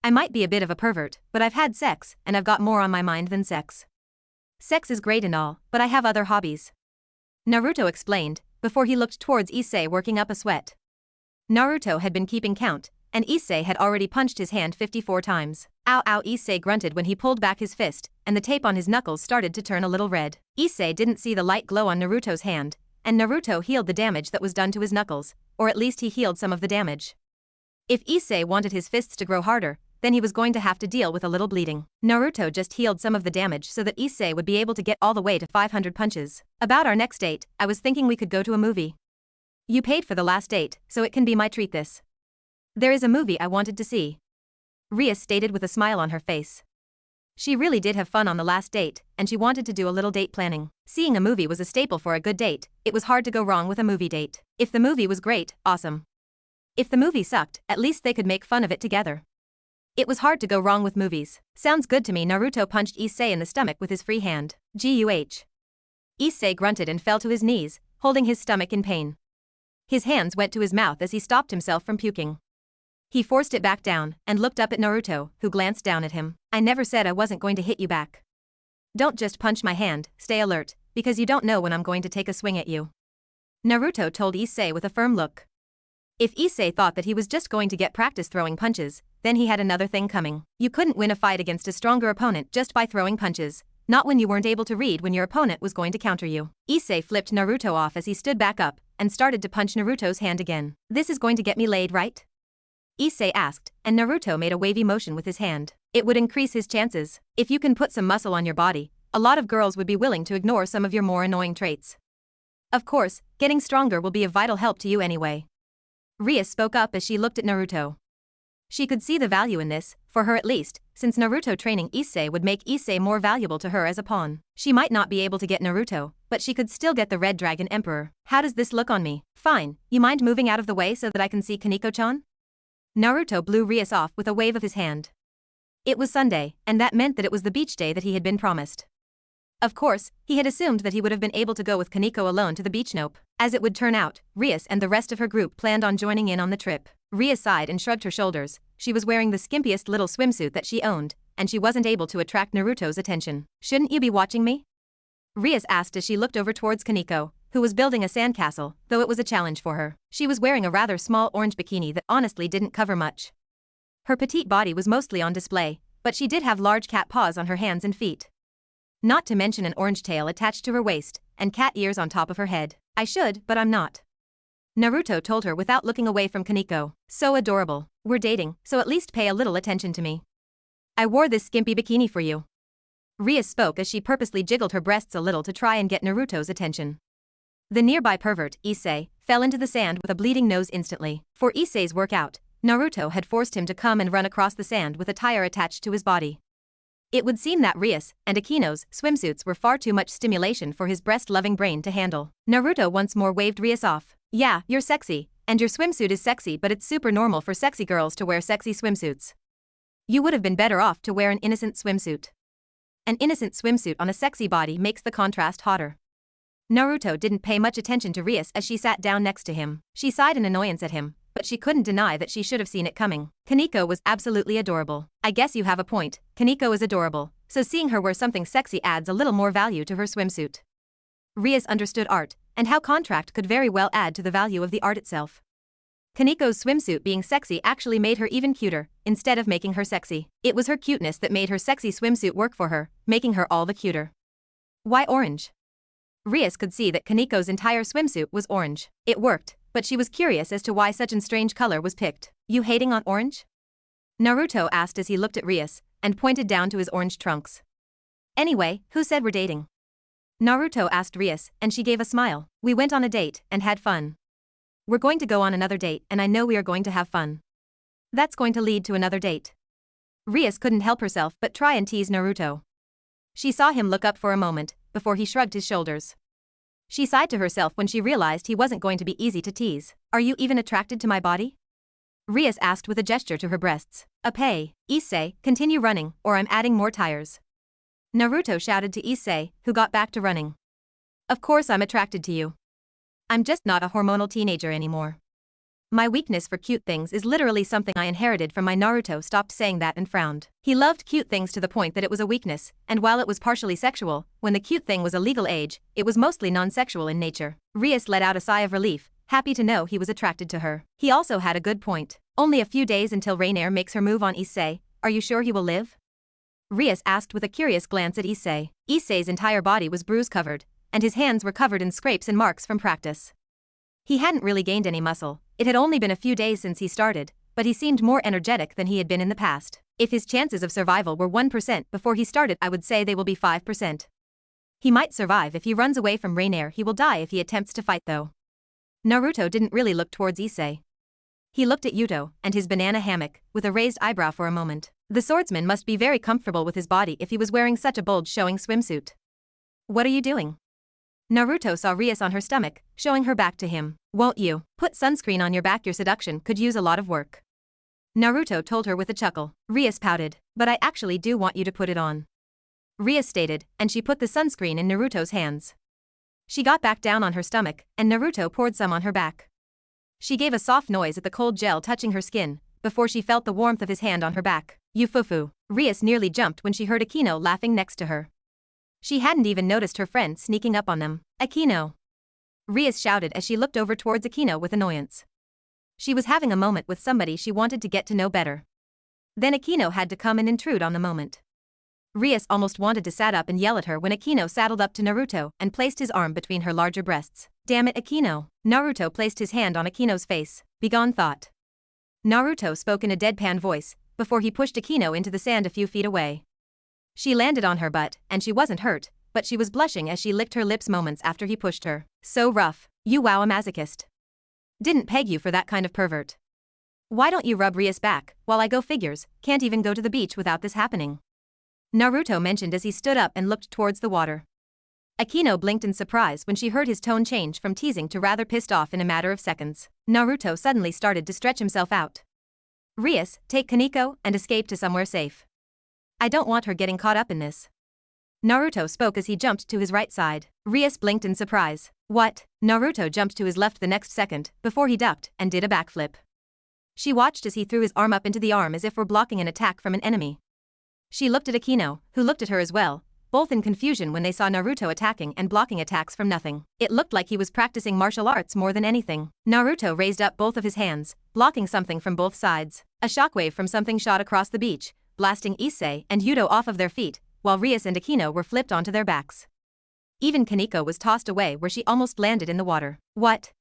I might be a bit of a pervert, but I've had sex, and I've got more on my mind than sex. Sex is great and all, but I have other hobbies. Naruto explained, before he looked towards Issei working up a sweat. Naruto had been keeping count, and Issei had already punched his hand 54 times. Ow ow, Issei grunted when he pulled back his fist, and the tape on his knuckles started to turn a little red. Issei didn't see the light glow on Naruto's hand, and Naruto healed the damage that was done to his knuckles, or at least he healed some of the damage. If Issei wanted his fists to grow harder, then he was going to have to deal with a little bleeding. Naruto just healed some of the damage so that Issei would be able to get all the way to 500 punches. About our next date, I was thinking we could go to a movie. You paid for the last date, so it can be my treat this. There is a movie I wanted to see. Rias stated with a smile on her face. She really did have fun on the last date, and she wanted to do a little date planning. Seeing a movie was a staple for a good date. It was hard to go wrong with a movie date. If the movie was great, awesome. If the movie sucked, at least they could make fun of it together. It was hard to go wrong with movies. Sounds good to me. Naruto punched Issei in the stomach with his free hand. Guh. Issei grunted and fell to his knees, holding his stomach in pain. His hands went to his mouth as he stopped himself from puking. He forced it back down and looked up at Naruto, who glanced down at him. I never said I wasn't going to hit you back. Don't just punch my hand, stay alert, because you don't know when I'm going to take a swing at you. Naruto told Issei with a firm look. If Issei thought that he was just going to get practice throwing punches, then he had another thing coming. You couldn't win a fight against a stronger opponent just by throwing punches, not when you weren't able to read when your opponent was going to counter you. Issei flipped Naruto off as he stood back up and started to punch Naruto's hand again. This is going to get me laid, right? Issei asked, and Naruto made a wavy motion with his hand. It would increase his chances. If you can put some muscle on your body, a lot of girls would be willing to ignore some of your more annoying traits. Of course, getting stronger will be of vital help to you anyway. Rias spoke up as she looked at Naruto. She could see the value in this, for her at least, since Naruto training Issei would make Issei more valuable to her as a pawn. She might not be able to get Naruto, but she could still get the Red Dragon Emperor. How does this look on me? Fine, you mind moving out of the way so that I can see Kaneko-chan? Naruto blew Rias off with a wave of his hand. It was Sunday, and that meant that it was the beach day that he had been promised. Of course, he had assumed that he would have been able to go with Kaneko alone to the beach. Nope. As it would turn out, Rias and the rest of her group planned on joining in on the trip. Rias sighed and shrugged her shoulders. She was wearing the skimpiest little swimsuit that she owned, and she wasn't able to attract Naruto's attention. Shouldn't you be watching me? Rias asked as she looked over towards Kaneko, who was building a sandcastle, though it was a challenge for her. She was wearing a rather small orange bikini that honestly didn't cover much. Her petite body was mostly on display, but she did have large cat paws on her hands and feet. Not to mention an orange tail attached to her waist, and cat ears on top of her head. I should, but I'm not. Naruto told her without looking away from Kaneko. So adorable. We're dating, so at least pay a little attention to me. I wore this skimpy bikini for you. Rias spoke as she purposely jiggled her breasts a little to try and get Naruto's attention. The nearby pervert, Issei, fell into the sand with a bleeding nose instantly. For Issei's workout, Naruto had forced him to come and run across the sand with a tire attached to his body. It would seem that Rias and Akino's swimsuits were far too much stimulation for his breast-loving brain to handle. Naruto once more waved Rias off. Yeah, you're sexy, and your swimsuit is sexy, but it's super normal for sexy girls to wear sexy swimsuits. You would have been better off to wear an innocent swimsuit. An innocent swimsuit on a sexy body makes the contrast hotter. Naruto didn't pay much attention to Rias as she sat down next to him. She sighed in annoyance at him, but she couldn't deny that she should have seen it coming. Kaneko was absolutely adorable. I guess you have a point, Kaneko is adorable, so seeing her wear something sexy adds a little more value to her swimsuit. Rias understood art, and how contrast could very well add to the value of the art itself. Kaneko's swimsuit being sexy actually made her even cuter, instead of making her sexy. It was her cuteness that made her sexy swimsuit work for her, making her all the cuter. Why orange? Rias could see that Kaneko's entire swimsuit was orange. It worked, but she was curious as to why such a strange color was picked. You hating on orange? Naruto asked as he looked at Rias, and pointed down to his orange trunks. Anyway, who said we're dating? Naruto asked Rias, and she gave a smile. We went on a date, and had fun. We're going to go on another date, and I know we are going to have fun. That's going to lead to another date. Rias couldn't help herself but try and tease Naruto. She saw him look up for a moment, before he shrugged his shoulders. She sighed to herself when she realized he wasn't going to be easy to tease. Are you even attracted to my body? Rias asked with a gesture to her breasts. Issei, continue running, or I'm adding more tires. Naruto shouted to Issei, who got back to running. Of course I'm attracted to you. I'm just not a hormonal teenager anymore. My weakness for cute things is literally something I inherited from my Naruto stopped saying that and frowned. He loved cute things to the point that it was a weakness, and while it was partially sexual, when the cute thing was a legal age, it was mostly non-sexual in nature. Rias let out a sigh of relief, happy to know he was attracted to her. He also had a good point. Only a few days until Rainier makes her move on Issei. Are you sure he will live? Rias asked with a curious glance at Issei. Issei's entire body was bruise-covered, and his hands were covered in scrapes and marks from practice. He hadn't really gained any muscle. It had only been a few days since he started, but he seemed more energetic than he had been in the past. If his chances of survival were 1% before he started, I would say they will be 5%. He might survive if he runs away from Rainier. He will die if he attempts to fight though. Naruto didn't really look towards Issei. He looked at Yuto and his banana hammock, with a raised eyebrow for a moment. The swordsman must be very comfortable with his body if he was wearing such a bulge-showing swimsuit. What are you doing? Naruto saw Rias on her stomach, showing her back to him. Won't you put sunscreen on your back? Your seduction could use a lot of work. Naruto told her with a chuckle. Rias pouted. But I actually do want you to put it on. Rias stated, and she put the sunscreen in Naruto's hands. She got back down on her stomach, and Naruto poured some on her back. She gave a soft noise at the cold gel touching her skin, before she felt the warmth of his hand on her back. You fufu. Rias nearly jumped when she heard Akino laughing next to her. She hadn't even noticed her friend sneaking up on them. Akino. Rias shouted as she looked over towards Akino with annoyance. She was having a moment with somebody she wanted to get to know better. Then Akino had to come and intrude on the moment. Rias almost wanted to sat up and yell at her when Akino saddled up to Naruto and placed his arm between her larger breasts. Damn it, Akino. Naruto placed his hand on Akino's face. Begone, thought. Naruto spoke in a deadpan voice, before he pushed Akino into the sand a few feet away. She landed on her butt, and she wasn't hurt, but she was blushing as she licked her lips moments after he pushed her. So rough. You wow, a masochist. Didn't peg you for that kind of pervert. Why don't you rub Rias back? While I go figures, can't even go to the beach without this happening. Naruto mentioned as he stood up and looked towards the water. Akino blinked in surprise when she heard his tone change from teasing to rather pissed off in a matter of seconds. Naruto suddenly started to stretch himself out. Rias, take Kaneko and escape to somewhere safe. I don't want her getting caught up in this. Naruto spoke as he jumped to his right side. Rias blinked in surprise. What? Naruto jumped to his left the next second, before he ducked and did a backflip. She watched as he threw his arm up into the arm as if were blocking an attack from an enemy. She looked at Akino, who looked at her as well, both in confusion when they saw Naruto attacking and blocking attacks from nothing. It looked like he was practicing martial arts more than anything. Naruto raised up both of his hands, blocking something from both sides. A shockwave from something shot across the beach, blasting Issei and Yuto off of their feet, while Rias and Akino were flipped onto their backs. Even Kaneko was tossed away where she almost landed in the water. What?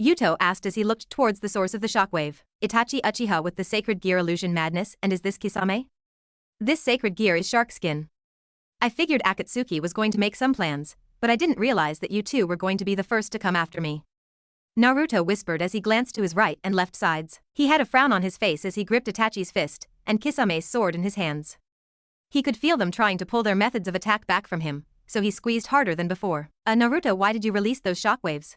Yuto asked as he looked towards the source of the shockwave. Itachi Uchiha with the sacred gear illusion madness, and is this Kisame? This sacred gear is shark skin. I figured Akatsuki was going to make some plans, but I didn't realize that you two were going to be the first to come after me. Naruto whispered as he glanced to his right and left sides. He had a frown on his face as he gripped Itachi's fist, and Kisame's sword in his hands. He could feel them trying to pull their methods of attack back from him, so he squeezed harder than before. Naruto, why did you release those shockwaves?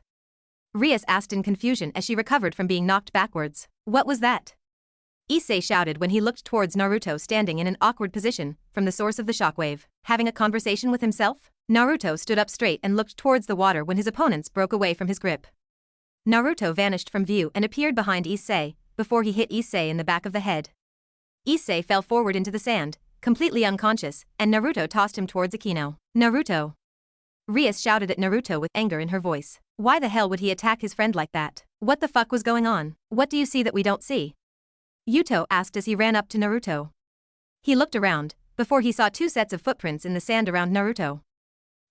Rias asked in confusion as she recovered from being knocked backwards. What was that? Issei shouted when he looked towards Naruto standing in an awkward position, from the source of the shockwave. Having a conversation with himself? Naruto stood up straight and looked towards the water when his opponents broke away from his grip. Naruto vanished from view and appeared behind Issei, before he hit Issei in the back of the head. Issei fell forward into the sand, completely unconscious, and Naruto tossed him towards Akino. Naruto! Rias shouted at Naruto with anger in her voice. Why the hell would he attack his friend like that? What the fuck was going on? What do you see that we don't see? Yuto asked as he ran up to Naruto. He looked around, before he saw 2 sets of footprints in the sand around Naruto.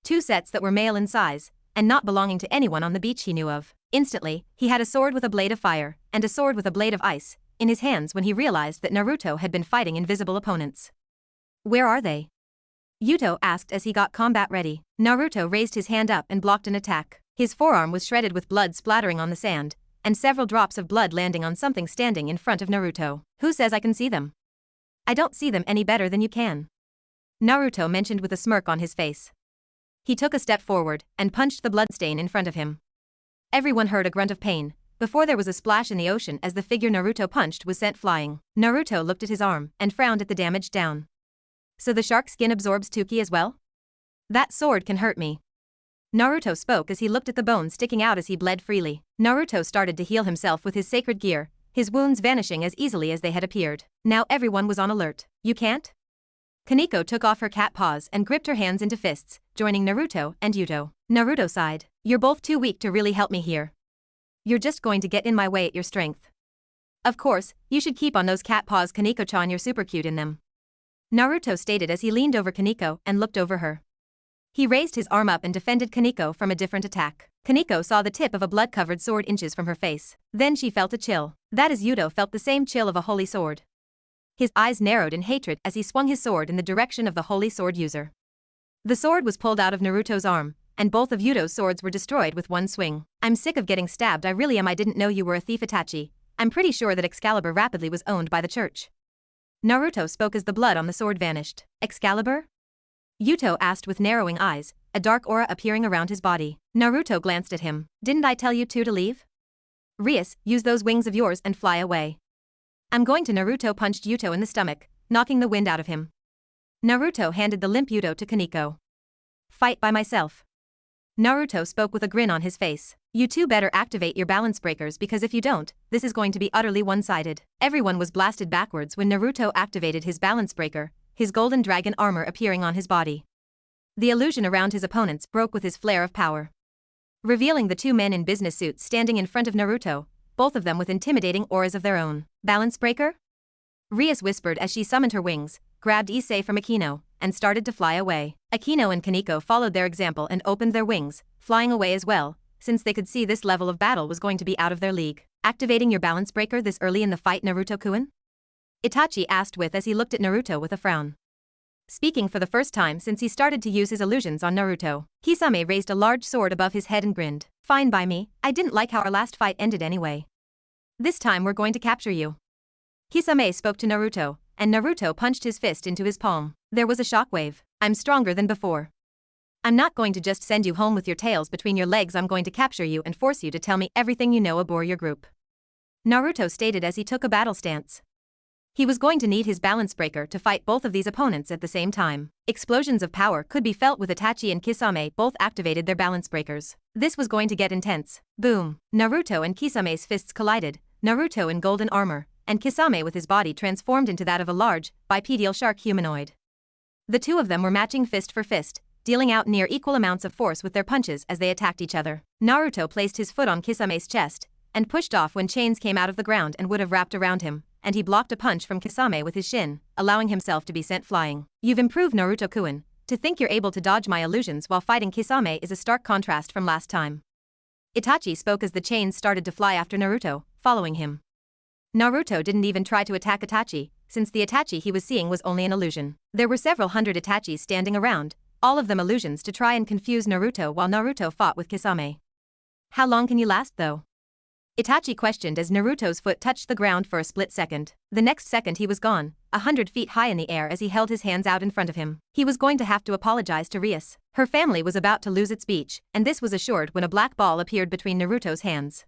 2 sets that were male in size, and not belonging to anyone on the beach he knew of. Instantly, he had a sword with a blade of fire, and a sword with a blade of ice, in his hands when he realized that Naruto had been fighting invisible opponents. Where are they? Yuto asked as he got combat ready. Naruto raised his hand up and blocked an attack. His forearm was shredded with blood splattering on the sand, and several drops of blood landing on something standing in front of Naruto. Who says I can see them? I don't see them any better than you can. Naruto mentioned with a smirk on his face. He took a step forward and punched the bloodstain in front of him. Everyone heard a grunt of pain, before there was a splash in the ocean as the figure Naruto punched was sent flying. Naruto looked at his arm and frowned at the damage down. So the shark skin absorbs Tuki as well? That sword can hurt me. Naruto spoke as he looked at the bone sticking out as he bled freely. Naruto started to heal himself with his sacred gear, his wounds vanishing as easily as they had appeared. Now everyone was on alert. You can't? Kaneko took off her cat paws and gripped her hands into fists, joining Naruto and Yuto. Naruto sighed. You're both too weak to really help me here. You're just going to get in my way at your strength. Of course, you should keep on those cat paws, Kaneko-chan, you're super cute in them. Naruto stated as he leaned over Kaneko and looked over her. He raised his arm up and defended Kaneko from a different attack. Kaneko saw the tip of a blood-covered sword inches from her face. Then she felt a chill. That is, Yuto felt the same chill of a holy sword. His eyes narrowed in hatred as he swung his sword in the direction of the holy sword user. The sword was pulled out of Naruto's arm, and both of Yuto's swords were destroyed with one swing. I'm sick of getting stabbed, I really am. I didn't know you were a thief, Itachi. I'm pretty sure that Excalibur rapidly was owned by the church. Naruto spoke as the blood on the sword vanished. Excalibur? Yuto asked with narrowing eyes, a dark aura appearing around his body. Naruto glanced at him. Didn't I tell you two to leave? Rias, use those wings of yours and fly away. I'm going to. Naruto punched Yuto in the stomach, knocking the wind out of him. Naruto handed the limp Yuto to Kaneko. Fight by myself. Naruto spoke with a grin on his face. You two better activate your balance breakers, because if you don't, this is going to be utterly one-sided. Everyone was blasted backwards when Naruto activated his balance breaker, his golden dragon armor appearing on his body. The illusion around his opponents broke with his flare of power, revealing the 2 men in business suits standing in front of Naruto, both of them with intimidating auras of their own. Balance breaker? Rias whispered as she summoned her wings, grabbed Issei from Akino, and started to fly away. Akino and Kaneko followed their example and opened their wings, flying away as well, since they could see this level of battle was going to be out of their league. Activating your balance breaker this early in the fight, Naruto-kun? Itachi asked as he looked at Naruto with a frown. Speaking for the first time since he started to use his illusions on Naruto, Kisame raised a large sword above his head and grinned. Fine by me, I didn't like how our last fight ended anyway. This time we're going to capture you. Kisame spoke to Naruto, and Naruto punched his fist into his palm. There was a shockwave. I'm stronger than before. I'm not going to just send you home with your tails between your legs, I'm going to capture you and force you to tell me everything you know aboard your group. Naruto stated as he took a battle stance. He was going to need his balance breaker to fight both of these opponents at the same time. Explosions of power could be felt with Itachi and Kisame both activated their balance breakers. This was going to get intense. Boom. Naruto and Kisame's fists collided, Naruto in golden armor, and Kisame with his body transformed into that of a large, bipedal shark humanoid. The two of them were matching fist for fist, dealing out near equal amounts of force with their punches as they attacked each other. Naruto placed his foot on Kisame's chest, and pushed off when chains came out of the ground and would have wrapped around him, and he blocked a punch from Kisame with his shin, allowing himself to be sent flying. You've improved, Naruto-kun. To think you're able to dodge my illusions while fighting Kisame is a stark contrast from last time. Itachi spoke as the chains started to fly after Naruto, following him. Naruto didn't even try to attack Itachi, since the Itachi he was seeing was only an illusion. There were several hundred Itachis standing around, all of them illusions to try and confuse Naruto while Naruto fought with Kisame. How long can you last though? Itachi questioned as Naruto's foot touched the ground for a split second. The next second he was gone, 100 feet high in the air as he held his hands out in front of him. He was going to have to apologize to Rias. Her family was about to lose its speech, and this was assured when a black ball appeared between Naruto's hands.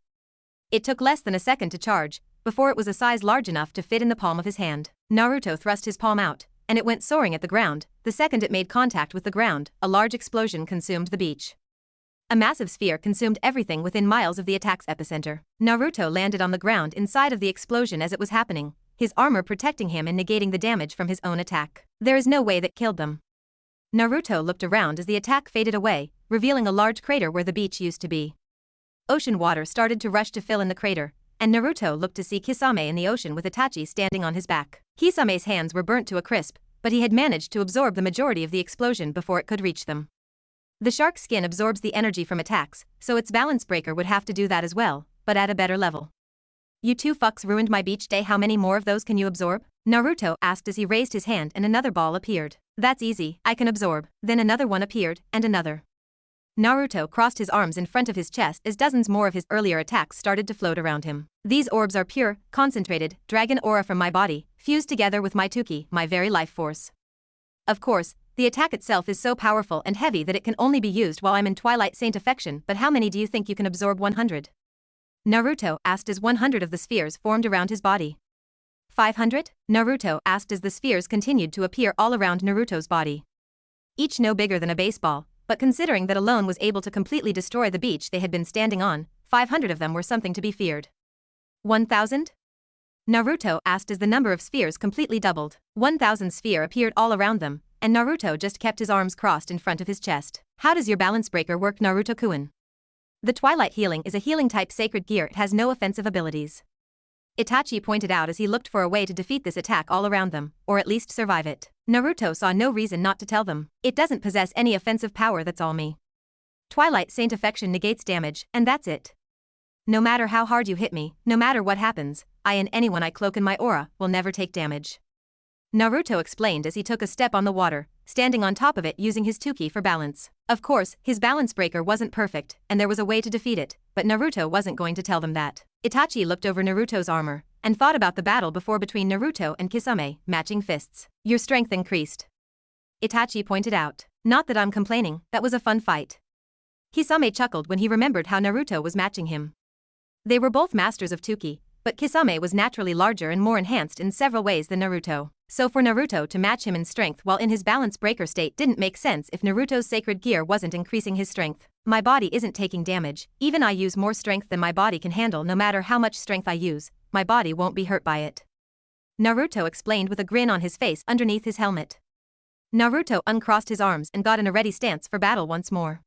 It took less than a second to charge, before it was a size large enough to fit in the palm of his hand. Naruto thrust his palm out, and it went soaring at the ground. The second it made contact with the ground, a large explosion consumed the beach. A massive sphere consumed everything within miles of the attack's epicenter. Naruto landed on the ground inside of the explosion as it was happening, his armor protecting him and negating the damage from his own attack. There is no way that killed them. Naruto looked around as the attack faded away, revealing a large crater where the beach used to be. Ocean water started to rush to fill in the crater, and Naruto looked to see Kisame in the ocean with Itachi standing on his back. Kisame's hands were burnt to a crisp, but he had managed to absorb the majority of the explosion before it could reach them. The shark's skin absorbs the energy from attacks, so its balance breaker would have to do that as well, but at a better level. You two fucks ruined my beach day. How many more of those can you absorb? Naruto asked as he raised his hand and another ball appeared. That's easy, I can absorb. Then another one appeared, and another. Naruto crossed his arms in front of his chest as dozens more of his earlier attacks started to float around him. These orbs are pure, concentrated, dragon aura from my body, fused together with my Tuki, my very life force. Of course, the attack itself is so powerful and heavy that it can only be used while I'm in Twilight Saint affection, but how many do you think you can absorb? 100? Naruto asked as 100 of the spheres formed around his body. 500? Naruto asked as the spheres continued to appear all around Naruto's body. Each no bigger than a baseball, but considering that alone was able to completely destroy the beach they had been standing on, 500 of them were something to be feared. 1,000? Naruto asked as the number of spheres completely doubled. 1,000 sphere appeared all around them, and Naruto just kept his arms crossed in front of his chest. How does your balance breaker work, Naruto-kun? The Twilight Healing is a healing type sacred gear. It has no offensive abilities. Itachi pointed out as he looked for a way to defeat this attack all around them, or at least survive it. Naruto saw no reason not to tell them. It doesn't possess any offensive power, that's all me. Twilight Saint affection negates damage, and that's it. No matter how hard you hit me, no matter what happens, I and anyone I cloak in my aura will never take damage. Naruto explained as he took a step on the water, standing on top of it using his Tuki for balance. Of course, his balance breaker wasn't perfect, and there was a way to defeat it, but Naruto wasn't going to tell them that. Itachi looked over Naruto's armor, and thought about the battle before between Naruto and Kisame, matching fists. Your strength increased. Itachi pointed out. Not that I'm complaining, that was a fun fight. Kisame chuckled when he remembered how Naruto was matching him. They were both masters of Tuki, but Kisame was naturally larger and more enhanced in several ways than Naruto. So for Naruto to match him in strength while in his balance breaker state didn't make sense if Naruto's sacred gear wasn't increasing his strength. My body isn't taking damage, even I use more strength than my body can handle. No matter how much strength I use, my body won't be hurt by it. Naruto explained with a grin on his face underneath his helmet. Naruto uncrossed his arms and got in a ready stance for battle once more.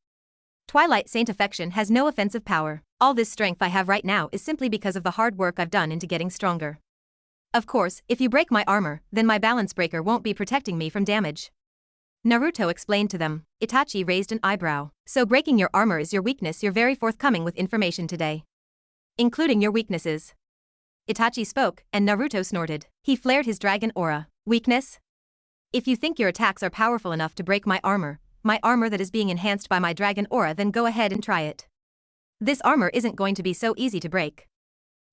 Twilight Saint affection has no offensive power. All this strength I have right now is simply because of the hard work I've done into getting stronger. Of course, if you break my armor, then my balance breaker won't be protecting me from damage. Naruto explained to them. Itachi raised an eyebrow. So breaking your armor is your weakness. You're very forthcoming with information today. Including your weaknesses. Itachi spoke, and Naruto snorted. He flared his dragon aura. Weakness? If you think your attacks are powerful enough to break my armor that is being enhanced by my dragon aura, then go ahead and try it. This armor isn't going to be so easy to break.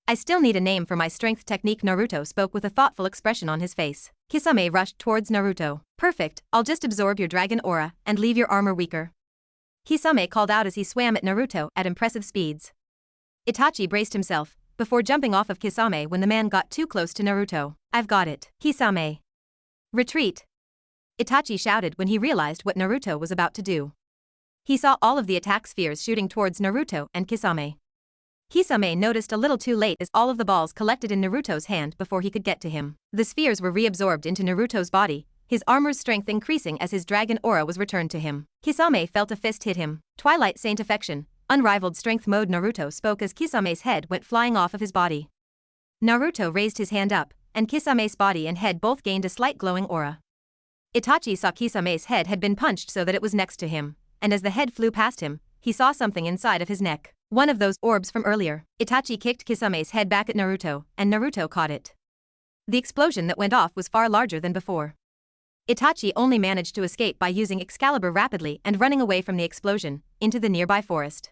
I still need a name for my strength technique. Naruto spoke with a thoughtful expression on his face. Kisame rushed towards Naruto. Perfect, I'll just absorb your dragon aura and leave your armor weaker. Kisame called out as he swam at Naruto at impressive speeds. Itachi braced himself before jumping off of Kisame when the man got too close to Naruto. I've got it. Kisame. Retreat. Itachi shouted when he realized what Naruto was about to do. He saw all of the attack spheres shooting towards Naruto and Kisame. Kisame noticed a little too late as all of the balls collected in Naruto's hand before he could get to him. The spheres were reabsorbed into Naruto's body, his armor's strength increasing as his dragon aura was returned to him. Kisame felt a fist hit him. Twilight Saint affection, unrivaled strength mode. Naruto spoke as Kisame's head went flying off of his body. Naruto raised his hand up, and Kisame's body and head both gained a slight glowing aura. Itachi saw Kisame's head had been punched so that it was next to him, and as the head flew past him, he saw something inside of his neck. One of those orbs from earlier. Itachi kicked Kisame's head back at Naruto, and Naruto caught it. The explosion that went off was far larger than before. Itachi only managed to escape by using Excalibur rapidly and running away from the explosion, into the nearby forest.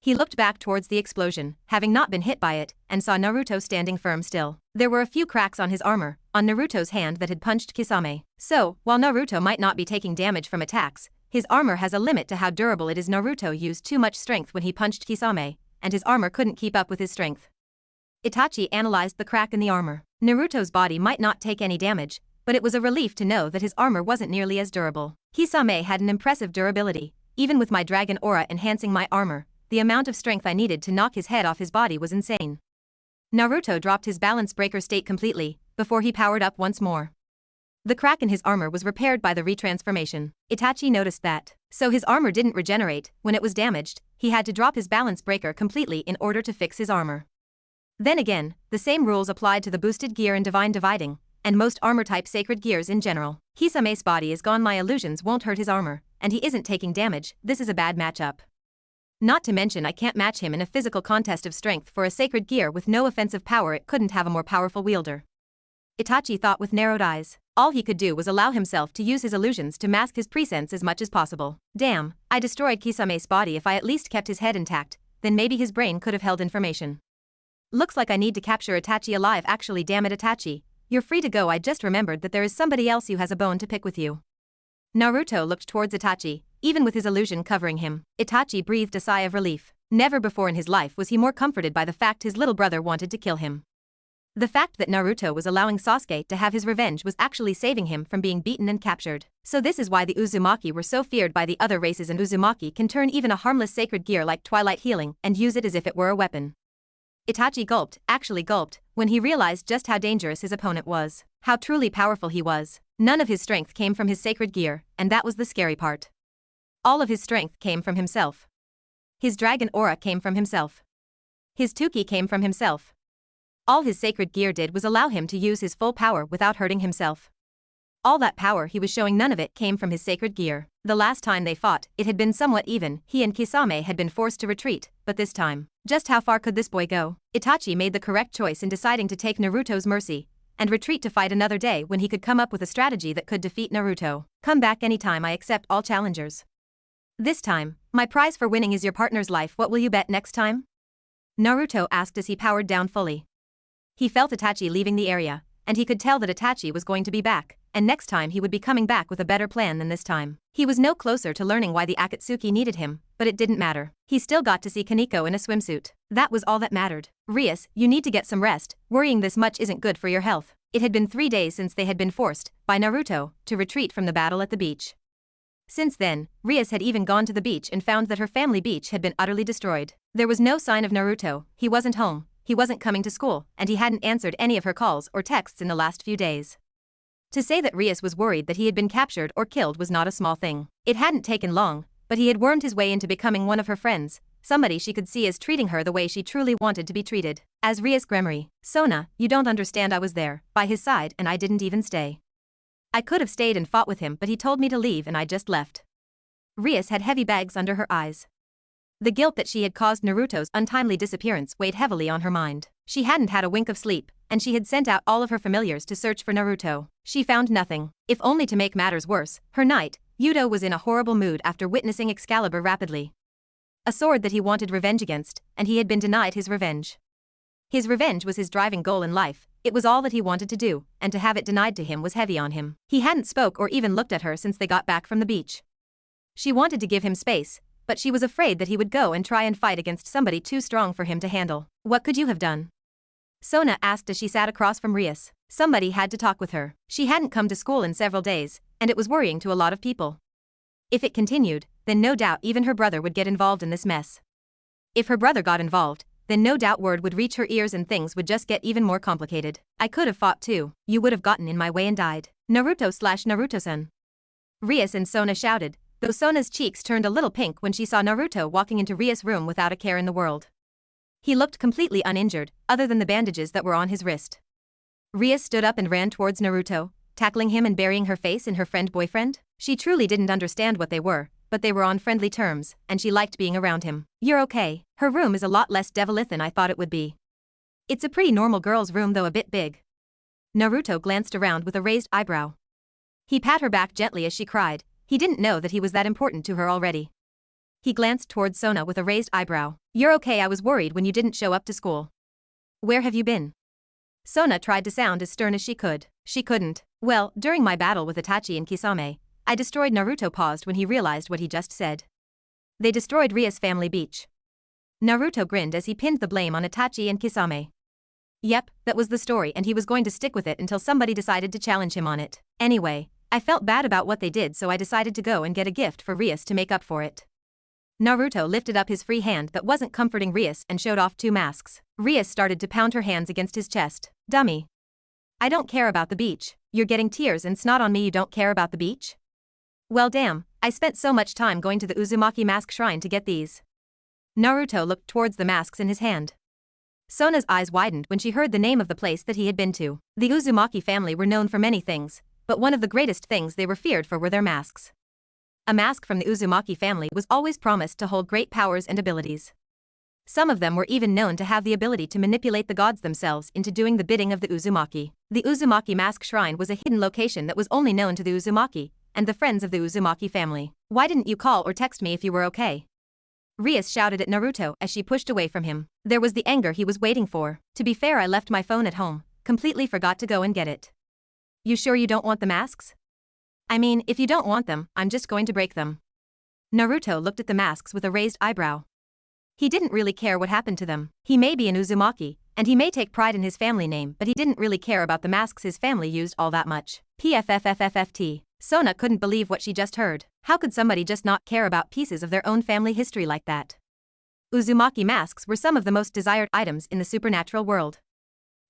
He looked back towards the explosion, having not been hit by it, and saw Naruto standing firm still. There were a few cracks on his armor, on Naruto's hand that had punched Kisame. So, while Naruto might not be taking damage from attacks, his armor has a limit to how durable it is. Naruto used too much strength when he punched Kisame, and his armor couldn't keep up with his strength. Itachi analyzed the crack in the armor. Naruto's body might not take any damage, but it was a relief to know that his armor wasn't nearly as durable. Kisame had an impressive durability. Even with my dragon aura enhancing my armor, the amount of strength I needed to knock his head off his body was insane. Naruto dropped his balance breaker state completely, before he powered up once more. The crack in his armor was repaired by the retransformation. Itachi noticed that. So his armor didn't regenerate. When it was damaged, he had to drop his balance breaker completely in order to fix his armor. Then again, the same rules applied to the boosted gear and divine dividing, and most armor-type sacred gears in general. Kisame's body is gone, my illusions won't hurt his armor, and he isn't taking damage. This is a bad matchup. Not to mention I can't match him in a physical contest of strength for a sacred gear with no offensive power. It couldn't have a more powerful wielder. Itachi thought with narrowed eyes. All he could do was allow himself to use his illusions to mask his presence as much as possible. Damn, I destroyed Kisame's body. If I at least kept his head intact, then maybe his brain could have held information. Looks like I need to capture Itachi alive. Actually, damn it, Itachi, you're free to go. I just remembered that there is somebody else who has a bone to pick with you. Naruto looked towards Itachi, even with his illusion covering him. Itachi breathed a sigh of relief. Never before in his life was he more comforted by the fact his little brother wanted to kill him. The fact that Naruto was allowing Sasuke to have his revenge was actually saving him from being beaten and captured. So this is why the Uzumaki were so feared by the other races, and Uzumaki can turn even a harmless sacred gear like Twilight Healing and use it as if it were a weapon. Itachi gulped, actually gulped, when he realized just how dangerous his opponent was. How truly powerful he was. None of his strength came from his sacred gear, and that was the scary part. All of his strength came from himself. His dragon aura came from himself. His Tuki came from himself. All his sacred gear did was allow him to use his full power without hurting himself. All that power he was showing, none of it came from his sacred gear. The last time they fought, it had been somewhat even. He and Kisame had been forced to retreat, but this time, just how far could this boy go? Itachi made the correct choice in deciding to take Naruto's mercy and retreat to fight another day when he could come up with a strategy that could defeat Naruto. Come back anytime. I accept all challengers. This time, my prize for winning is your partner's life. What will you bet next time? Naruto asked as he powered down fully. He felt Itachi leaving the area, and he could tell that Itachi was going to be back, and next time he would be coming back with a better plan than this time. He was no closer to learning why the Akatsuki needed him, but it didn't matter. He still got to see Kaneko in a swimsuit. That was all that mattered. Rias, you need to get some rest. Worrying this much isn't good for your health. It had been 3 days since they had been forced, by Naruto, to retreat from the battle at the beach. Since then, Rias had even gone to the beach and found that her family beach had been utterly destroyed. There was no sign of Naruto. He wasn't home. He wasn't coming to school, and he hadn't answered any of her calls or texts in the last few days. To say that Rias was worried that he had been captured or killed was not a small thing. It hadn't taken long, but he had wormed his way into becoming one of her friends, somebody she could see as treating her the way she truly wanted to be treated. As Rias Gremory. Sona, you don't understand. I was there, by his side, and I didn't even stay. I could have stayed and fought with him, but he told me to leave and I just left. Rias had heavy bags under her eyes. The guilt that she had caused Naruto's untimely disappearance weighed heavily on her mind. She hadn't had a wink of sleep, and she had sent out all of her familiars to search for Naruto. She found nothing. If only to make matters worse, her knight, Yudo, was in a horrible mood after witnessing Excalibur rapidly. A sword that he wanted revenge against, and he had been denied his revenge. His revenge was his driving goal in life. It was all that he wanted to do, and to have it denied to him was heavy on him. He hadn't spoke or even looked at her since they got back from the beach. She wanted to give him space, but she was afraid that he would go and try and fight against somebody too strong for him to handle. What could you have done? Sona asked as she sat across from Rias. Somebody had to talk with her. She hadn't come to school in several days, and it was worrying to a lot of people. If it continued, then no doubt even her brother would get involved in this mess. If her brother got involved, then no doubt word would reach her ears and things would just get even more complicated. I could have fought too. You would have gotten in my way and died. Naruto/Naruto-san. Rias and Sona shouted, though Sona's cheeks turned a little pink when she saw Naruto walking into Rias' room without a care in the world. He looked completely uninjured, other than the bandages that were on his wrist. Rias stood up and ran towards Naruto, tackling him and burying her face in her friend-boyfriend. She truly didn't understand what they were, but they were on friendly terms, and she liked being around him. You're okay. Her room is a lot less devilish than I thought it would be. It's a pretty normal girl's room, though a bit big. Naruto glanced around with a raised eyebrow. He pat her back gently as she cried. He didn't know that he was that important to her already. He glanced towards Sona with a raised eyebrow. You're okay, I was worried when you didn't show up to school. Where have you been? Sona tried to sound as stern as she could. She couldn't. Well, during my battle with Itachi and Kisame, I destroyed. Naruto paused when he realized what he just said. They destroyed Rias' family beach. Naruto grinned as he pinned the blame on Itachi and Kisame. Yep, that was the story and he was going to stick with it until somebody decided to challenge him on it. Anyway, I felt bad about what they did, so I decided to go and get a gift for Rias to make up for it. Naruto lifted up his free hand that wasn't comforting Rias and showed off 2 masks. Rias started to pound her hands against his chest. Dummy. I don't care about the beach. You're getting tears and snot on me. You don't care about the beach? Well damn, I spent so much time going to the Uzumaki mask shrine to get these. Naruto looked towards the masks in his hand. Sona's eyes widened when she heard the name of the place that he had been to. The Uzumaki family were known for many things, but one of the greatest things they were feared for were their masks. A mask from the Uzumaki family was always promised to hold great powers and abilities. Some of them were even known to have the ability to manipulate the gods themselves into doing the bidding of the Uzumaki. The Uzumaki mask shrine was a hidden location that was only known to the Uzumaki and the friends of the Uzumaki family. Why didn't you call or text me if you were okay? Rias shouted at Naruto as she pushed away from him. There was the anger he was waiting for. To be fair, I left my phone at home, completely forgot to go and get it. You sure you don't want the masks? I mean, if you don't want them, I'm just going to break them. Naruto looked at the masks with a raised eyebrow. He didn't really care what happened to them. He may be an Uzumaki, and he may take pride in his family name, but he didn't really care about the masks his family used all that much. PFFFFFT. Sona couldn't believe what she just heard. How could somebody just not care about pieces of their own family history like that? Uzumaki masks were some of the most desired items in the supernatural world.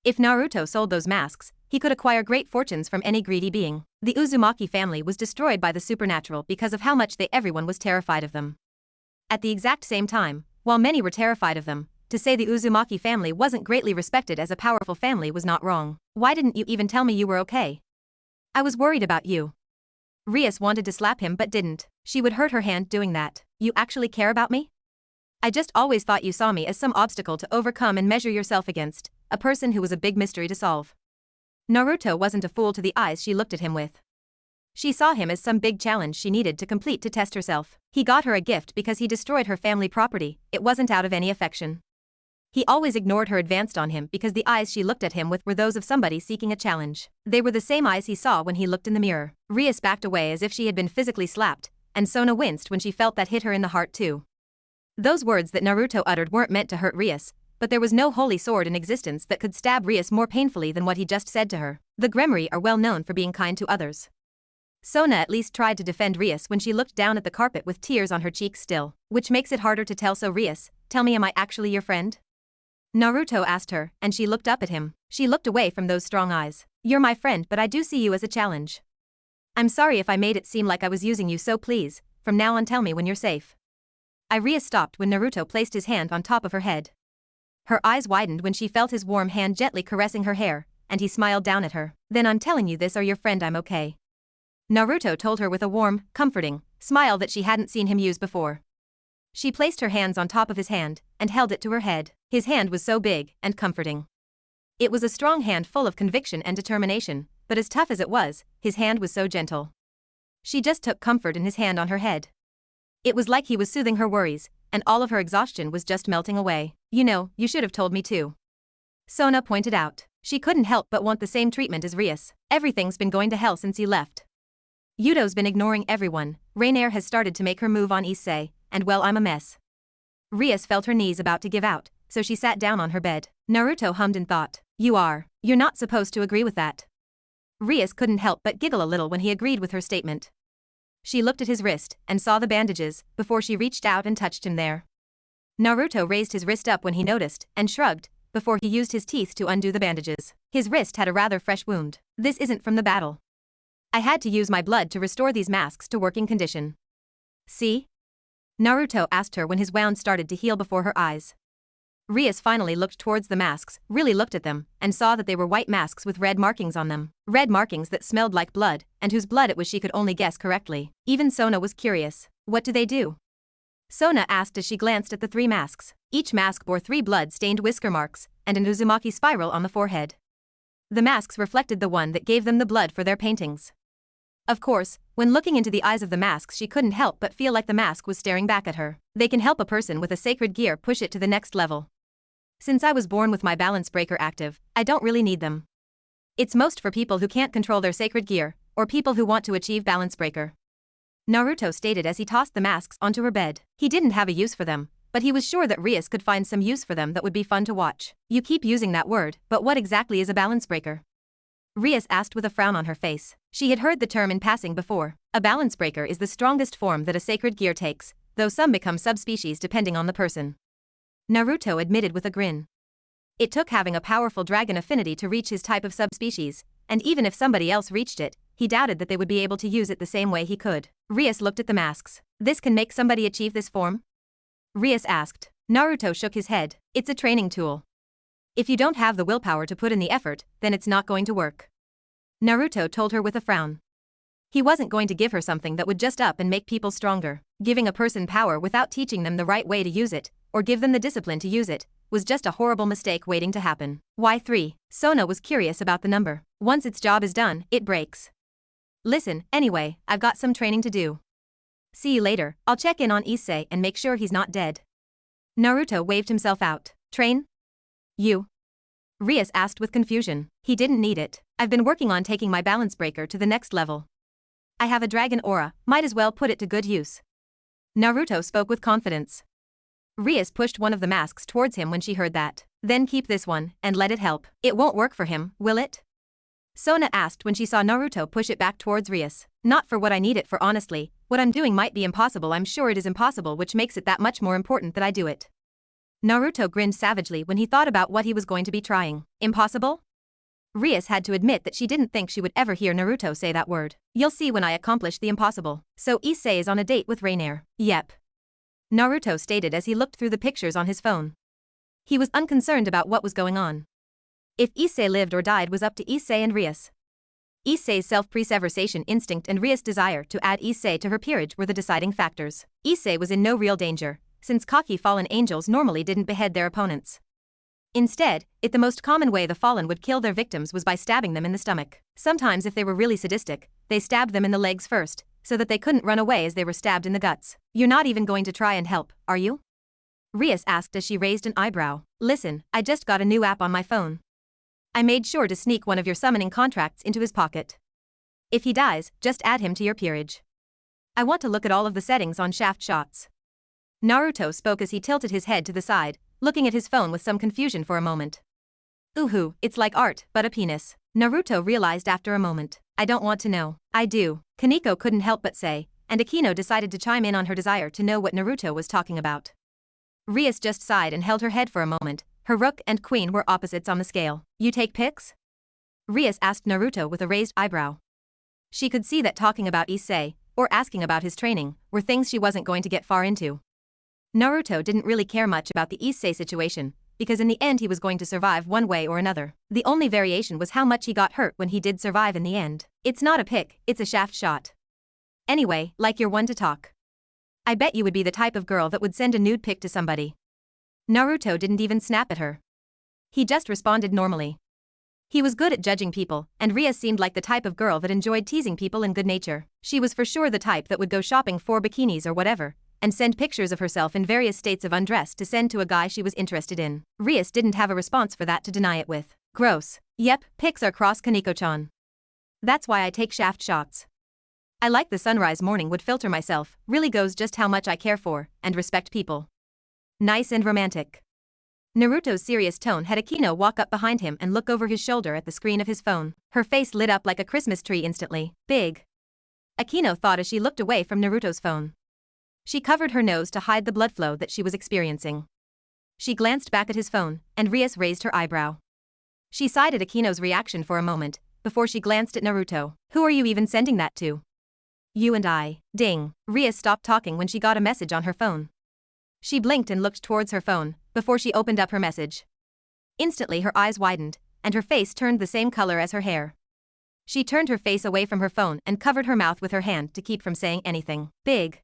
If Naruto sold those masks, he could acquire great fortunes from any greedy being. The Uzumaki family was destroyed by the supernatural because of how much everyone was terrified of them. At the exact same time, while many were terrified of them, to say the Uzumaki family wasn't greatly respected as a powerful family was not wrong. Why didn't you even tell me you were okay? I was worried about you. Rias wanted to slap him but didn't. She would hurt her hand doing that. You actually care about me? I just always thought you saw me as some obstacle to overcome and measure yourself against, a person who was a big mystery to solve. Naruto wasn't a fool to the eyes she looked at him with. She saw him as some big challenge she needed to complete to test herself. He got her a gift because he destroyed her family property. It wasn't out of any affection. He always ignored her, advanced on him because the eyes she looked at him with were those of somebody seeking a challenge. They were the same eyes he saw when he looked in the mirror. Rias backed away as if she had been physically slapped, and Sona winced when she felt that hit her in the heart too. Those words that Naruto uttered weren't meant to hurt Rias, but there was no holy sword in existence that could stab Rias more painfully than what he just said to her. The Gremory are well known for being kind to others. Sona at least tried to defend Rias when she looked down at the carpet with tears on her cheeks still, which makes it harder to tell. So Rias, tell me, am I actually your friend? Naruto asked her, and she looked up at him. She looked away from those strong eyes. You're my friend, but I do see you as a challenge. I'm sorry if I made it seem like I was using you, so please, from now on tell me when you're safe. Rias stopped when Naruto placed his hand on top of her head. Her eyes widened when she felt his warm hand gently caressing her hair, and he smiled down at her. Then I'm telling you this or your friend, I'm okay. Naruto told her with a warm, comforting smile that she hadn't seen him use before. She placed her hands on top of his hand and held it to her head. His hand was so big and comforting. It was a strong hand full of conviction and determination, but as tough as it was, his hand was so gentle. She just took comfort in his hand on her head. It was like he was soothing her worries, and all of her exhaustion was just melting away. You know, you should have told me too. Sona pointed out. She couldn't help but want the same treatment as Rias. Everything's been going to hell since he left. Yudo's been ignoring everyone. Rainier has started to make her move on Issei, and well, I'm a mess. Rias felt her knees about to give out, so she sat down on her bed. Naruto hummed and thought, You're not supposed to agree with that. Rias couldn't help but giggle a little when he agreed with her statement. She looked at his wrist and saw the bandages before she reached out and touched him there. Naruto raised his wrist up when he noticed and shrugged before he used his teeth to undo the bandages. His wrist had a rather fresh wound. This isn't from the battle. I had to use my blood to restore these masks to working condition. See? Naruto asked her when his wound started to heal before her eyes. Rias finally looked towards the masks, really looked at them, and saw that they were white masks with red markings on them. Red markings that smelled like blood, and whose blood it was she could only guess correctly. Even Sona was curious. What do they do? Sona asked as she glanced at the 3 masks. Each mask bore 3 blood-stained whisker marks, and an Uzumaki spiral on the forehead. The masks reflected the one that gave them the blood for their paintings. Of course, when looking into the eyes of the masks she couldn't help but feel like the mask was staring back at her. They can help a person with a sacred gear push it to the next level. Since I was born with my balance breaker active, I don't really need them. It's most for people who can't control their sacred gear, or people who want to achieve balance breaker. Naruto stated as he tossed the masks onto her bed. He didn't have a use for them, but he was sure that Rias could find some use for them that would be fun to watch. You keep using that word, but what exactly is a balance breaker? Rias asked with a frown on her face. She had heard the term in passing before. A balance breaker is the strongest form that a sacred gear takes, though some become subspecies depending on the person. Naruto admitted with a grin. It took having a powerful dragon affinity to reach his type of subspecies, and even if somebody else reached it, he doubted that they would be able to use it the same way he could. Rias looked at the masks. This can make somebody achieve this form? Rias asked. Naruto shook his head. It's a training tool. If you don't have the willpower to put in the effort, then it's not going to work. Naruto told her with a frown. He wasn't going to give her something that would just up and make people stronger. Giving a person power without teaching them the right way to use it, or give them the discipline to use it, was just a horrible mistake waiting to happen. Why 3? Sona was curious about the number. Once its job is done, it breaks. Listen, anyway, I've got some training to do. See you later. I'll check in on Issei and make sure he's not dead. Naruto waved himself out. Train? You? Rias asked with confusion. He didn't need it. I've been working on taking my balance breaker to the next level. I have a dragon aura, might as well put it to good use. Naruto spoke with confidence. Rias pushed one of the masks towards him when she heard that. Then keep this one, and let it help. It won't work for him, will it? Sona asked when she saw Naruto push it back towards Rias. Not for what I need it for honestly, what I'm doing might be impossible. I'm sure it is impossible, which makes it that much more important that I do it. Naruto grinned savagely when he thought about what he was going to be trying. Impossible? Rias had to admit that she didn't think she would ever hear Naruto say that word. You'll see when I accomplish the impossible. So Issei is on a date with Rainier. Yep. Naruto stated as he looked through the pictures on his phone. He was unconcerned about what was going on. If Issei lived or died was up to Issei and Rias. Issei's self-preservation instinct and Rias' desire to add Issei to her peerage were the deciding factors. Issei was in no real danger, since cocky fallen angels normally didn't behead their opponents. Instead, the most common way the fallen would kill their victims was by stabbing them in the stomach. Sometimes if they were really sadistic, they stabbed them in the legs first, so that they couldn't run away as they were stabbed in the guts. You're not even going to try and help, are you? Rias asked as she raised an eyebrow. Listen, I just got a new app on my phone. I made sure to sneak one of your summoning contracts into his pocket. If he dies, just add him to your peerage. I want to look at all of the settings on shaft shots. Naruto spoke as he tilted his head to the side, looking at his phone with some confusion for a moment. Ooh, it's like art, but a penis. Naruto realized after a moment. I don't want to know. I do. Kaneko couldn't help but say, and Akino decided to chime in on her desire to know what Naruto was talking about. Rias just sighed and held her head for a moment. Her rook and queen were opposites on the scale. You take pics? Rias asked Naruto with a raised eyebrow. She could see that talking about Issei, or asking about his training, were things she wasn't going to get far into. Naruto didn't really care much about the Issei situation, because in the end he was going to survive one way or another. The only variation was how much he got hurt when he did survive in the end. It's not a pic, it's a shaft shot. Anyway, like you're one to talk. I bet you would be the type of girl that would send a nude pic to somebody. Naruto didn't even snap at her. He just responded normally. He was good at judging people, and Rias seemed like the type of girl that enjoyed teasing people in good nature. She was for sure the type that would go shopping for bikinis or whatever, and send pictures of herself in various states of undress to send to a guy she was interested in. Rias didn't have a response for that to deny it with. Gross. Yep, pics are cross Kaneko-chan. That's why I take shaft shots. I like the sunrise morning would filter myself, really goes just how much I care for, and respect people. Nice and romantic. Naruto's serious tone had Akino walk up behind him and look over his shoulder at the screen of his phone. Her face lit up like a Christmas tree instantly. Big. Akino thought as she looked away from Naruto's phone. She covered her nose to hide the blood flow that she was experiencing. She glanced back at his phone, and Rias raised her eyebrow. She sighed at Akino's reaction for a moment, before she glanced at Naruto. Who are you even sending that to? You and I. Ding. Rias stopped talking when she got a message on her phone. She blinked and looked towards her phone, before she opened up her message. Instantly her eyes widened, and her face turned the same color as her hair. She turned her face away from her phone and covered her mouth with her hand to keep from saying anything. Big.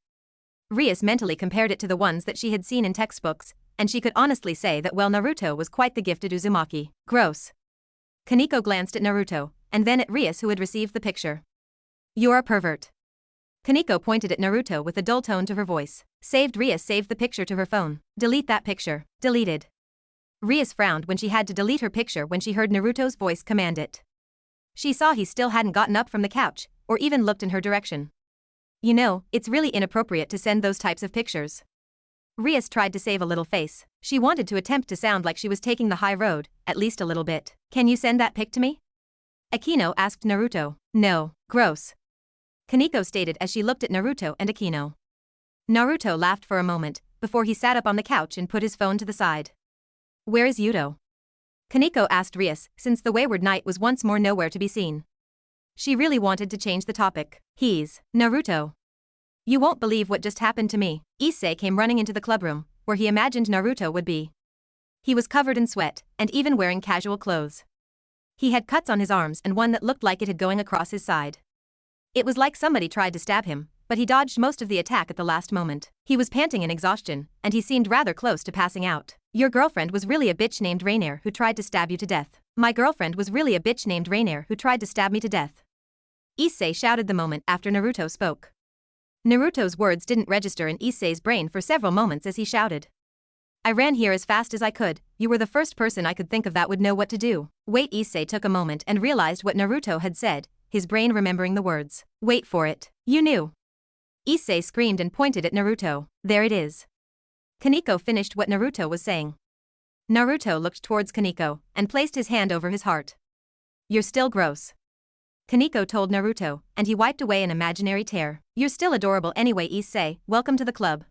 Rias mentally compared it to the ones that she had seen in textbooks, and she could honestly say that Naruto was quite the gifted Uzumaki. Gross. Kaneko glanced at Naruto, and then at Rias who had received the picture. You're a pervert. Kaneko pointed at Naruto with a dull tone to her voice. Saved. Rias saved the picture to her phone. Delete that picture. Deleted. Rias frowned when she had to delete her picture when she heard Naruto's voice command it. She saw he still hadn't gotten up from the couch, or even looked in her direction. You know, it's really inappropriate to send those types of pictures. Rias tried to save a little face. She wanted to attempt to sound like she was taking the high road, at least a little bit. Can you send that pic to me? Akino asked Naruto. No. Gross. Kaneko stated as she looked at Naruto and Akino. Naruto laughed for a moment, before he sat up on the couch and put his phone to the side. Where is Yuto? Kaneko asked Rias, since the wayward knight was once more nowhere to be seen. She really wanted to change the topic. He's Naruto. You won't believe what just happened to me. Issei came running into the clubroom, where he imagined Naruto would be. He was covered in sweat, and even wearing casual clothes. He had cuts on his arms and one that looked like it had going across his side. It was like somebody tried to stab him, but he dodged most of the attack at the last moment. He was panting in exhaustion, and he seemed rather close to passing out. Your girlfriend was really a bitch named Rainier who tried to stab you to death. My girlfriend was really a bitch named Rainier who tried to stab me to death. Issei shouted the moment after Naruto spoke. Naruto's words didn't register in Issei's brain for several moments as he shouted. I ran here as fast as I could. You were the first person I could think of that would know what to do. Wait. Issei took a moment and realized what Naruto had said, his brain remembering the words. Wait for it. You knew. Issei screamed and pointed at Naruto. There it is. Kaneko finished what Naruto was saying. Naruto looked towards Kaneko and placed his hand over his heart. You're still gross. Kaneko told Naruto, and he wiped away an imaginary tear. You're still adorable anyway. Issei, welcome to the club.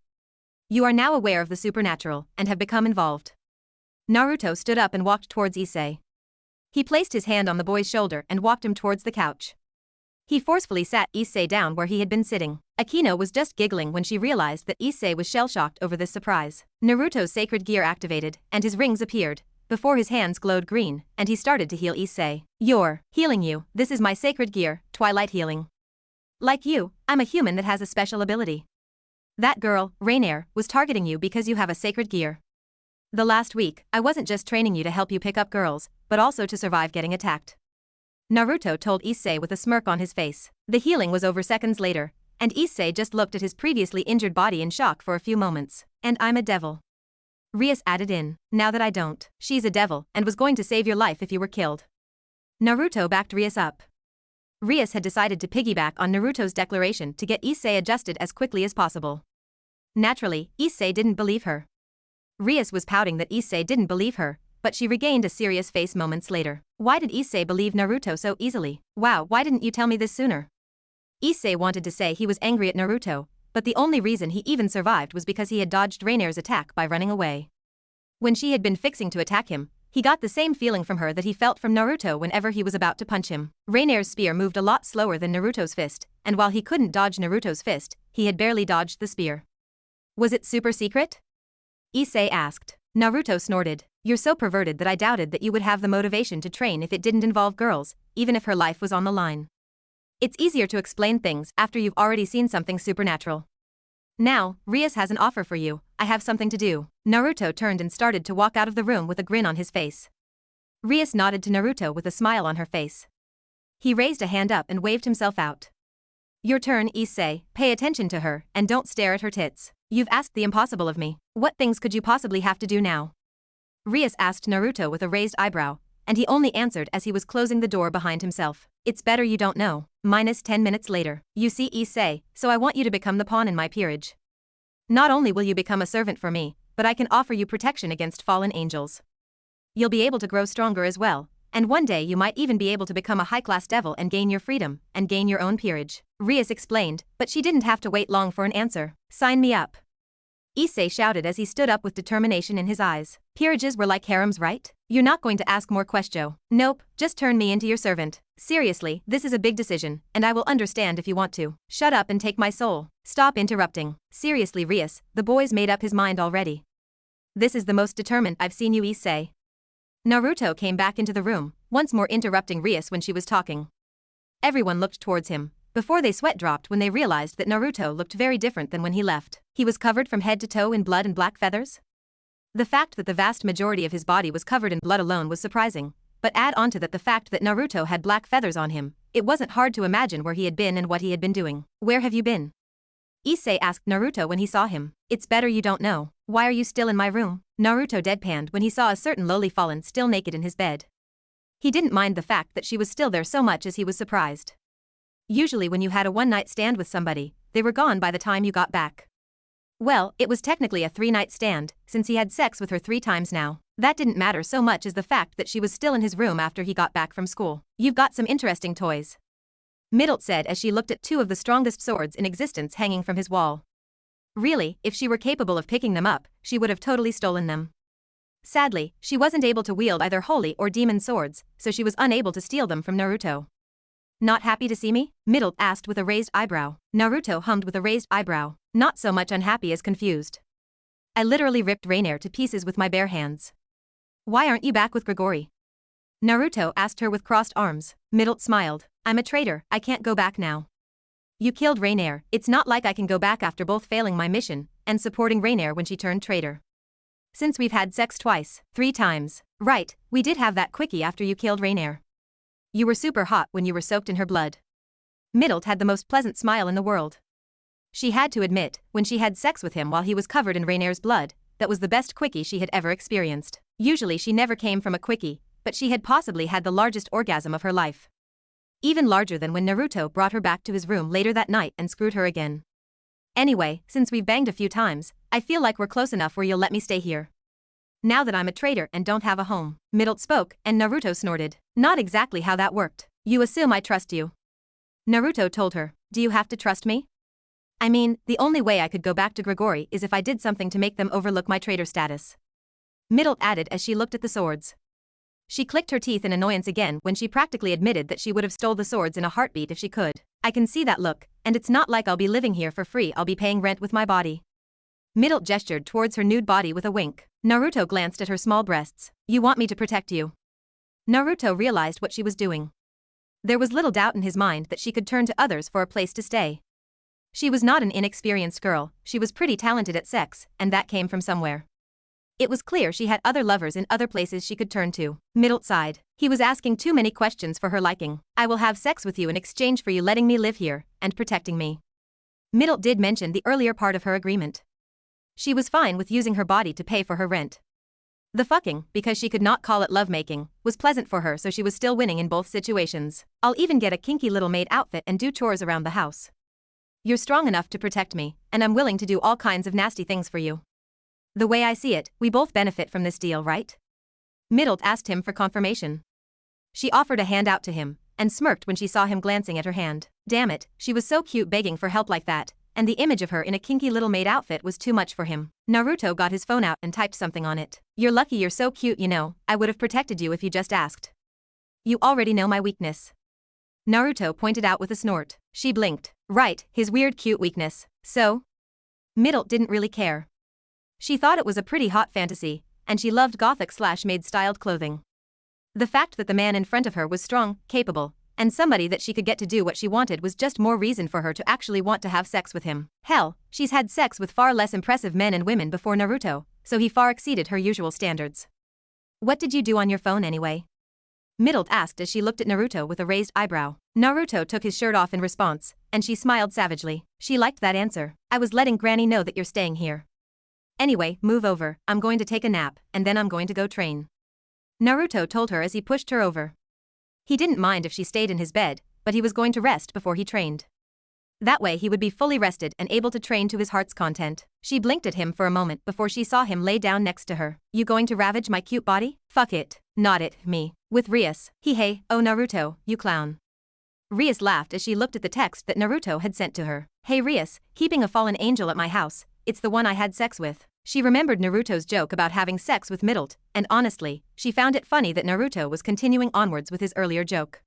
You are now aware of the supernatural and have become involved. Naruto stood up and walked towards Issei. He placed his hand on the boy's shoulder and walked him towards the couch. He forcefully sat Issei down where he had been sitting. Akino was just giggling when she realized that Issei was shell-shocked over this surprise. Naruto's sacred gear activated, and his rings appeared. Before his hands glowed green, and he started to heal Issei. You're healing you. This is my sacred gear, Twilight Healing. Like you, I'm a human that has a special ability. That girl, Rainier, was targeting you because you have a sacred gear. The last week, I wasn't just training you to help you pick up girls, but also to survive getting attacked. Naruto told Issei with a smirk on his face. The healing was over seconds later, and Issei just looked at his previously injured body in shock for a few moments. And I'm a devil. Rias added in, now that I don't. She's a devil, and was going to save your life if you were killed. Naruto backed Rias up. Rias had decided to piggyback on Naruto's declaration to get Issei adjusted as quickly as possible. Naturally, Issei didn't believe her. Rias was pouting that Issei didn't believe her, but she regained a serious face moments later. Why did Issei believe Naruto so easily? Wow, why didn't you tell me this sooner? Issei wanted to say he was angry at Naruto, but the only reason he even survived was because he had dodged Rainier's attack by running away. When she had been fixing to attack him, he got the same feeling from her that he felt from Naruto whenever he was about to punch him. Rainier's spear moved a lot slower than Naruto's fist, and while he couldn't dodge Naruto's fist, he had barely dodged the spear. Was it super secret? Issei asked. Naruto snorted. You're so perverted that I doubted that you would have the motivation to train if it didn't involve girls, even if her life was on the line. It's easier to explain things after you've already seen something supernatural. Now, Rias has an offer for you. I have something to do. Naruto turned and started to walk out of the room with a grin on his face. Rias nodded to Naruto with a smile on her face. He raised a hand up and waved himself out. Your turn, Issei. Pay attention to her, and don't stare at her tits. You've asked the impossible of me. What things could you possibly have to do now? Rias asked Naruto with a raised eyebrow, and he only answered as he was closing the door behind himself. It's better you don't know. Minus 10 minutes later. You see, Issei, so I want you to become the pawn in my peerage. Not only will you become a servant for me, but I can offer you protection against fallen angels. You'll be able to grow stronger as well, and one day you might even be able to become a high-class devil and gain your freedom, and gain your own peerage. Rias explained, but she didn't have to wait long for an answer. Sign me up. Issei shouted as he stood up with determination in his eyes. Peerages were like harems, right? You're not going to ask more questions. Nope, just turn me into your servant. Seriously, this is a big decision, and I will understand if you want to. Shut up and take my soul. Stop interrupting. Seriously, Rias, the boy's made up his mind already. This is the most determined I've seen you, Issei. Naruto came back into the room, once more interrupting Rias when she was talking. Everyone looked towards him, before they sweat dropped when they realized that Naruto looked very different than when he left. He was covered from head to toe in blood and black feathers. The fact that the vast majority of his body was covered in blood alone was surprising, but add on to that the fact that Naruto had black feathers on him, it wasn't hard to imagine where he had been and what he had been doing. Where have you been? Issei asked Naruto when he saw him. It's better you don't know. Why are you still in my room? Naruto deadpanned when he saw a certain lowly fallen still naked in his bed. He didn't mind the fact that she was still there so much as he was surprised. Usually when you had a one-night stand with somebody, they were gone by the time you got back. Well, it was technically a 3-night stand, since he had sex with her 3 times now. That didn't matter so much as the fact that she was still in his room after he got back from school. You've got some interesting toys, Middle said as she looked at 2 of the strongest swords in existence hanging from his wall. Really, if she were capable of picking them up, she would have totally stolen them. Sadly, she wasn't able to wield either holy or demon swords, so she was unable to steal them from Naruto. Not happy to see me? Middle asked with a raised eyebrow. Naruto hummed with a raised eyebrow, not so much unhappy as confused. I literally ripped Rainier to pieces with my bare hands. Why aren't you back with Gregory? Naruto asked her with crossed arms. Middle smiled. I'm a traitor, I can't go back now. You killed Rainier, it's not like I can go back after both failing my mission and supporting Rainier when she turned traitor. Since we've had sex twice, 3 times. Right, we did have that quickie after you killed Rainier. You were super hot when you were soaked in her blood. Middle had the most pleasant smile in the world. She had to admit, when she had sex with him while he was covered in Rainier's blood, that was the best quickie she had ever experienced. Usually she never came from a quickie, but she had possibly had the largest orgasm of her life. Even larger than when Naruto brought her back to his room later that night and screwed her again. Anyway, since we've banged a few times, I feel like we're close enough where you'll let me stay here. Now that I'm a traitor and don't have a home. Middle spoke, and Naruto snorted. Not exactly how that worked. You assume I trust you. Naruto told her, do you have to trust me? I mean, the only way I could go back to Gregory is if I did something to make them overlook my traitor status. Middle added as she looked at the swords. She clicked her teeth in annoyance again when she practically admitted that she would have stole the swords in a heartbeat if she could. I can see that look, and it's not like I'll be living here for free, I'll be paying rent with my body. Middle gestured towards her nude body with a wink. Naruto glanced at her small breasts. You want me to protect you? Naruto realized what she was doing. There was little doubt in his mind that she could turn to others for a place to stay. She was not an inexperienced girl, she was pretty talented at sex, and that came from somewhere. It was clear she had other lovers in other places she could turn to. Middle sighed. He was asking too many questions for her liking. I will have sex with you in exchange for you letting me live here, and protecting me. Middle did mention the earlier part of her agreement. She was fine with using her body to pay for her rent. The fucking, because she could not call it lovemaking, was pleasant for her, so she was still winning in both situations. I'll even get a kinky little maid outfit and do chores around the house. You're strong enough to protect me, and I'm willing to do all kinds of nasty things for you. The way I see it, we both benefit from this deal, right? Middle asked him for confirmation. She offered a hand out to him, and smirked when she saw him glancing at her hand. Damn it, she was so cute begging for help like that, and the image of her in a kinky little maid outfit was too much for him. Naruto got his phone out and typed something on it. You're lucky you're so cute, you know, I would have protected you if you just asked. You already know my weakness. Naruto pointed out with a snort. She blinked. Right, his weird cute weakness. So? Middle didn't really care. She thought it was a pretty hot fantasy, and she loved gothic/maid styled clothing. The fact that the man in front of her was strong, capable, and somebody that she could get to do what she wanted was just more reason for her to actually want to have sex with him. Hell, she's had sex with far less impressive men and women before Naruto, so he far exceeded her usual standards. What did you do on your phone anyway? Middle asked as she looked at Naruto with a raised eyebrow. Naruto took his shirt off in response, and she smiled savagely. She liked that answer. I was letting Granny know that you're staying here. Anyway, move over, I'm going to take a nap, and then I'm going to go train. Naruto told her as he pushed her over. He didn't mind if she stayed in his bed, but he was going to rest before he trained. That way he would be fully rested and able to train to his heart's content. She blinked at him for a moment before she saw him lay down next to her. You going to ravage my cute body? Fuck it. Not it, me. With Rias. Hey, oh Naruto, you clown. Rias laughed as she looked at the text that Naruto had sent to her. Hey Rias, keeping a fallen angel at my house, it's the one I had sex with. She remembered Naruto's joke about having sex with Middle, and honestly, she found it funny that Naruto was continuing onwards with his earlier joke.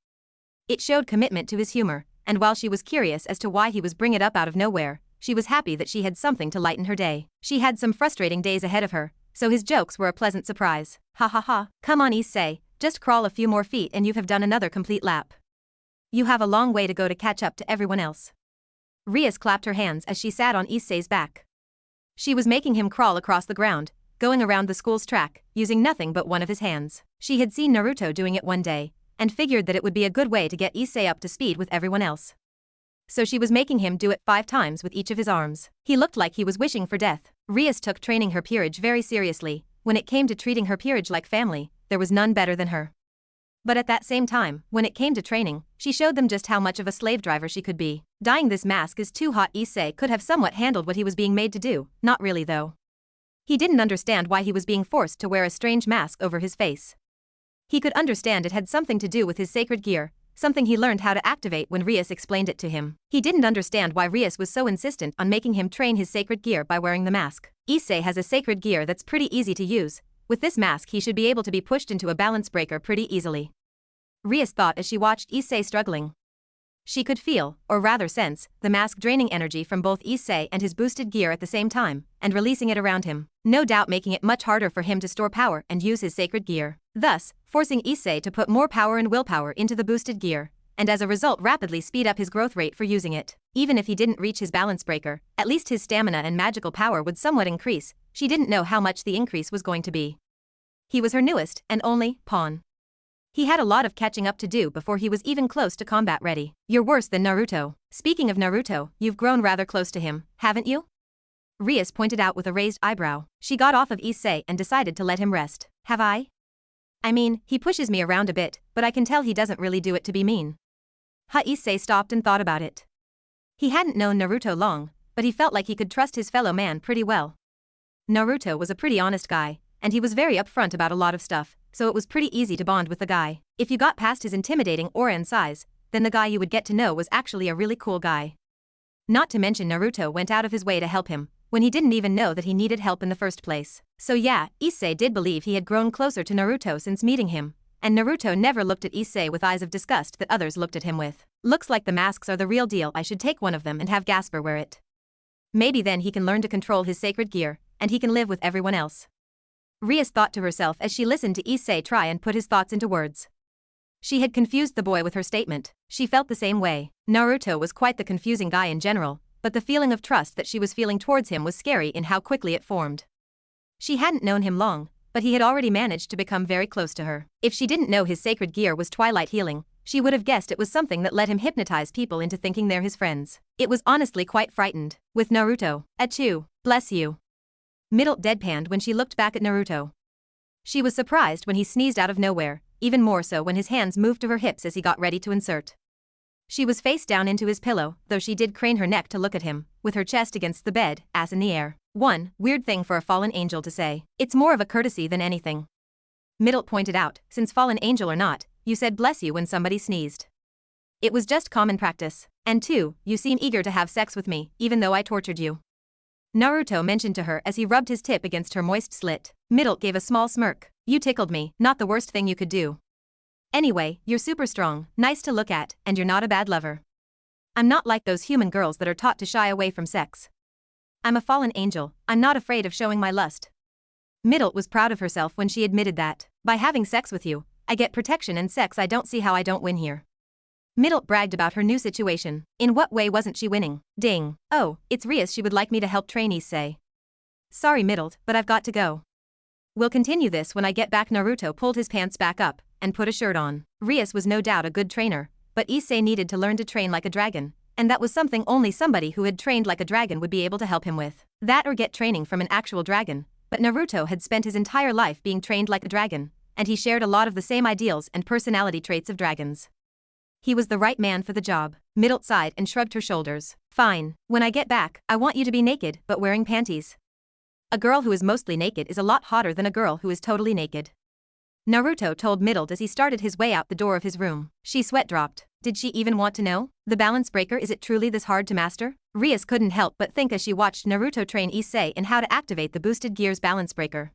It showed commitment to his humor, and while she was curious as to why he was bringing it up out of nowhere, she was happy that she had something to lighten her day. She had some frustrating days ahead of her, so his jokes were a pleasant surprise. Ha ha ha, come on Issei, just crawl a few more feet and you have done another complete lap. You have a long way to go to catch up to everyone else. Rias clapped her hands as she sat on Issei's back. She was making him crawl across the ground, going around the school's track, using nothing but one of his hands. She had seen Naruto doing it one day, and figured that it would be a good way to get Issei up to speed with everyone else. So she was making him do it 5 times with each of his arms. He looked like he was wishing for death. Rias took training her peerage very seriously. When it came to treating her peerage like family, there was none better than her. But at that same time, when it came to training, she showed them just how much of a slave driver she could be. Dyeing this mask is too hot. Issei could have somewhat handled what he was being made to do, not really though. He didn't understand why he was being forced to wear a strange mask over his face. He could understand it had something to do with his sacred gear, something he learned how to activate when Rias explained it to him. He didn't understand why Rias was so insistent on making him train his sacred gear by wearing the mask. Issei has a sacred gear that's pretty easy to use. With this mask he should be able to be pushed into a balance breaker pretty easily. Rias thought as she watched Issei struggling. She could feel, or rather sense, the mask draining energy from both Issei and his boosted gear at the same time, and releasing it around him, no doubt making it much harder for him to store power and use his sacred gear, thus forcing Issei to put more power and willpower into the boosted gear, and as a result rapidly speed up his growth rate for using it. Even if he didn't reach his balance breaker, at least his stamina and magical power would somewhat increase. She didn't know how much the increase was going to be. He was her newest, and only, pawn. He had a lot of catching up to do before he was even close to combat ready. You're worse than Naruto. Speaking of Naruto, you've grown rather close to him, haven't you? Rias pointed out with a raised eyebrow. She got off of Issei and decided to let him rest. Have I? I mean, he pushes me around a bit, but I can tell he doesn't really do it to be mean. Issei stopped and thought about it. He hadn't known Naruto long, but he felt like he could trust his fellow man pretty well. Naruto was a pretty honest guy, and he was very upfront about a lot of stuff, so it was pretty easy to bond with the guy. If you got past his intimidating aura and size, then the guy you would get to know was actually a really cool guy. Not to mention Naruto went out of his way to help him, when he didn't even know that he needed help in the first place. So yeah, Issei did believe he had grown closer to Naruto since meeting him, and Naruto never looked at Issei with eyes of disgust that others looked at him with. Looks like the masks are the real deal. I should take one of them and have Gasper wear it. Maybe then he can learn to control his sacred gear, and he can live with everyone else. Rias thought to herself as she listened to Issei try and put his thoughts into words. She had confused the boy with her statement. She felt the same way. Naruto was quite the confusing guy in general, but the feeling of trust that she was feeling towards him was scary in how quickly it formed. She hadn't known him long, but he had already managed to become very close to her. If she didn't know his sacred gear was twilight healing, she would have guessed it was something that let him hypnotize people into thinking they're his friends. It was honestly quite frightened. With Naruto, achoo, bless you. Middle deadpanned when she looked back at Naruto. She was surprised when he sneezed out of nowhere, even more so when his hands moved to her hips as he got ready to insert. She was face down into his pillow, though she did crane her neck to look at him, with her chest against the bed, ass in the air. One weird thing for a fallen angel to say. It's more of a courtesy than anything. Middle pointed out, since fallen angel or not, you said bless you when somebody sneezed. It was just common practice. And 2, you seem eager to have sex with me, even though I tortured you. Naruto mentioned to her as he rubbed his tip against her moist slit. Middle gave a small smirk. You tickled me, not the worst thing you could do. Anyway, you're super strong, nice to look at, and you're not a bad lover. I'm not like those human girls that are taught to shy away from sex. I'm a fallen angel, I'm not afraid of showing my lust. Middle was proud of herself when she admitted that. By having sex with you, I get protection and sex. I don't see how I don't win here. Middle bragged about her new situation. In what way wasn't she winning? Ding. Oh, it's Rias. She would like me to help train Issei. Sorry Middle, but I've got to go. We'll continue this when I get back. Naruto pulled his pants back up and put a shirt on. Rias was no doubt a good trainer, but Issei needed to learn to train like a dragon, and that was something only somebody who had trained like a dragon would be able to help him with. That or get training from an actual dragon, but Naruto had spent his entire life being trained like a dragon, and he shared a lot of the same ideals and personality traits of dragons. He was the right man for the job. Middle sighed and shrugged her shoulders. Fine, when I get back, I want you to be naked but wearing panties. A girl who is mostly naked is a lot hotter than a girl who is totally naked. Naruto told Middle as he started his way out the door of his room. She sweat dropped. Did she even want to know? The balance breaker, is it truly this hard to master? Rias couldn't help but think as she watched Naruto train Issei in how to activate the boosted gear's balance breaker.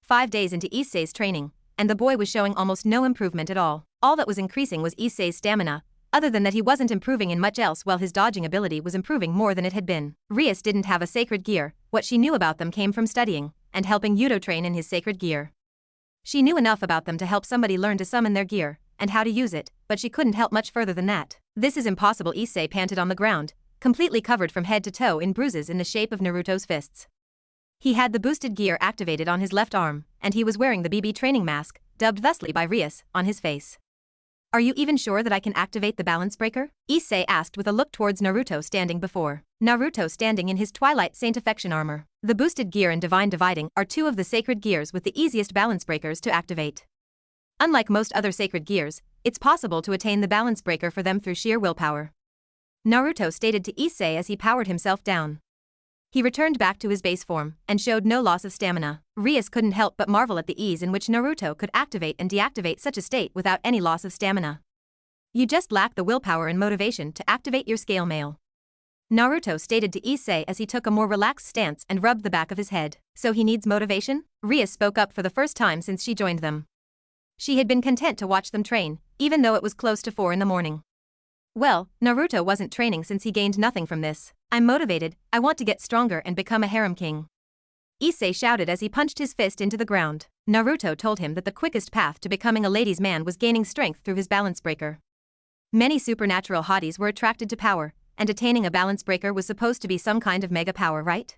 5 days into Issei's training, and the boy was showing almost no improvement at all. All that was increasing was Issei's stamina, other than that he wasn't improving in much else while his dodging ability was improving more than it had been. Rias didn't have a sacred gear. What she knew about them came from studying and helping Yuto train in his sacred gear. She knew enough about them to help somebody learn to summon their gear and how to use it, but she couldn't help much further than that. This is impossible. Issei panted on the ground, completely covered from head to toe in bruises in the shape of Naruto's fists. He had the boosted gear activated on his left arm, and he was wearing the BB training mask, dubbed thusly by Rias, on his face. Are you even sure that I can activate the balance breaker? Issei asked with a look towards Naruto standing before. Naruto standing in his Twilight Saint affection armor. The boosted gear and divine dividing are two of the sacred gears with the easiest balance breakers to activate. Unlike most other sacred gears, it's possible to attain the balance breaker for them through sheer willpower. Naruto stated to Issei as he powered himself down. He returned back to his base form and showed no loss of stamina. Rias couldn't help but marvel at the ease in which Naruto could activate and deactivate such a state without any loss of stamina. You just lack the willpower and motivation to activate your scale mail. Naruto stated to Issei as he took a more relaxed stance and rubbed the back of his head. So he needs motivation? Rias spoke up for the first time since she joined them. She had been content to watch them train, even though it was close to 4 in the morning. Well, Naruto wasn't training since he gained nothing from this. I'm motivated, I want to get stronger and become a harem king. Issei shouted as he punched his fist into the ground. Naruto told him that the quickest path to becoming a ladies' man was gaining strength through his balance breaker. Many supernatural hotties were attracted to power, and attaining a balance breaker was supposed to be some kind of mega power, right?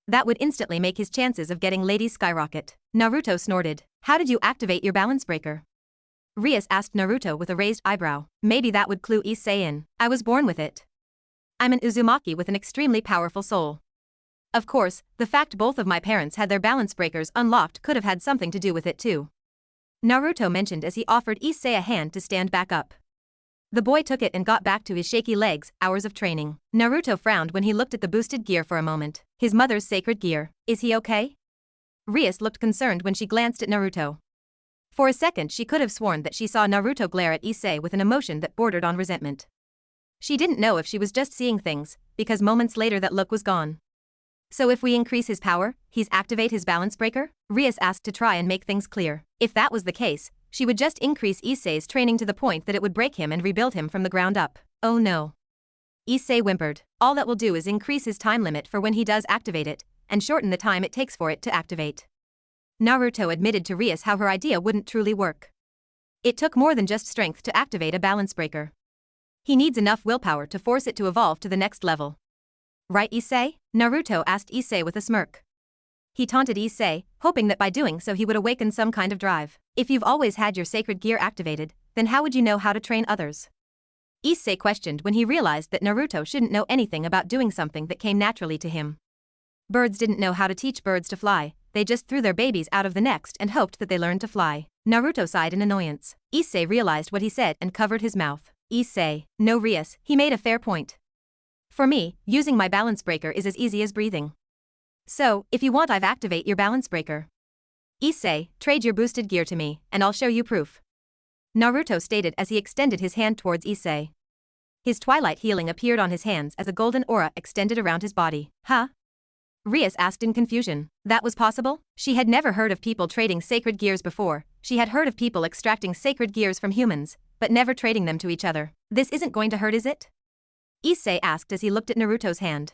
That would instantly make his chances of getting ladies skyrocket. Naruto snorted. How did you activate your balance breaker? Rias asked Naruto with a raised eyebrow. Maybe that would clue Issei in. I was born with it. I'm an Uzumaki with an extremely powerful soul. Of course, the fact both of my parents had their balance breakers unlocked could have had something to do with it too. Naruto mentioned as he offered Issei a hand to stand back up. The boy took it and got back to his shaky legs. Hours of training. Naruto frowned when he looked at the boosted gear for a moment. His mother's sacred gear. Is he okay? Rias looked concerned when she glanced at Naruto. For a second she could have sworn that she saw Naruto glare at Issei with an emotion that bordered on resentment. She didn't know if she was just seeing things, because moments later that look was gone. So if we increase his power, he's activate his balance breaker? Rias asked to try and make things clear. If that was the case, she would just increase Issei's training to the point that it would break him and rebuild him from the ground up. Oh no. Issei whimpered. All that will do is increase his time limit for when he does activate it, and shorten the time it takes for it to activate. Naruto admitted to Rias how her idea wouldn't truly work. It took more than just strength to activate a balance breaker. He needs enough willpower to force it to evolve to the next level. Right, Issei? Naruto asked Issei with a smirk. He taunted Issei, hoping that by doing so he would awaken some kind of drive. If you've always had your sacred gear activated, then how would you know how to train others? Issei questioned when he realized that Naruto shouldn't know anything about doing something that came naturally to him. Birds didn't know how to teach birds to fly, they just threw their babies out of the nest and hoped that they learned to fly. Naruto sighed in annoyance. Issei realized what he said and covered his mouth. Issei, no Rias, he made a fair point. For me, using my balance breaker is as easy as breathing. So, if you want I've activate your balance breaker. Issei, trade your boosted gear to me, and I'll show you proof. Naruto stated as he extended his hand towards Issei. His twilight healing appeared on his hands as a golden aura extended around his body. Huh? Rias asked in confusion. That was possible? She had never heard of people trading sacred gears before. She had heard of people extracting sacred gears from humans, but never trading them to each other. This isn't going to hurt, is it? Issei asked as he looked at Naruto's hand.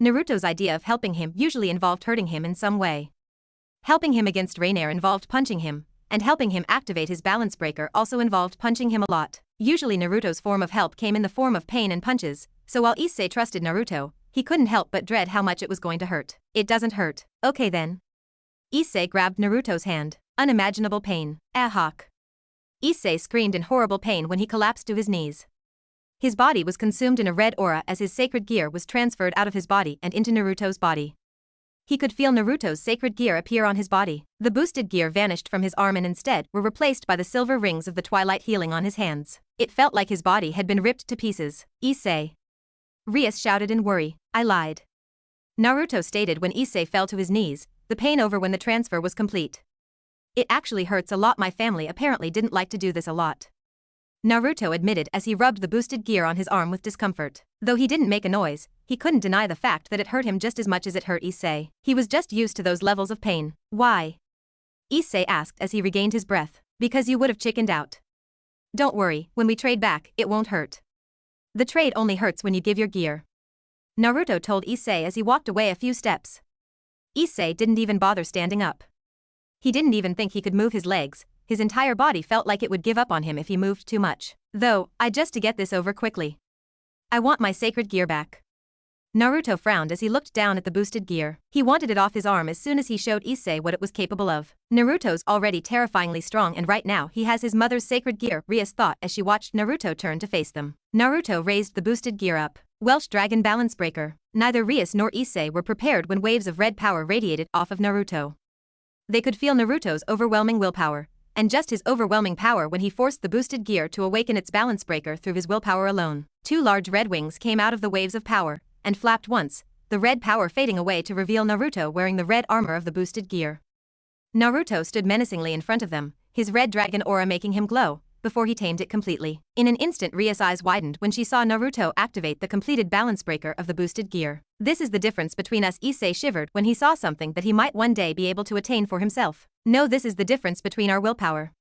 Naruto's idea of helping him usually involved hurting him in some way. Helping him against Rainier involved punching him, and helping him activate his balance breaker also involved punching him a lot. Usually Naruto's form of help came in the form of pain and punches, so while Issei trusted Naruto, he couldn't help but dread how much it was going to hurt. It doesn't hurt. Okay then. Issei grabbed Naruto's hand. Unimaginable pain. Ahawk. Issei screamed in horrible pain when he collapsed to his knees. His body was consumed in a red aura as his sacred gear was transferred out of his body and into Naruto's body. He could feel Naruto's sacred gear appear on his body. The boosted gear vanished from his arm and instead were replaced by the silver rings of the twilight healing on his hands. It felt like his body had been ripped to pieces. Issei. Rias shouted in worry. I lied. Naruto stated when Issei fell to his knees, the pain over when the transfer was complete. It actually hurts a lot. My family apparently didn't like to do this a lot. Naruto admitted as he rubbed the boosted gear on his arm with discomfort. Though he didn't make a noise, he couldn't deny the fact that it hurt him just as much as it hurt Issei. He was just used to those levels of pain. Why? Issei asked as he regained his breath. Because you would have chickened out. Don't worry, when we trade back, it won't hurt. The trade only hurts when you give your gear. Naruto told Issei as he walked away a few steps. Issei didn't even bother standing up. He didn't even think he could move his legs. His entire body felt like it would give up on him if he moved too much. Though, just to get this over quickly. I want my sacred gear back. Naruto frowned as he looked down at the boosted gear. He wanted it off his arm as soon as he showed Issei what it was capable of. Naruto's already terrifyingly strong and right now he has his mother's sacred gear, Rias thought as she watched Naruto turn to face them. Naruto raised the boosted gear up. Welsh Dragon Balance Breaker. Neither Rias nor Issei were prepared when waves of red power radiated off of Naruto. They could feel Naruto's overwhelming willpower, and just his overwhelming power when he forced the boosted gear to awaken its balance breaker through his willpower alone. Two large red wings came out of the waves of power, and flapped once, the red power fading away to reveal Naruto wearing the red armor of the boosted gear. Naruto stood menacingly in front of them, his red dragon aura making him glow, before he tamed it completely. In an instant Rias' eyes widened when she saw Naruto activate the completed balance breaker of the boosted gear. This is the difference between us, Issei shivered when he saw something that he might one day be able to attain for himself. No, this is the difference between our willpower.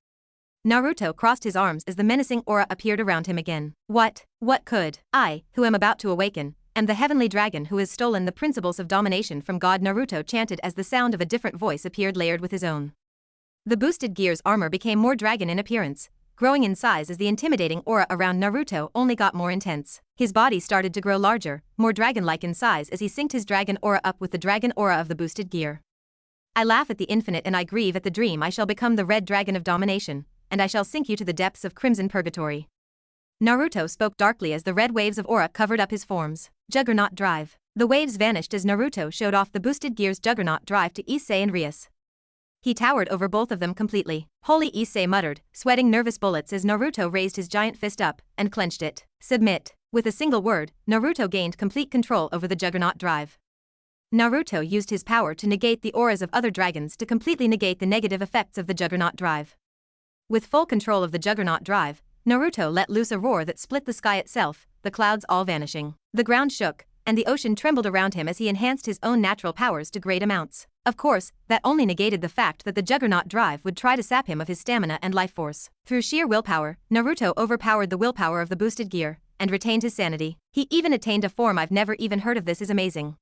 Naruto crossed his arms as the menacing aura appeared around him again. What could I, who am about to awaken, and the heavenly dragon who has stolen the principles of domination from God, Naruto chanted as the sound of a different voice appeared layered with his own. The boosted gear's armor became more dragon in appearance, growing in size as the intimidating aura around Naruto only got more intense. His body started to grow larger, more dragon-like in size as he synced his dragon aura up with the dragon aura of the boosted gear. I laugh at the infinite and I grieve at the dream. I shall become the red dragon of domination, and I shall sink you to the depths of crimson purgatory. Naruto spoke darkly as the red waves of aura covered up his forms. Juggernaut Drive. The waves vanished as Naruto showed off the boosted gear's Juggernaut Drive to Issei and Rias. He towered over both of them completely. Holy, Issei muttered, sweating nervous bullets as Naruto raised his giant fist up and clenched it. Submit. With a single word, Naruto gained complete control over the Juggernaut Drive. Naruto used his power to negate the auras of other dragons to completely negate the negative effects of the Juggernaut Drive. With full control of the Juggernaut Drive, Naruto let loose a roar that split the sky itself, the clouds all vanishing. The ground shook, and the ocean trembled around him as he enhanced his own natural powers to great amounts. Of course, that only negated the fact that the Juggernaut Drive would try to sap him of his stamina and life force. Through sheer willpower, Naruto overpowered the willpower of the boosted gear, and retained his sanity. He even attained a form I've never even heard of. This is amazing.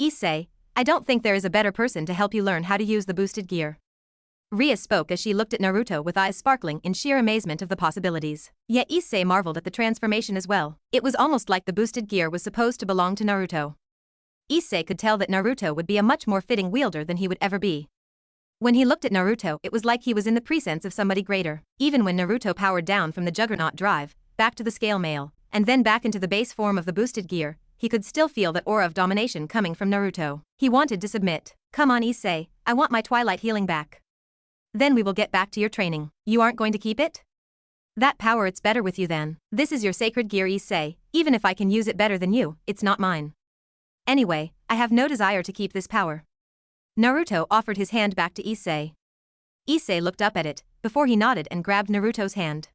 Issei, I don't think there is a better person to help you learn how to use the boosted gear. Rias spoke as she looked at Naruto with eyes sparkling in sheer amazement of the possibilities. Yet Issei marveled at the transformation as well. It was almost like the boosted gear was supposed to belong to Naruto. Issei could tell that Naruto would be a much more fitting wielder than he would ever be. When he looked at Naruto, it was like he was in the presence of somebody greater. Even when Naruto powered down from the Juggernaut Drive, back to the scale mail, and then back into the base form of the boosted gear, he could still feel that aura of domination coming from Naruto. He wanted to submit. Come on, Issei, I want my twilight healing back. Then we will get back to your training. You aren't going to keep it? That power, it's better with you then. This is your sacred gear, Issei. Even if I can use it better than you, it's not mine. Anyway, I have no desire to keep this power. Naruto offered his hand back to Issei. Issei looked up at it, before he nodded and grabbed Naruto's hand.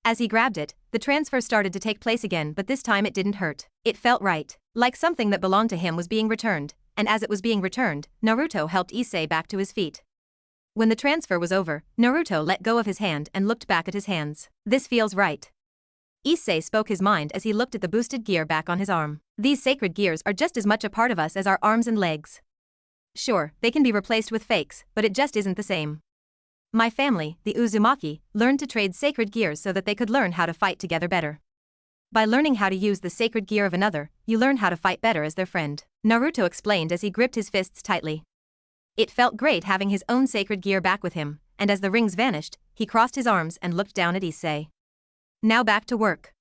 As he grabbed it, the transfer started to take place again, but this time it didn't hurt. It felt right, like something that belonged to him was being returned, and as it was being returned, Naruto helped Issei back to his feet. When the transfer was over, Naruto let go of his hand and looked back at his hands. This feels right. Issei spoke his mind as he looked at the boosted gear back on his arm. These sacred gears are just as much a part of us as our arms and legs. Sure, they can be replaced with fakes, but it just isn't the same. My family, the Uzumaki, learned to trade sacred gears so that they could learn how to fight together better. By learning how to use the sacred gear of another, you learn how to fight better as their friend. Naruto explained as he gripped his fists tightly. It felt great having his own sacred gear back with him, and as the rings vanished, he crossed his arms and looked down at Issei. Now back to work.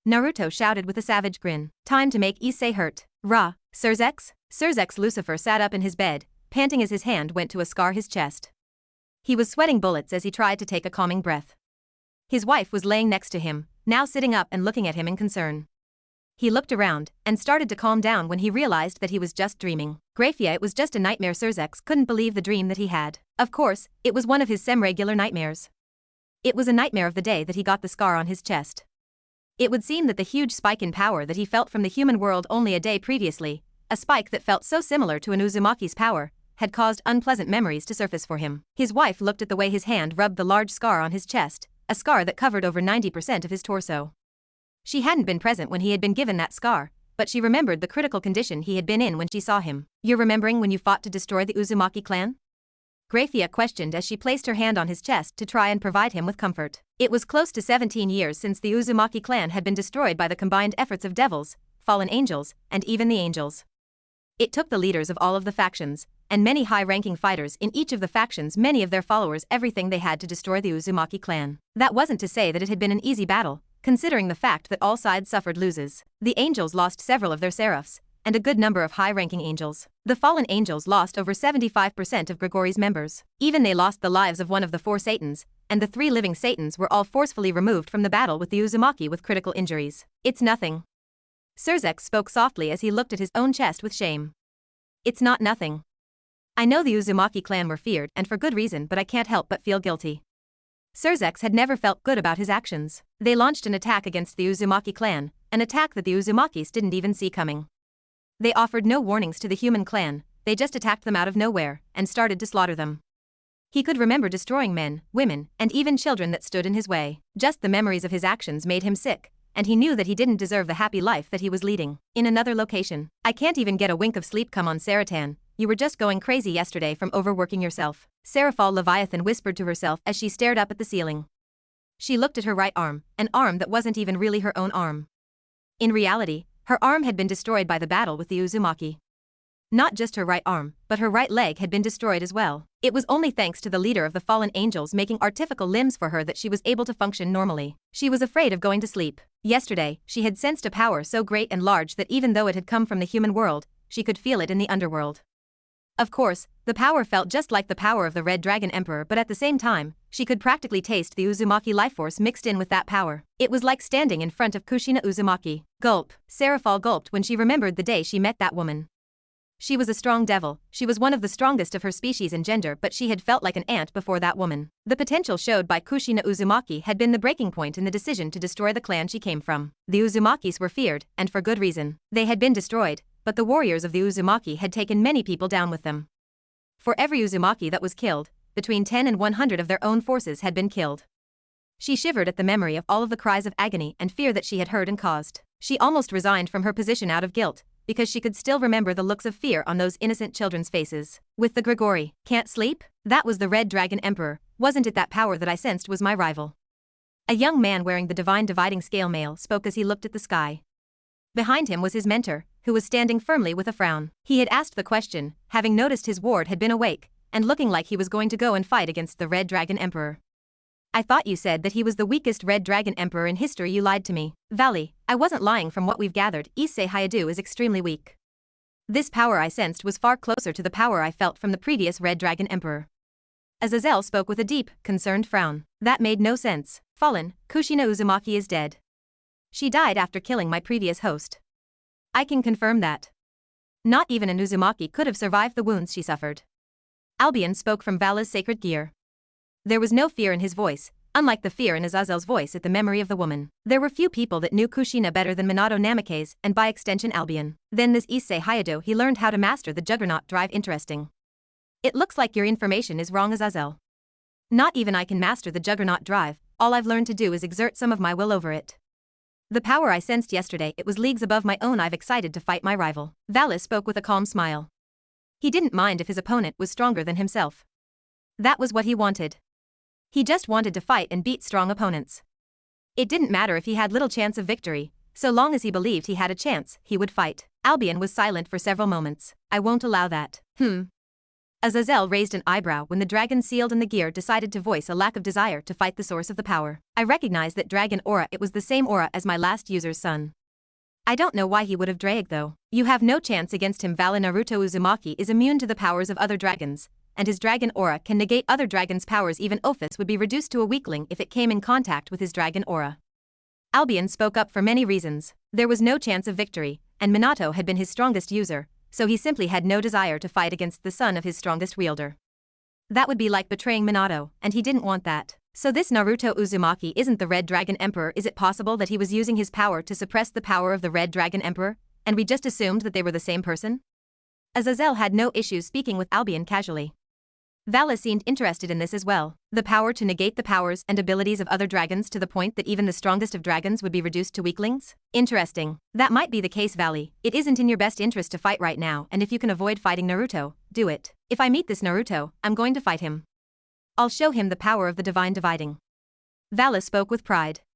Naruto shouted with a savage grin. Time to make Issei hurt. Ra, Surzex? Surzex Lucifer sat up in his bed, panting as his hand went to scar his chest. He was sweating bullets as he tried to take a calming breath. His wife was laying next to him, now sitting up and looking at him in concern. He looked around, and started to calm down when he realized that he was just dreaming. Gremory, it was just a nightmare. Surzex couldn't believe the dream that he had. Of course, it was one of his regular nightmares. It was a nightmare of the day that he got the scar on his chest. It would seem that the huge spike in power that he felt from the human world only a day previously, a spike that felt so similar to an Uzumaki's power, had caused unpleasant memories to surface for him. His wife looked at the way his hand rubbed the large scar on his chest, a scar that covered over 90% of his torso. She hadn't been present when he had been given that scar, but she remembered the critical condition he had been in when she saw him. You're remembering when you fought to destroy the Uzumaki clan? Gremory questioned as she placed her hand on his chest to try and provide him with comfort. It was close to 17 years since the Uzumaki clan had been destroyed by the combined efforts of devils, fallen angels, and even the angels. It took the leaders of all of the factions, and many high-ranking fighters in each of the factions, many of their followers, everything they had to destroy the Uzumaki clan. That wasn't to say that it had been an easy battle, considering the fact that all sides suffered losses. The angels lost several of their seraphs, and a good number of high-ranking angels. The fallen angels lost over 75% of Gregory's members. Even they lost the lives of one of the 4 Satans, and the 3 living Satans were all forcefully removed from the battle with the Uzumaki with critical injuries. It's nothing. Surzek spoke softly as he looked at his own chest with shame. It's not nothing. I know the Uzumaki clan were feared, and for good reason, but I can't help but feel guilty. Surzek had never felt good about his actions. They launched an attack against the Uzumaki clan, an attack that the Uzumakis didn't even see coming. They offered no warnings to the human clan, they just attacked them out of nowhere, and started to slaughter them. He could remember destroying men, women, and even children that stood in his way. Just the memories of his actions made him sick, and he knew that he didn't deserve the happy life that he was leading. In another location, I can't even get a wink of sleep. Come on, Saratan, you were just going crazy yesterday from overworking yourself. Seraphal Leviathan whispered to herself as she stared up at the ceiling. She looked at her right arm, an arm that wasn't even really her own arm. In reality, her arm had been destroyed by the battle with the Uzumaki. Not just her right arm, but her right leg had been destroyed as well. It was only thanks to the leader of the fallen angels making artificial limbs for her that she was able to function normally. She was afraid of going to sleep. Yesterday, she had sensed a power so great and large that even though it had come from the human world, she could feel it in the underworld. Of course, the power felt just like the power of the Red Dragon Emperor, but at the same time, she could practically taste the Uzumaki lifeforce mixed in with that power. It was like standing in front of Kushina Uzumaki. Gulp. Seraphal gulped when she remembered the day she met that woman. She was a strong devil, she was one of the strongest of her species and gender, but she had felt like an ant before that woman. The potential showed by Kushina Uzumaki had been the breaking point in the decision to destroy the clan she came from. The Uzumakis were feared, and for good reason. They had been destroyed, but the warriors of the Uzumaki had taken many people down with them. For every Uzumaki that was killed, between 10 and 100 of their own forces had been killed. She shivered at the memory of all of the cries of agony and fear that she had heard and caused. She almost resigned from her position out of guilt, because she could still remember the looks of fear on those innocent children's faces. With the Gregory, can't sleep? That was the Red Dragon Emperor, wasn't it? That power that I sensed was my rival. A young man wearing the divine dividing scale mail spoke as he looked at the sky. Behind him was his mentor, who was standing firmly with a frown. He had asked the question, having noticed his ward had been awake, and looking like he was going to go and fight against the Red Dragon Emperor. I thought you said that he was the weakest Red Dragon Emperor in history. You lied to me. Valley, I wasn't lying. From what we've gathered, Issei Hayadu is extremely weak. This power I sensed was far closer to the power I felt from the previous Red Dragon Emperor. Azazel spoke with a deep, concerned frown. That made no sense. Fallen, Kushina Uzumaki is dead. She died after killing my previous host. I can confirm that. Not even an Uzumaki could have survived the wounds she suffered. Albion spoke from Vala's sacred gear. There was no fear in his voice, unlike the fear in Azazel's voice at the memory of the woman. There were few people that knew Kushina better than Minato Namikaze, and by extension Albion. Then this Issei Hayado, he learned how to master the Juggernaut drive. Interesting. It looks like your information is wrong, Azazel. Not even I can master the Juggernaut drive, all I've learned to do is exert some of my will over it. The power I sensed yesterday, it was leagues above my own. I've excited to fight my rival. Valis spoke with a calm smile. He didn't mind if his opponent was stronger than himself. That was what he wanted. He just wanted to fight and beat strong opponents. It didn't matter if he had little chance of victory, so long as he believed he had a chance, he would fight. Albion was silent for several moments. I won't allow that. Azazel raised an eyebrow when the dragon sealed in the gear decided to voice a lack of desire to fight the source of the power. I recognize that dragon aura, it was the same aura as my last user's son. I don't know why he would have dragged though. You have no chance against him. Vala Naruto Uzumaki is immune to the powers of other dragons, and his dragon aura can negate other dragons' powers. Even Ophis would be reduced to a weakling if it came in contact with his dragon aura. Albion spoke up for many reasons. There was no chance of victory, and Minato had been his strongest user, so he simply had no desire to fight against the son of his strongest wielder. That would be like betraying Minato, and he didn't want that. So this Naruto Uzumaki isn't the Red Dragon Emperor. Is it possible that he was using his power to suppress the power of the Red Dragon Emperor, and we just assumed that they were the same person? Azazel had no issues speaking with Albion casually. Vala seemed interested in this as well. The power to negate the powers and abilities of other dragons to the point that even the strongest of dragons would be reduced to weaklings? Interesting. That might be the case, Valley. It isn't in your best interest to fight right now, and if you can avoid fighting Naruto, do it. If I meet this Naruto, I'm going to fight him. I'll show him the power of the divine dividing. Vala spoke with pride.